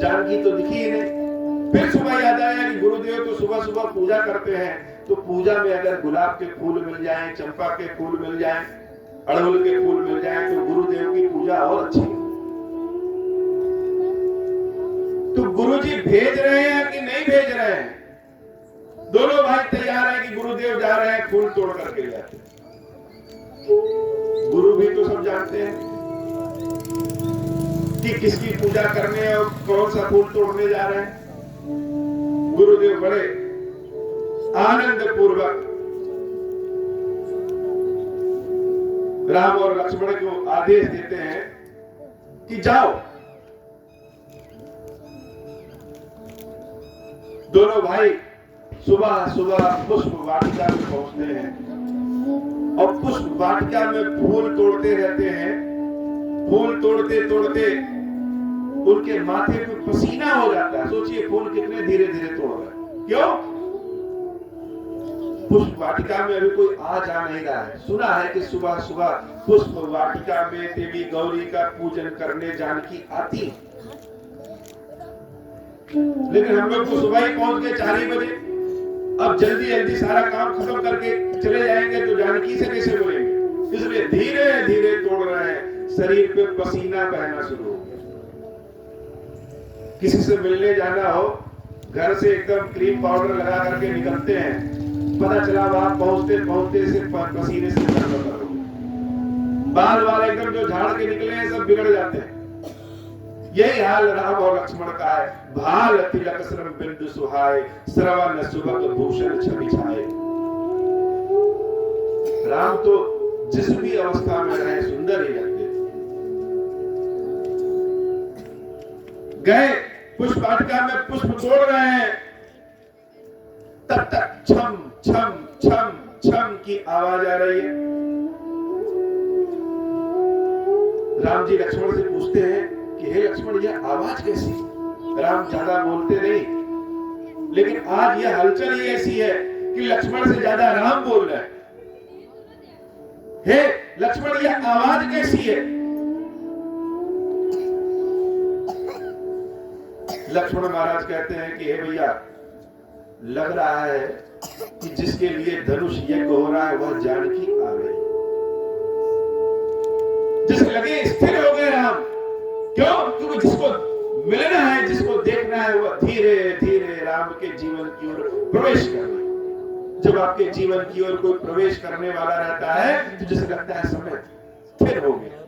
जानकी तो दिखी ही नहीं। फिर सुबह याद आया कि गुरुदेव तो सुबह सुबह पूजा करते हैं, तो पूजा में अगर गुलाब के फूल मिल जाएं, चंपा के फूल मिल जाएं, अड़हुल के फूल मिल जाएं, तो गुरुदेव की पूजा और अच्छी। तो गुरुजी भेज रहे हैं कि नहीं भेज रहे हैं? दोनों भाई तैयार हैं कि गुरुदेव जा रहे हैं, फूल तोड़ करके ले आते। गुरु भी तो सब जानते हैं कि किसकी पूजा करने और कौन सा फूल तोड़ने जा रहे हैं। गुरुदेव बड़े आनंद पूर्वक राम और लक्ष्मण को आदेश देते हैं कि जाओ। दोनों भाई सुबह सुबह पुष्प वाटिका में पहुंचते हैं और पुष्प वाटिका में फूल तोड़ते रहते हैं। फूल तोड़ते तोड़ते उनके माथे पे पसीना हो जाता है। सोचिए फूल कितने धीरे धीरे तोड़ रहे हैं। क्यों? पुष्प वाटिका में अभी कोई आ जा नहीं रहा है। सुना है कि सुबह सुबह पुष्प वाटिका में देवी गौरी का पूजन करने जानकी आती, लेकिन हम लोग तो सुबह ही पहुंच गए 4 बजे। अब जल्दी जल्दी सारा काम खत्म करके चले जाएंगे तो जानकी से कैसे बोलेंगे, इसलिए धीरे धीरे तोड़ रहे हैं। शरीर पे पसीना बहना शुरू हो गया। किसी से मिलने जाना हो, घर से एकदम क्रीम पाउडर लगा करके निकलते हैं, पता चला वहां पहुंचते पहुंचते से पसीने से बाल वाले एकदम जो झाड़ के निकले हैं सब बिगड़ जाते हैं। यही हाल राम और लक्ष्मण का है। भाल तिलक श्रम बिंदु सुहाए, श्रवण सुभग भूषण छवि छाए। राम तो जिस भी अवस्था में रहे सुंदर ही लगते। गए पुष्प वाटिका में पुष्प तोड़ रहे हैं, तब तक छम छम छम छम की आवाज आ रही है। राम जी लक्ष्मण से पूछते हैं कि हे लक्ष्मण यह आवाज कैसी? राम ज्यादा बोलते नहीं, लेकिन आज यह हलचल ही ऐसी है कि लक्ष्मण से ज्यादा राम बोल रहे हैं। हे लक्ष्मण यह आवाज कैसी है? लक्ष्मण महाराज कहते हैं कि हे भैया, लग रहा है कि जिसके लिए धनुष यज्ञ हो रहा है वह जानकी आ गई। जिसके लगे स्थिर हो गए राम। क्यों? क्योंकि जिसको मिलना है, जिसको देखना है, वह धीरे धीरे राम के जीवन की ओर प्रवेश कर रहा है। जब आपके जीवन की ओर कोई प्रवेश करने वाला रहता है तो जिसे लगता है समय स्थिर हो गया।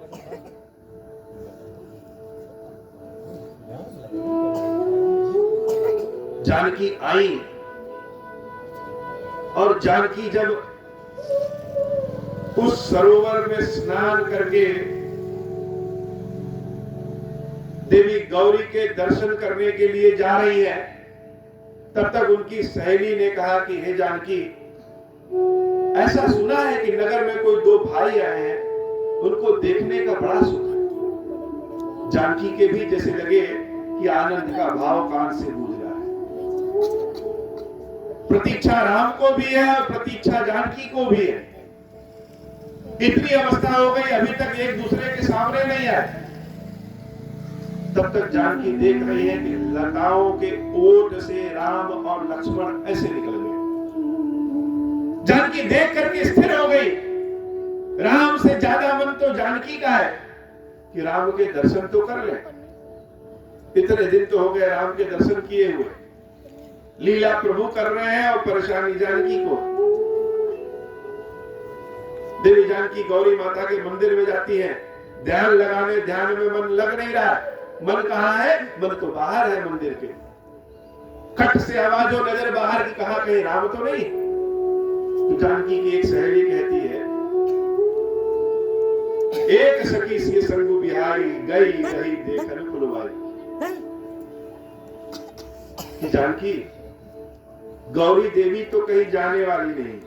जानकी आई और जानकी जब उस सरोवर में स्नान करके देवी गौरी के दर्शन करने के लिए जा रही है, तब तक उनकी सहेली ने कहा कि हे जानकी, ऐसा सुना है कि नगर में कोई 2 भाई आए हैं उनको देखने का बड़ा सुख है। जानकी के भी जैसे लगे कि आनंद का भाव कान से गूंज रहा है। प्रतीक्षा राम को भी है और प्रतीक्षा जानकी को भी है। इतनी अवस्था हो गई, अभी तक एक दूसरे के सामने नहीं आए। तब तक जानकी देख रही है कि लताओं के ओट से राम और लक्ष्मण ऐसे निकल गए। जानकी देख करके स्थिर हो गई। राम से ज्यादा मन तो जानकी का है कि राम के दर्शन तो कर ले। इतने दिन तो हो गए राम के दर्शन किए हुए, लीला प्रभु कर रहे हैं और परेशानी जानकी को। देवी जानकी गौरी माता के मंदिर में जाती है, ध्यान लगाने, ध्यान में मन लग नहीं रहा। मन कहां है? मन तो बाहर है मंदिर के। खट से आवाज हो, नजर बाहर की, कहा कहीं राम तो नहीं। तो जानकी की एक सहेली कहती है, एक सखी से संगु बिहारी, गई गई देखन कुलवाई। जानकी, गौरी देवी तो कहीं जाने वाली नहीं।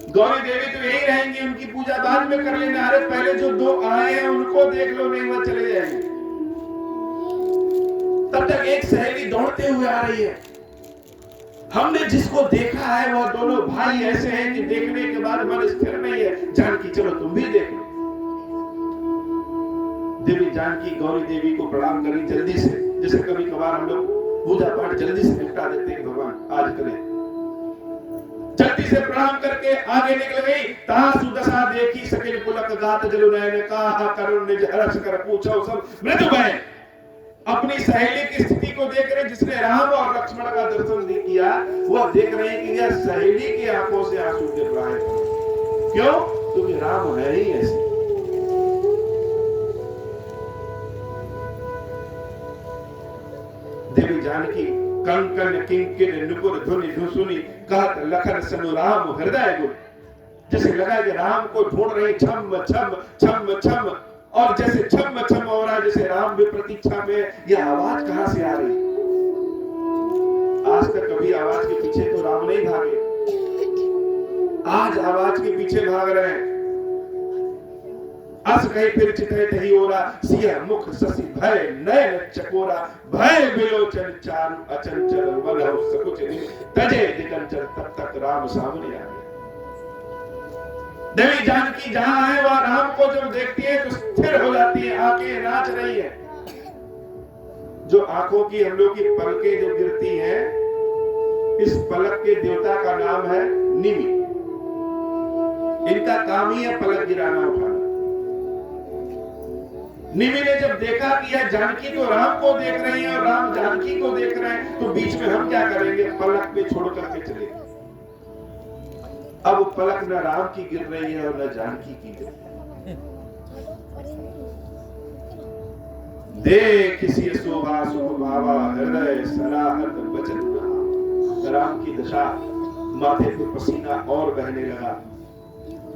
गौरी देवी तो यही रहेंगी, उनकी पूजा बाद में कर लेना। अरे पहले जो दो आए हैं उनको देख लो, नहीं वहां चले जाएंगे। तब तक एक सहेली दौड़ते हुए आ रही है। हमने जिसको देखा है वह दोनों भाई ऐसे हैं कि देखने के बाद मन स्थिर नहीं है। जानकी चलो तुम भी देख लो। देवी जानकी गौरी देवी को प्रणाम करी जल्दी से। जैसे कभी कभार हम लोग पूजा पाठ जल्दी से निपटा देते हैं, भगवान आज करें। जल्दी से प्रणाम करके आगे निकल गई। तासु दशा देखी सकिल पुलक गात जलु नयन, कहा करुण निज हर्ष कर पूछो सब मृदु भय। अपनी सहेली की स्थिति को देख रहे, जिसने राम और लक्ष्मण का दर्शन नहीं किया, वह देख रहे हैं कि यह सहेली की आंखों से आंसू गिर रहा है। क्यों? क्योंकि राम है ही ऐसे। देवी जानकी कंकन किंकिर नुपुर धुनि धुसुनी कहत लखन सनु राम हृदय गुण। जैसे लगा कि राम को ढूंढ रहे, छम छम छम छम, और जैसे छम छम हो रहा, जैसे राम भी प्रतीक्षा में। यह आवाज कहां से आ रही? आज तक कभी आवाज के पीछे तो राम नहीं भागे, आज आवाज के पीछे भाग रहे हैं। अस कहीं फिर चितय तही ओरा, सिया मुख ससी भय नयन चकोरा, भय विलोचन चारु अचंचल बलहु सकुच तजे दिगंचर। तब तक राम सामने आ गए। देवी जानकी जहां है वह राम को जब देखती है तो स्थिर हो जाती है, आंखें नाच रही है। जो आंखों की हम लोग की पलकें जो गिरती हैं, इस पलक के देवता का नाम है निमि। इनका काम ही है पलक गिराना, उठाना। निमि ने जब देखा कि यह जानकी तो राम को देख रही है और राम जानकी को देख रहे हैं, तो बीच में हम क्या करेंगे? पलक पे छोड़ करके चले। अब पलक न राम की गिर रही है और न जानकी की गिर रही है। देख किसी शोभा सुख भावा, हृदय सराहत वचन कहा। राम की दशा, माथे पर पसीना और बहने लगा।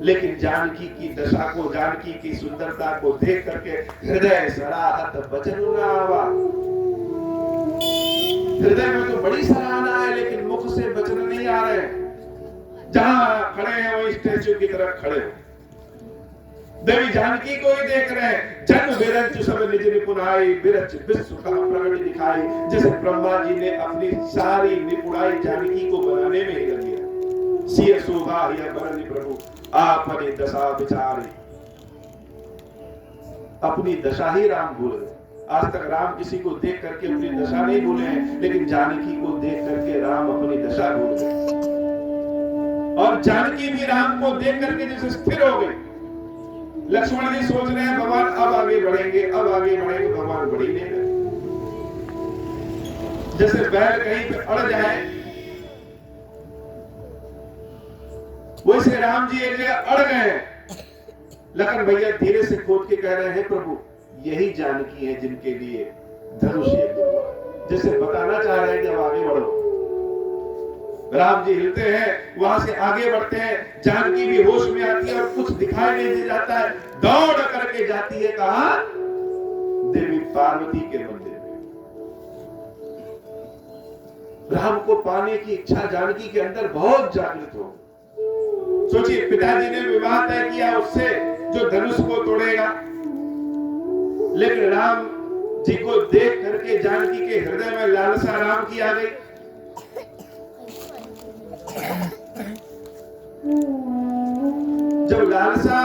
लेकिन जानकी की दशा को, जानकी की सुंदरता को देख करके हृदय सराहत वचन न आवा। हृदय में तो बड़ी सराहना है, लेकिन मुख से वचन नहीं आ रहे। जहां खड़े हैं वही स्टैच्यू की तरफ खड़े हो। देवी जानकी को ही देख रहे हैं। जन बिरंच सब निज निपुणाई, बिरच विश्व का प्रगट दिखाई। जैसे ब्रह्मा जी ने अपनी सारी निपुणाई जानकी को बनाने में ही लग गया। सिय शोभा या बरनि प्रभु, आपने दशा विचारे। अपनी दशा ही राम भूल गए। आज तक राम किसी को देख करके अपनी दशा नहीं भूले हैं, लेकिन जानकी को देख करके राम अपनी दशा भूल गए। और जानकी भी राम को देख करके जैसे स्थिर हो गई। लक्ष्मण जी सोच रहे हैं भगवान अब आगे बढ़ेंगे, अब आगे बढ़ेंगे। भगवान बढ़ी नहीं रहे। जैसे बैल कहीं पे अड़ जाए, वैसे राम जी एक जगह अड़ गए। लखन भैया धीरे से खोद के कह रहे हैं, प्रभु यही जानकी है जिनके लिए धनुष यज्ञ हुआ। जैसे बताना चाह रहे हैं कि अब आगे बढ़ो। राम जी हिलते हैं, वहां से आगे बढ़ते हैं। जानकी भी होश में आती है और कुछ दिखाई नहीं दे जाता है। दौड़ करके जाती है कहां? देवी पार्वती के मंदिर में। राम को पाने की इच्छा जानकी के अंदर बहुत जागृत हो। सोचिए, पिताजी ने विवाह तय किया उससे, जो धनुष को तोड़ेगा। लेकिन राम जी को देख करके जानकी के हृदय में लालसा राम की आ गई। जब लालसा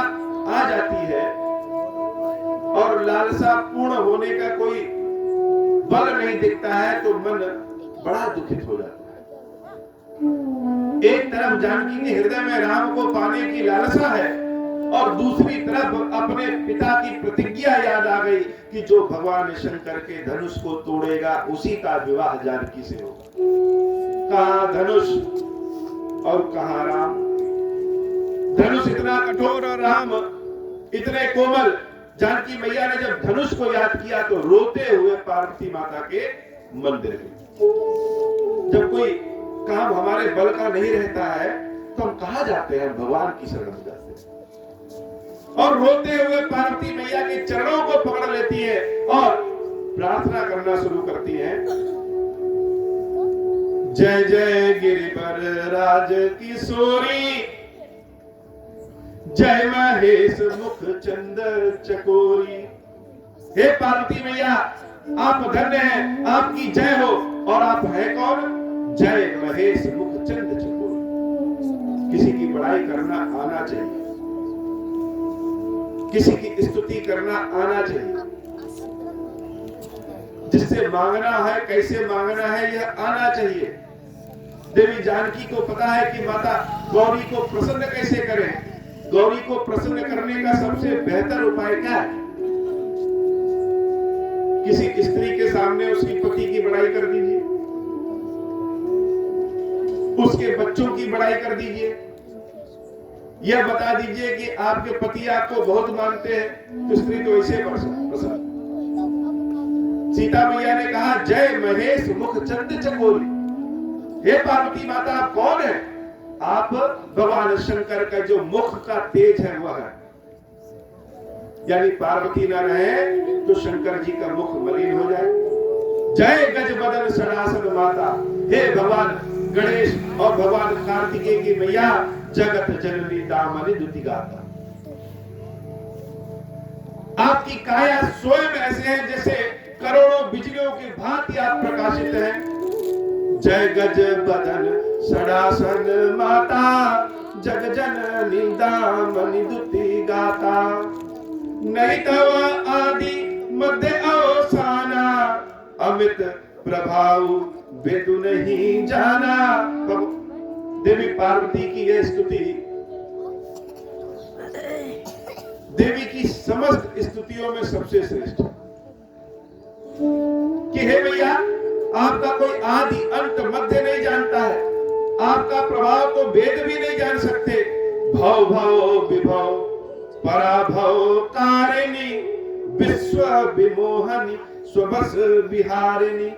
आ जाती है और लालसा पूर्ण होने का कोई बल नहीं दिखता है तो मन बड़ा दुखित हो जाता है। एक तरफ जानकी के हृदय में राम को पाने की लालसा है और दूसरी तरफ अपने पिता की प्रतिज्ञा याद आ गई कि जो भगवान शंकर के धनुष को तोड़ेगा उसी का विवाह जानकी से होगा। कहां धनुष और कहां राम। धनुष इतना कठोर और राम इतने कोमल। जानकी मैया ने जब धनुष को याद किया तो रोते हुए पार्वती माता के मंदिर गए। जब कोई काम हमारे बल का नहीं रहता है तो हम कहां जाते हैं? भगवान की शरण में जाते हैं और रोते हुए पार्वती मैया के चरणों को पकड़ लेती है और प्रार्थना करना शुरू करती है। जय जय गिरिवर राज किशोरी, जय महेश मुख चंद चकोरी। हे पार्वती मैया, आप धन्य हैं, आपकी जय हो। और आप हैं कौन? जय महेश मुख चंद चकोरी। किसी की बड़ाई करना आना चाहिए, किसी की स्तुति करना आना चाहिए। जिससे मांगना है, कैसे मांगना है, यह आना चाहिए। देवी जानकी को पता है कि माता गौरी को प्रसन्न कैसे करें। गौरी को प्रसन्न करने का सबसे बेहतर उपाय क्या है? किसी स्त्री के सामने उसकी पति की बड़ाई कर दीजिए, उसके बच्चों की बड़ाई कर दीजिए, यह बता दीजिए कि आपके पति आपको बहुत मानते हैं, तो स्त्री तो ऐसे प्रसन्न। सीता मैया ने कहा जय महेश मुख चंद चकोरी। हे पार्वती माता, आप कौन है? आप भगवान शंकर का जो मुख का तेज है वह है। यानी पार्वती न रहे तो शंकर जी का मुख मलिन हो जाए। जय गज बदन सनासन माता। हे भगवान गणेश और भगवान कार्तिकेय की मैया, जगत जननी दामनी दुति गाता। आपकी काया स्वयं ऐसे है जैसे करोड़ों बिजलियों की भांति आप प्रकाशित हैं। जय गज बदन सड़ासन माता, जग जननी दामनी दुति गाता। नहीं तव आदि मध्य अवसाना, अमित प्रभाव बेदु नहीं जाना। देवी पार्वती की यह स्तुति देवी की समस्त स्तुतियों में सबसे श्रेष्ठ है कि हे मैया, आपका कोई आदि अंत मध्य नहीं जानता है। आपका प्रभाव तो वेद भी नहीं जान सकते। भव भव विभव पराभव कारिणी, विश्व विमोहनी स्वबस विहारिणी।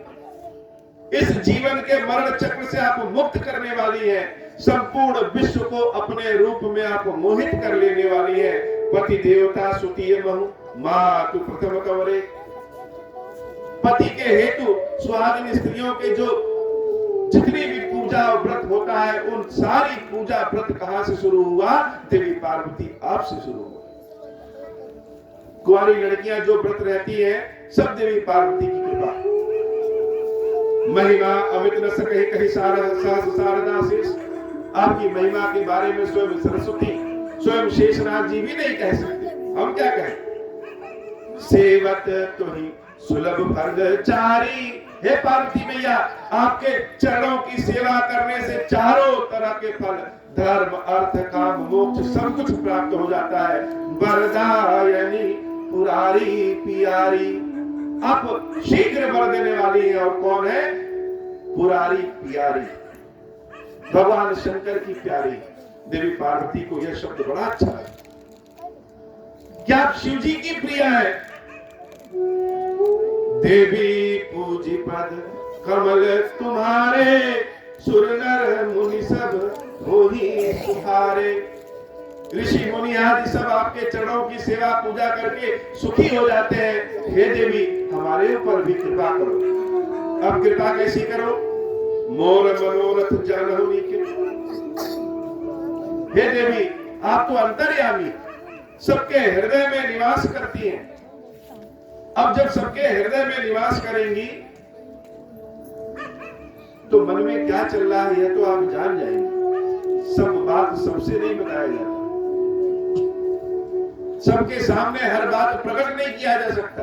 इस जीवन के मरण चक्र से आप मुक्त करने वाली है। संपूर्ण विश्व को अपने रूप में आप मोहित कर लेने वाली है। पति देवता सुतीय महु, मां तू प्रथम कवरे। पति के हेतु सुहागिन स्त्रियों के जो जितनी भी पूजा और व्रत होता है, उन सारी पूजा व्रत कहां से शुरू हुआ? देवी पार्वती आपसे शुरू हुआ। कुंवारी लड़कियां जो व्रत रहती हैं, सब देवी पार्वती की कृपा। महिमा अमित न सके कहीं शारदा शेष। आपकी महिमा के बारे में स्वयं सरस्वती, स्वयं शेषनाग जी भी नहीं कह सकते। हम क्या कहें? सेवत तुही सुलभ फर्गचारी। हे पार्वती मैया, आपके चरणों की सेवा करने से चारों तरह के फल, धर्म अर्थ काम मोक्ष सब कुछ प्राप्त हो जाता है। वरदायनी पुरारी पियारी, आप शीघ्र वर देने वाली है। और कौन है? पुरारी पियारी, भगवान शंकर की प्यारी। देवी पार्वती को यह शब्द बड़ा अच्छा है। क्या आप शिव जी की प्रिय है? देवी पूजी पद कमल तुम्हारे, सुर नर मुनि सब होही सुहारे। ऋषि मुनि आदि सब आपके चरणों की सेवा पूजा करके सुखी हो जाते हैं। हे देवी, हमारे ऊपर भी कृपा करो। अब कृपा कैसी करो? मोर मनोरथ जानहुनी के। हे देवी, आप तो अंतर्यामी, सबके हृदय में निवास करती हैं। अब जब सबके हृदय में निवास करेंगी तो मन में क्या चल रहा है यह तो आप जान जाएंगे। सब बात सबसे नहीं बताया जाता, सबके सामने हर बात प्रकट नहीं किया जा सकता।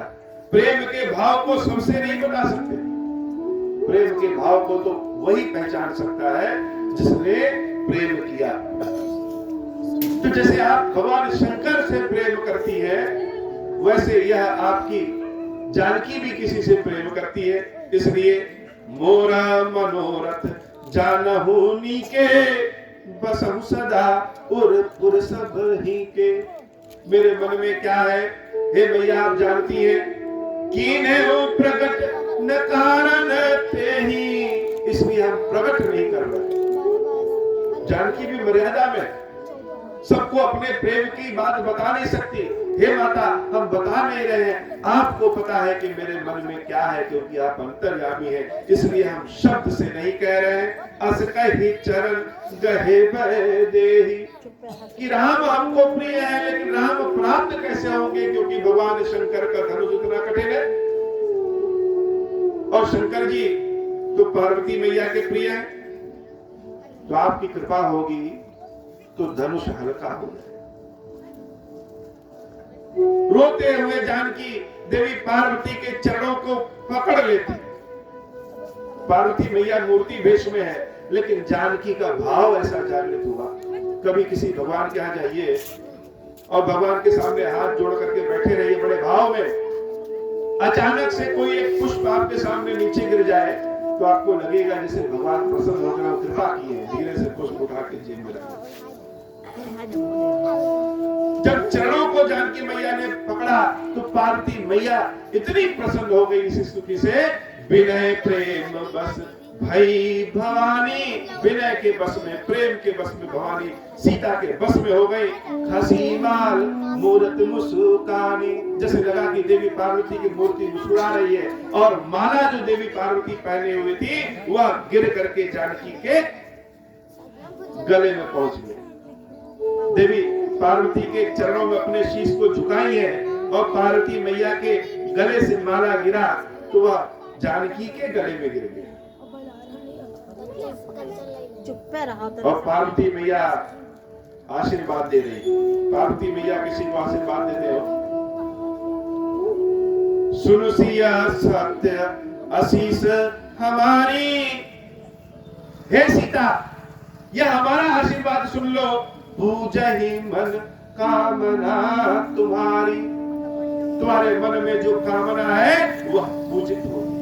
प्रेम के भाव को सबसे नहीं बता सकते। प्रेम के भाव को तो वही पहचान सकता है जिसने प्रेम किया। तो जैसे आप भगवान शंकर से प्रेम करती है, वैसे यह आपकी जानकी भी किसी से प्रेम करती है। इसलिए मोरा मनोरथ जानहु नीके, बसहु सदा उर पुर सब ही के। मेरे मन में क्या है हे भैया आप जानती हैं, कीने हो प्रकट न कारण ते ही, इसलिए हम प्रकट नहीं कर रहे। जानकी भी मर्यादा में, सबको अपने प्रेम की बात बता नहीं सकती। हे माता हम बता नहीं रहे हैं, आपको पता है कि मेरे मन में क्या है, क्योंकि आप अंतर्यामी हैं, इसलिए हम शब्द से नहीं कह रहे हैं। अस कहि चरण गहे भय देहि, कि राम हमको प्रिय है, लेकिन राम प्राप्त कैसे होंगे, क्योंकि भगवान शंकर का धनुष इतना कठिन है। और शंकर जी तो पार्वती मैया के प्रिय हैं, तो आपकी कृपा होगी तो धनुष हल्का हो जाए। रोते हुए जानकी देवी पार्वती के चरणों को पकड़ लेती। पार्वती मैया मूर्ति वेश में है, लेकिन जानकी का भाव ऐसा जागृत हुआ। कभी किसी भगवान के यहाँ जाइए और भगवान के सामने हाथ जोड़ करके बैठे रहिए बड़े भाव में, अचानक से कोई एक पुष्प आपके सामने नीचे गिर जाए तो आपको लगेगा जैसे भगवान प्रसन्न होकर कृपा की है, धीरे से पुष्प उठा के जेब में रखा। जब चरणों को जानकी मैया ने पकड़ा तो पार्वती मैया इतनी प्रसन्न हो गई इस स्तुति से, विनय प्रेम बस भई भवानी। विनय के बस में, प्रेम के बस में भवानी सीता के बस में हो गई। खसी माल मूरत मुस्कानी, जैसे लगा कि देवी पार्वती की मूर्ति मुस्कुरा रही है, और माला जो देवी पार्वती पहने हुई थी वह गिर करके जानकी के गले में पहुंच गई। देवी पार्वती के चरणों में अपने शीश को झुकाई है, और पार्वती मैया के गले से माला गिरा तो वह जानकी के गले में गिर गया। और पार्वती मैया आशीर्वाद दे रही। पार्वती मैया किसी को आशीर्वाद देते हो, सुन सिया सत्य आशीष हमारी। हे सीता, यह हमारा आशीर्वाद सुन लो, पूजहि मन कामना तुम्हारी। तुम्हारे मन में जो कामना है वह पूजित होगी।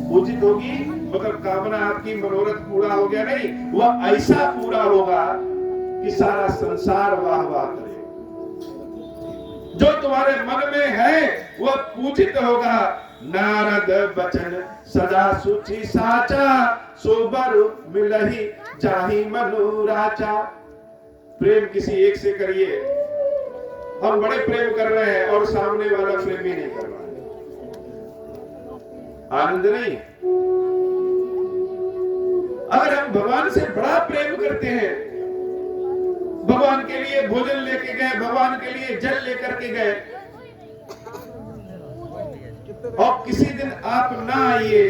पूजित होगी मतलब कामना आपकी मनोरथ पूरा हो गया नहीं, वह ऐसा पूरा होगा कि सारा संसार वाह वाह करे। जो तुम्हारे मन में है वह पूजित होगा। नारद बचन सदा सुचि साचा, सोबर मिलहि जाहि मनुराचा। प्रेम किसी एक से करिए। हम बड़े प्रेम कर रहे हैं और सामने वाला प्रेम ही नहीं कर रहा है, आनंद नहीं। अगर हम भगवान से बड़ा प्रेम करते हैं, भगवान के लिए भोजन लेके गए, भगवान के लिए जल लेकर के गए, और किसी दिन आप ना आइए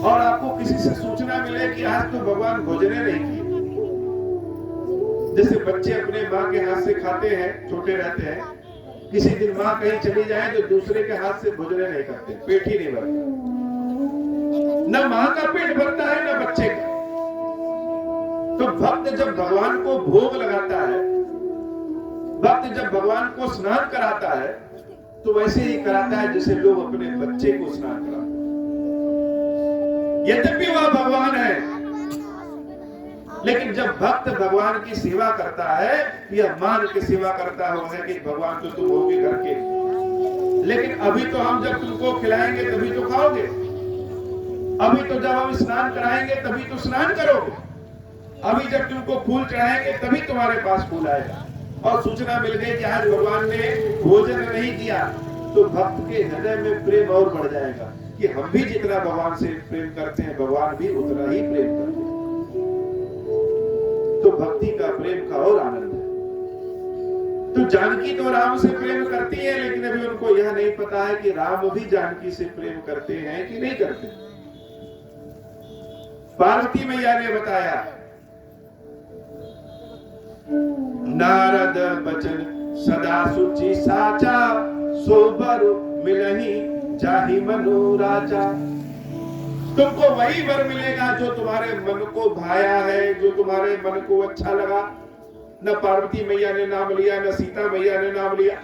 और आपको किसी से सूचना मिले कि आज तो भगवान भोजन नहीं किए। जैसे बच्चे अपने माँ के हाथ से खाते हैं, छोटे रहते हैं, किसी दिन माँ कहीं चली जाए तो दूसरे के हाथ से भोजन नहीं करते, पेट ही नहीं भरता। न माँ का पेट भरता है न बच्चे का। तो भक्त जब भगवान को भोग लगाता है, भक्त जब भगवान को स्नान कराता है, तो वैसे ही कराता है जैसे लोग अपने बच्चे को स्नान कराते हैं। यद्यपि वह भगवान है, लेकिन जब भक्त भगवान की सेवा करता है, यह मान के सेवा करता होगा कि भगवान तो तुम होगे घर के, लेकिन अभी तो हम जब तुमको खिलाएंगे तभी तो खाओगे, अभी तो जब हम स्नान कराएंगे तभी तो स्नान करोगे, अभी जब तुमको फूल चढ़ाएंगे तभी तुम्हारे पास फूल आएगा। और सूचना मिल गई कि आज भगवान ने भोजन नहीं किया, तो भक्त के हृदय में प्रेम और बढ़ जाएगा कि हम भी जितना भगवान से प्रेम करते हैं, भगवान भी उतना ही प्रेम करते हैं। तो भक्ति का, प्रेम का और आनंद है। तो जानकी तो राम से प्रेम करती है, लेकिन अभी उनको यह नहीं पता है कि राम भी जानकी से प्रेम करते हैं कि नहीं करते। पार्वती मैया ने बताया, नारद बचन सदा सुचि साचा, सोबर मिलहि जाहि मनु राजा। तुमको वही वर मिलेगा जो तुम्हारे मन को भाया है, जो तुम्हारे मन को अच्छा लगा। न पार्वती मैया ने नाम लिया, न सीता मैया ने नाम लिया,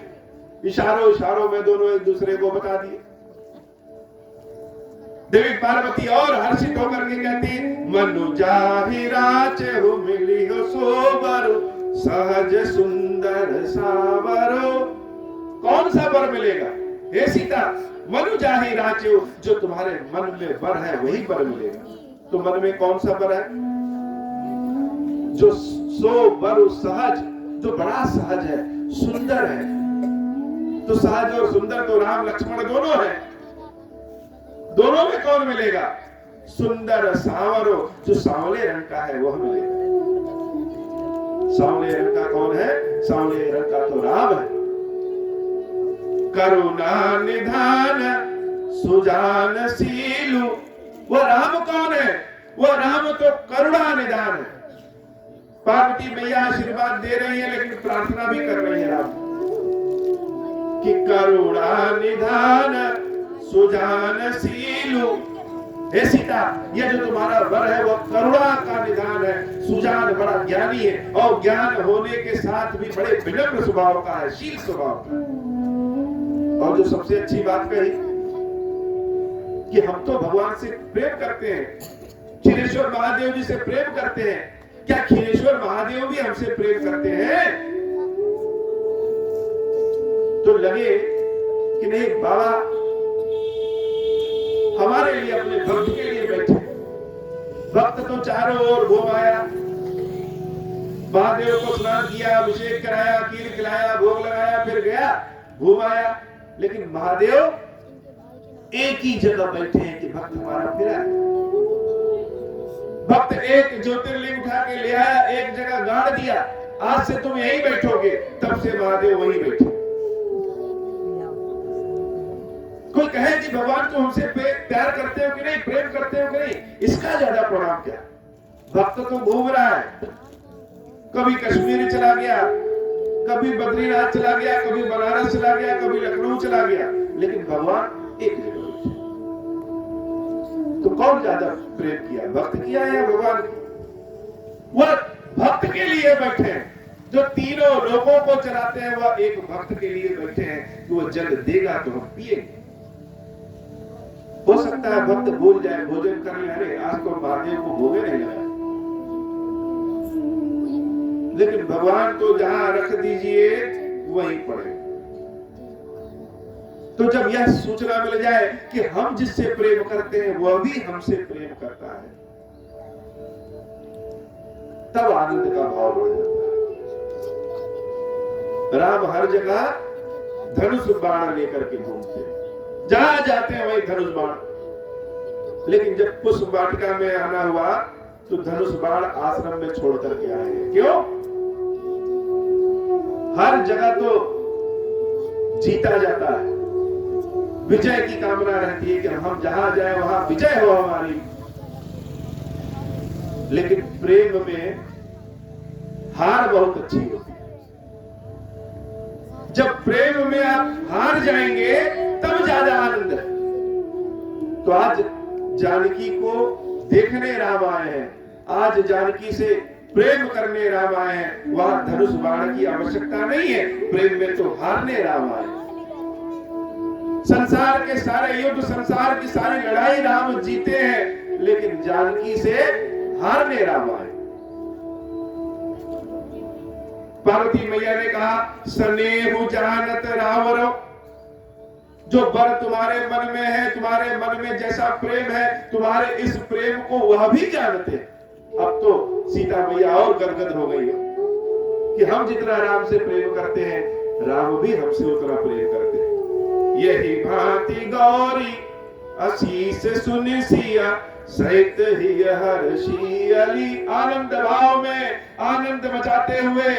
इशारों इशारों में दोनों एक दूसरे को बता दिए। देवी पार्वती और हर्षित होकर के कहती, मनु जाहि राचे हो मिली हो सोबर, सहज सुंदर सावरो। कौन सा वर मिलेगा? हे सीता, मनु जाहि राचे, जो तुम्हारे मन में वर है वही वर मिलेगा। तो मन में कौन सा वर है? जो सो वर सहज, जो बड़ा सहज है, सुंदर है। तो सहज और सुंदर तो राम लक्ष्मण दोनों है। दोनों में कौन मिलेगा? सुंदर सांवरो, जो सांवले रंग का है वह मिलेगा। सांवले रंग का कौन है? सांवले रंग का तो राम है। करुणा निधान सुजानशीलु, वो राम कौन है? वो राम तो करुणा निधान है। पार्वती मैया आशीर्वाद दे रही है, लेकिन प्रार्थना भी कर रही है राम कि करुणा निधान सुजानशीलु। हे सीता, यह जो तुम्हारा वर है वह करुणा का निधान है। सुजान बड़ा ज्ञानी है, और ज्ञान होने के साथ भी बड़े विनम्र स्वभाव का है, शील स्वभाव का। और जो सबसे अच्छी बात कही कि हम तो भगवान से प्रेम करते हैं, क्षीरेश्वर महादेव जी से प्रेम करते हैं। क्या क्षीरेश्वर महादेव भी हमसे प्रेम करते हैं? तो लगे कि नहीं, बाबा हमारे लिए, अपने भक्त के लिए बैठे। भक्त तो चारों ओर घूम आया, महादेव को स्नान किया, अभिषेक कराया, खीर खिलाया, भोग लगाया, फिर गया, घूम आया। लेकिन महादेव एक ही जगह बैठे हैं कि भक्त हमारा फिरा है। भक्त एक ज्योतिर्लिंग उठा के ले आया, एक जगह गाड़ दिया, आज से तुम यहीं बैठोगे, तब से महादेव वहीं बैठे। कोई कहे कि भगवान को हमसे प्यार करते हो कि नहीं, प्रेम करते हो कि नहीं, इसका ज्यादा प्रणाम क्या? भक्त तो घूम रहा है, कभी कश्मीर चला गया, कभी बद्रीनाथ चला गया, कभी बनारस चला गया, कभी लखनऊ चला गया, लेकिन भगवान एक जगह बैठे। तो कौन ज्यादा प्रेम किया, भक्त किया या भगवान? वह भक्त के लिए बैठे हैं। जो तीनों लोगों को चलाते हैं वह एक भक्त के लिए बैठे हैं कि वह जल देगा तो हम पिएंगे। हो सकता है भक्त भूल जाए, भोजन करने लगे, आज तो महादेव को भोगे नहीं लगा, लेकिन भगवान तो जहां रख दीजिए वहीं पड़े। तो जब यह सूचना मिल जाए कि हम जिससे प्रेम करते हैं वह भी हमसे प्रेम करता है, तब आनंद का भाव बढ़ जाता है। राम हर जगह धनुष बाण लेकर के घूमते हैं, जहां जाते हैं वही धनुष बाण। लेकिन जब पुष्प वाटिका में आना हुआ तो धनुष बाण आश्रम में छोड़ करके आए हैं। क्यों? हर जगह तो जीता जाता है, विजय की कामना रहती है कि हम जहां जाए वहां विजय हो हमारी। लेकिन प्रेम में हार बहुत अच्छी होती है। जब प्रेम में आप हार जाएंगे तब ज्यादा आनंद है। तो आज जानकी को देखने राम आए हैं, आज जानकी से प्रेम करने राम आए हैं। वहां धनुष बाण की आवश्यकता नहीं है, प्रेम में तो हारने राम आए। संसार के सारे युद्ध, संसार की सारी लड़ाई राम जीते हैं, लेकिन जानकी से हारने राम आए। पार्वती मैया ने कहा, स्नेहु जानत रावरो, जो बर तुम्हारे मन में है, तुम्हारे मन में जैसा प्रेम है, तुम्हारे इस प्रेम को वह भी जानते। अब तो सीता मैया और गदगद हो गई है कि हम जितना राम से प्रेम करते हैं, राम भी हमसे उतना प्रेम करते हैं। यही भांति गौरी आशीष सुनि सिया, सहित ही हर्षी अली। आनंद भाव में आनंद मचाते हुए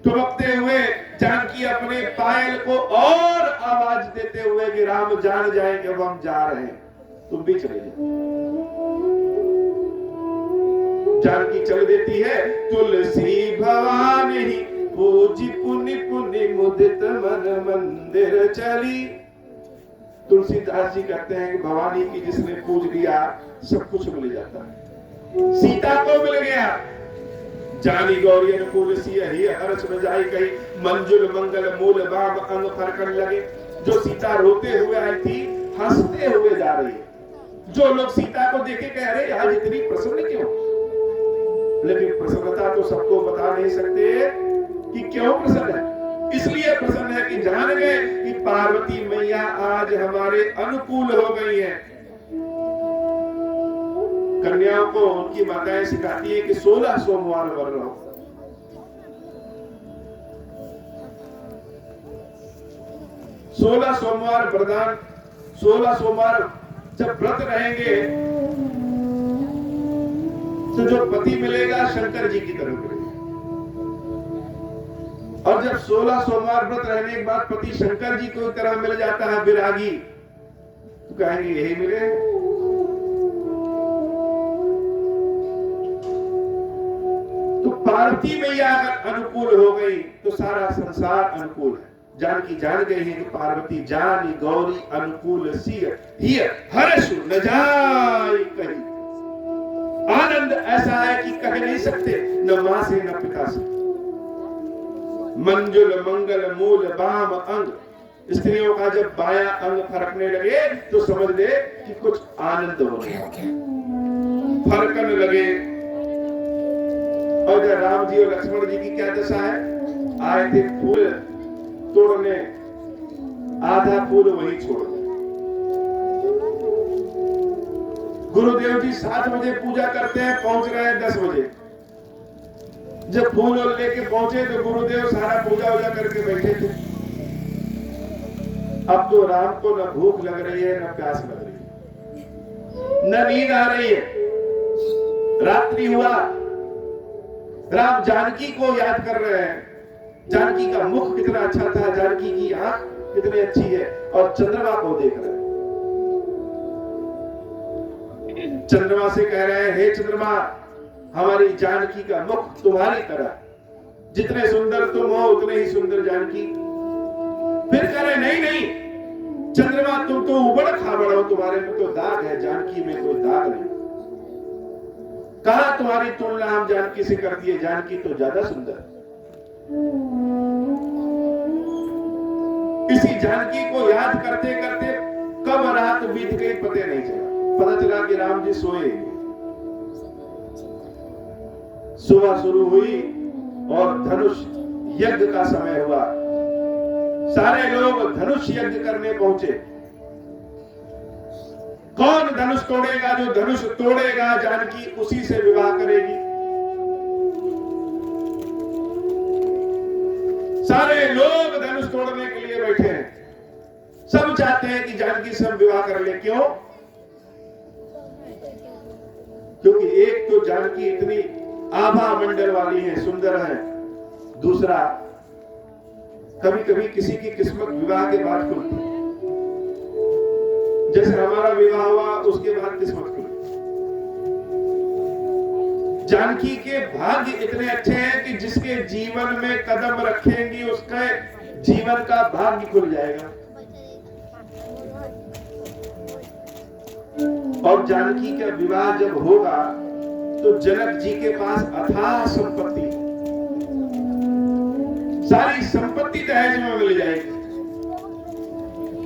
ठुमकते हुए जानकी अपने पायल को और आवाज देते हुए कि राम जान जाए कि अब हम जा रहे हैं, तुम भी चले जाओ। जानकी चल देती है। तुलसी भवानी पूजी पुनि पुनि मुदित मन मंदिर चली। तुलसीदास जी कहते हैं कि भवानी की जिसने पूज लिया सब कुछ मिल जाता है। सीता को मिल गया। जानी गौरी अनुकूल सिय ही हर्ष बजाई कही, मंजुल मंगल मूल बाम अंग फरकन लगे। जो सीता रोते हुए आई थी, हंसते हुए जा रही है। जो लोग सीता को देखे कह रहे आज इतनी प्रसन्न क्यों, लेकिन प्रसन्नता तो सबको बता नहीं सकते कि क्यों प्रसन्न है। इसलिए प्रसन्न है कि जान गए कि पार्वती मैया आज हमारे अनुकूल हो गई है। कन्याओं को उनकी माताएं सिखाती है कि 16 सोमवार व्रत रहो। 16 सोमवार वरदान, 16 सोमवार जब व्रत रहेंगे तो जो पति मिलेगा शंकर जी की तरफ मिलेगा। और जब 16 सोमवार व्रत रहने के बाद पति शंकर जी को तरह मिल जाता है विरागी, तो कहेंगे यही मिले। तो पार्वती मैया अगर अनुकूल हो गई तो सारा संसार अनुकूल है। जानकी जान गई है कि पार्वती जानी गौरी अनुकूल सिय ही हर्ष न जाय कही। आनंद ऐसा है कि कह नहीं सकते, न मां से न पिता से। मंजुल मंगल मूल बाम अंग। स्त्रियों का जब बाया अंग फरकने लगे तो समझ ले कि कुछ आनंद हो गया, फरकन लगे। और जब राम जी और लक्ष्मण जी की क्या दशा है, आए थे फूल तोड़ने, आधा फूल वहीं छोड़ दिया। गुरुदेव जी 7 बजे पूजा करते हैं, पहुंच रहे हैं 10 बजे। जब फूल लेके पहुंचे तो गुरुदेव सारा पूजा वूजा करके बैठे थे। अब तो राम को न भूख लग रही है, न प्यास लग रही है, न नींद आ रही है। रात्रि हुआ, राम जानकी को याद कर रहे हैं। जानकी का मुख कितना अच्छा था, जानकी की आंख कितनी अच्छी है, और चंद्रमा को देख रहे हैं। चंद्रमा से कह रहे हैं, हे चंद्रमा, हमारी जानकी का मुख तुम्हारी तरह, जितने सुंदर तुम हो उतने ही सुंदर जानकी। फिर कह रहे नहीं नहीं चंद्रमा, तुम तो उबड़ खाबड़ हो, तुम्हारे में तो दाग है, जानकी में कोई दाग नहीं। कहा तुम्हारी तुलना हम जानकी से कर दिए, जानकी तो ज्यादा सुंदर। इसी जानकी को याद करते करते कब रात बीत गई पता नहीं चला। पता चला कि राम जी सोए। सुबह शुरू हुई और धनुष यज्ञ का समय हुआ। सारे लोग धनुष यज्ञ करने पहुंचे। कौन धनुष तोड़ेगा? जो धनुष तोड़ेगा जानकी उसी से विवाह करेगी। सारे लोग धनुष तोड़ने के लिए बैठे हैं। सब चाहते हैं कि जानकी से हम विवाह कर ले। क्यों? क्योंकि एक तो जानकी इतनी आभा मंडल वाली है, सुंदर है। दूसरा, कभी कभी किसी की किस्मत विवाह के बाद खुलती है। जैसे हमारा विवाह हुआ उसके बाद किस्मत खुली। जानकी के भाग्य इतने अच्छे हैं कि जिसके जीवन में कदम रखेंगी उसका जीवन का भाग्य खुल जाएगा। और जानकी का विवाह जब होगा तो जनक जी के पास अथाह संपत्ति, सारी संपत्ति दहेज में मिल जाएगी।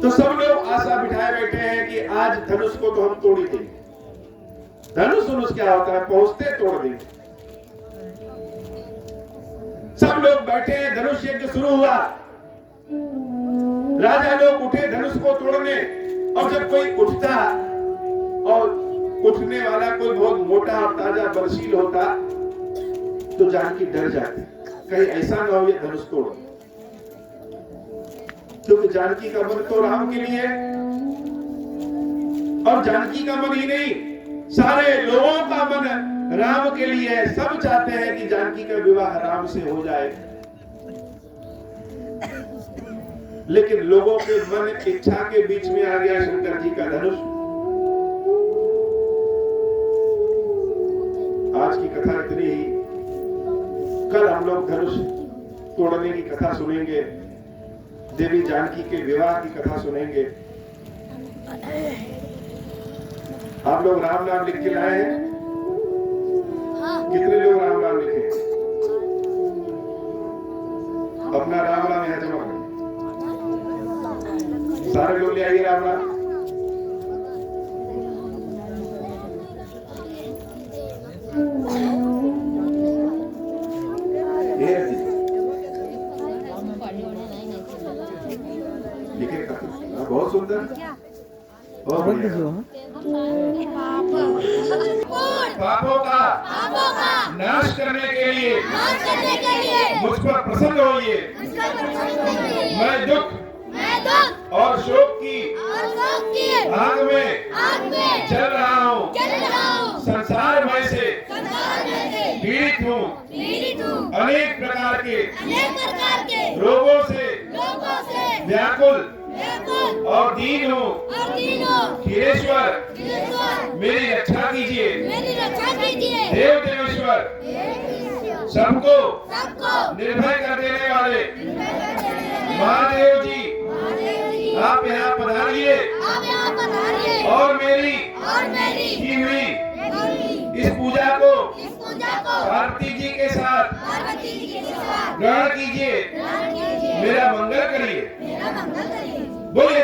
तो सब लोग आशा बिठाए बैठे हैं कि आज धनुष को तो हम तोड़ ही देंगे। धनुष क्या होता है? पहुंचते तोड़ देंगे। सब लोग बैठे हैं, धनुष यज्ञ शुरू हुआ। राजा लोग उठे धनुष को तोड़ने, और जब कोई उठता और उठने वाला कोई बहुत मोटा और ताजा बलशील होता तो जानकी डर जाती, कहीं ऐसा ना हो ये धनुष तोड़। क्योंकि जानकी का मन तो राम के लिए, और जानकी का मन ही नहीं सारे लोगों का मन राम के लिए है। सब चाहते हैं कि जानकी का विवाह राम से हो जाए। लेकिन लोगों के मन इच्छा के बीच में आ गया शंकर जी का धनुष। आज की कथा इतनी ही। कल हम लोग धनुष तोड़ने की कथा सुनेंगे, देवी जानकी के विवाह की कथा सुनेंगे। आप लोग राम नाम लिख के लाए हैं? कितने लोग राम नाम लिखे? अपना राम नाम यहाँ जमा करें। सारे लोग ले आइए राम नाम। लिखे बहुत सुंदर। पापों का नाश करने के लिए मुझ पर प्रसन्न होइए। मैं दुख और शोक की आग में जल रहा हूँ। संसार में से पीड़ित हूँ। अनेक प्रकार के रोगों से व्याकुल और दीन हूँ। खीरेश्वर मेरी रक्षा कीजिए। देव देवेश्वर सबको निर्भय कर देने वाले महादेव जी आप यहाँ पधारिए और मेरी की हुई इस पूजा को पार्वती जी के साथ ग्रहण कीजिए। मेरा मंगल करिए। बोलिए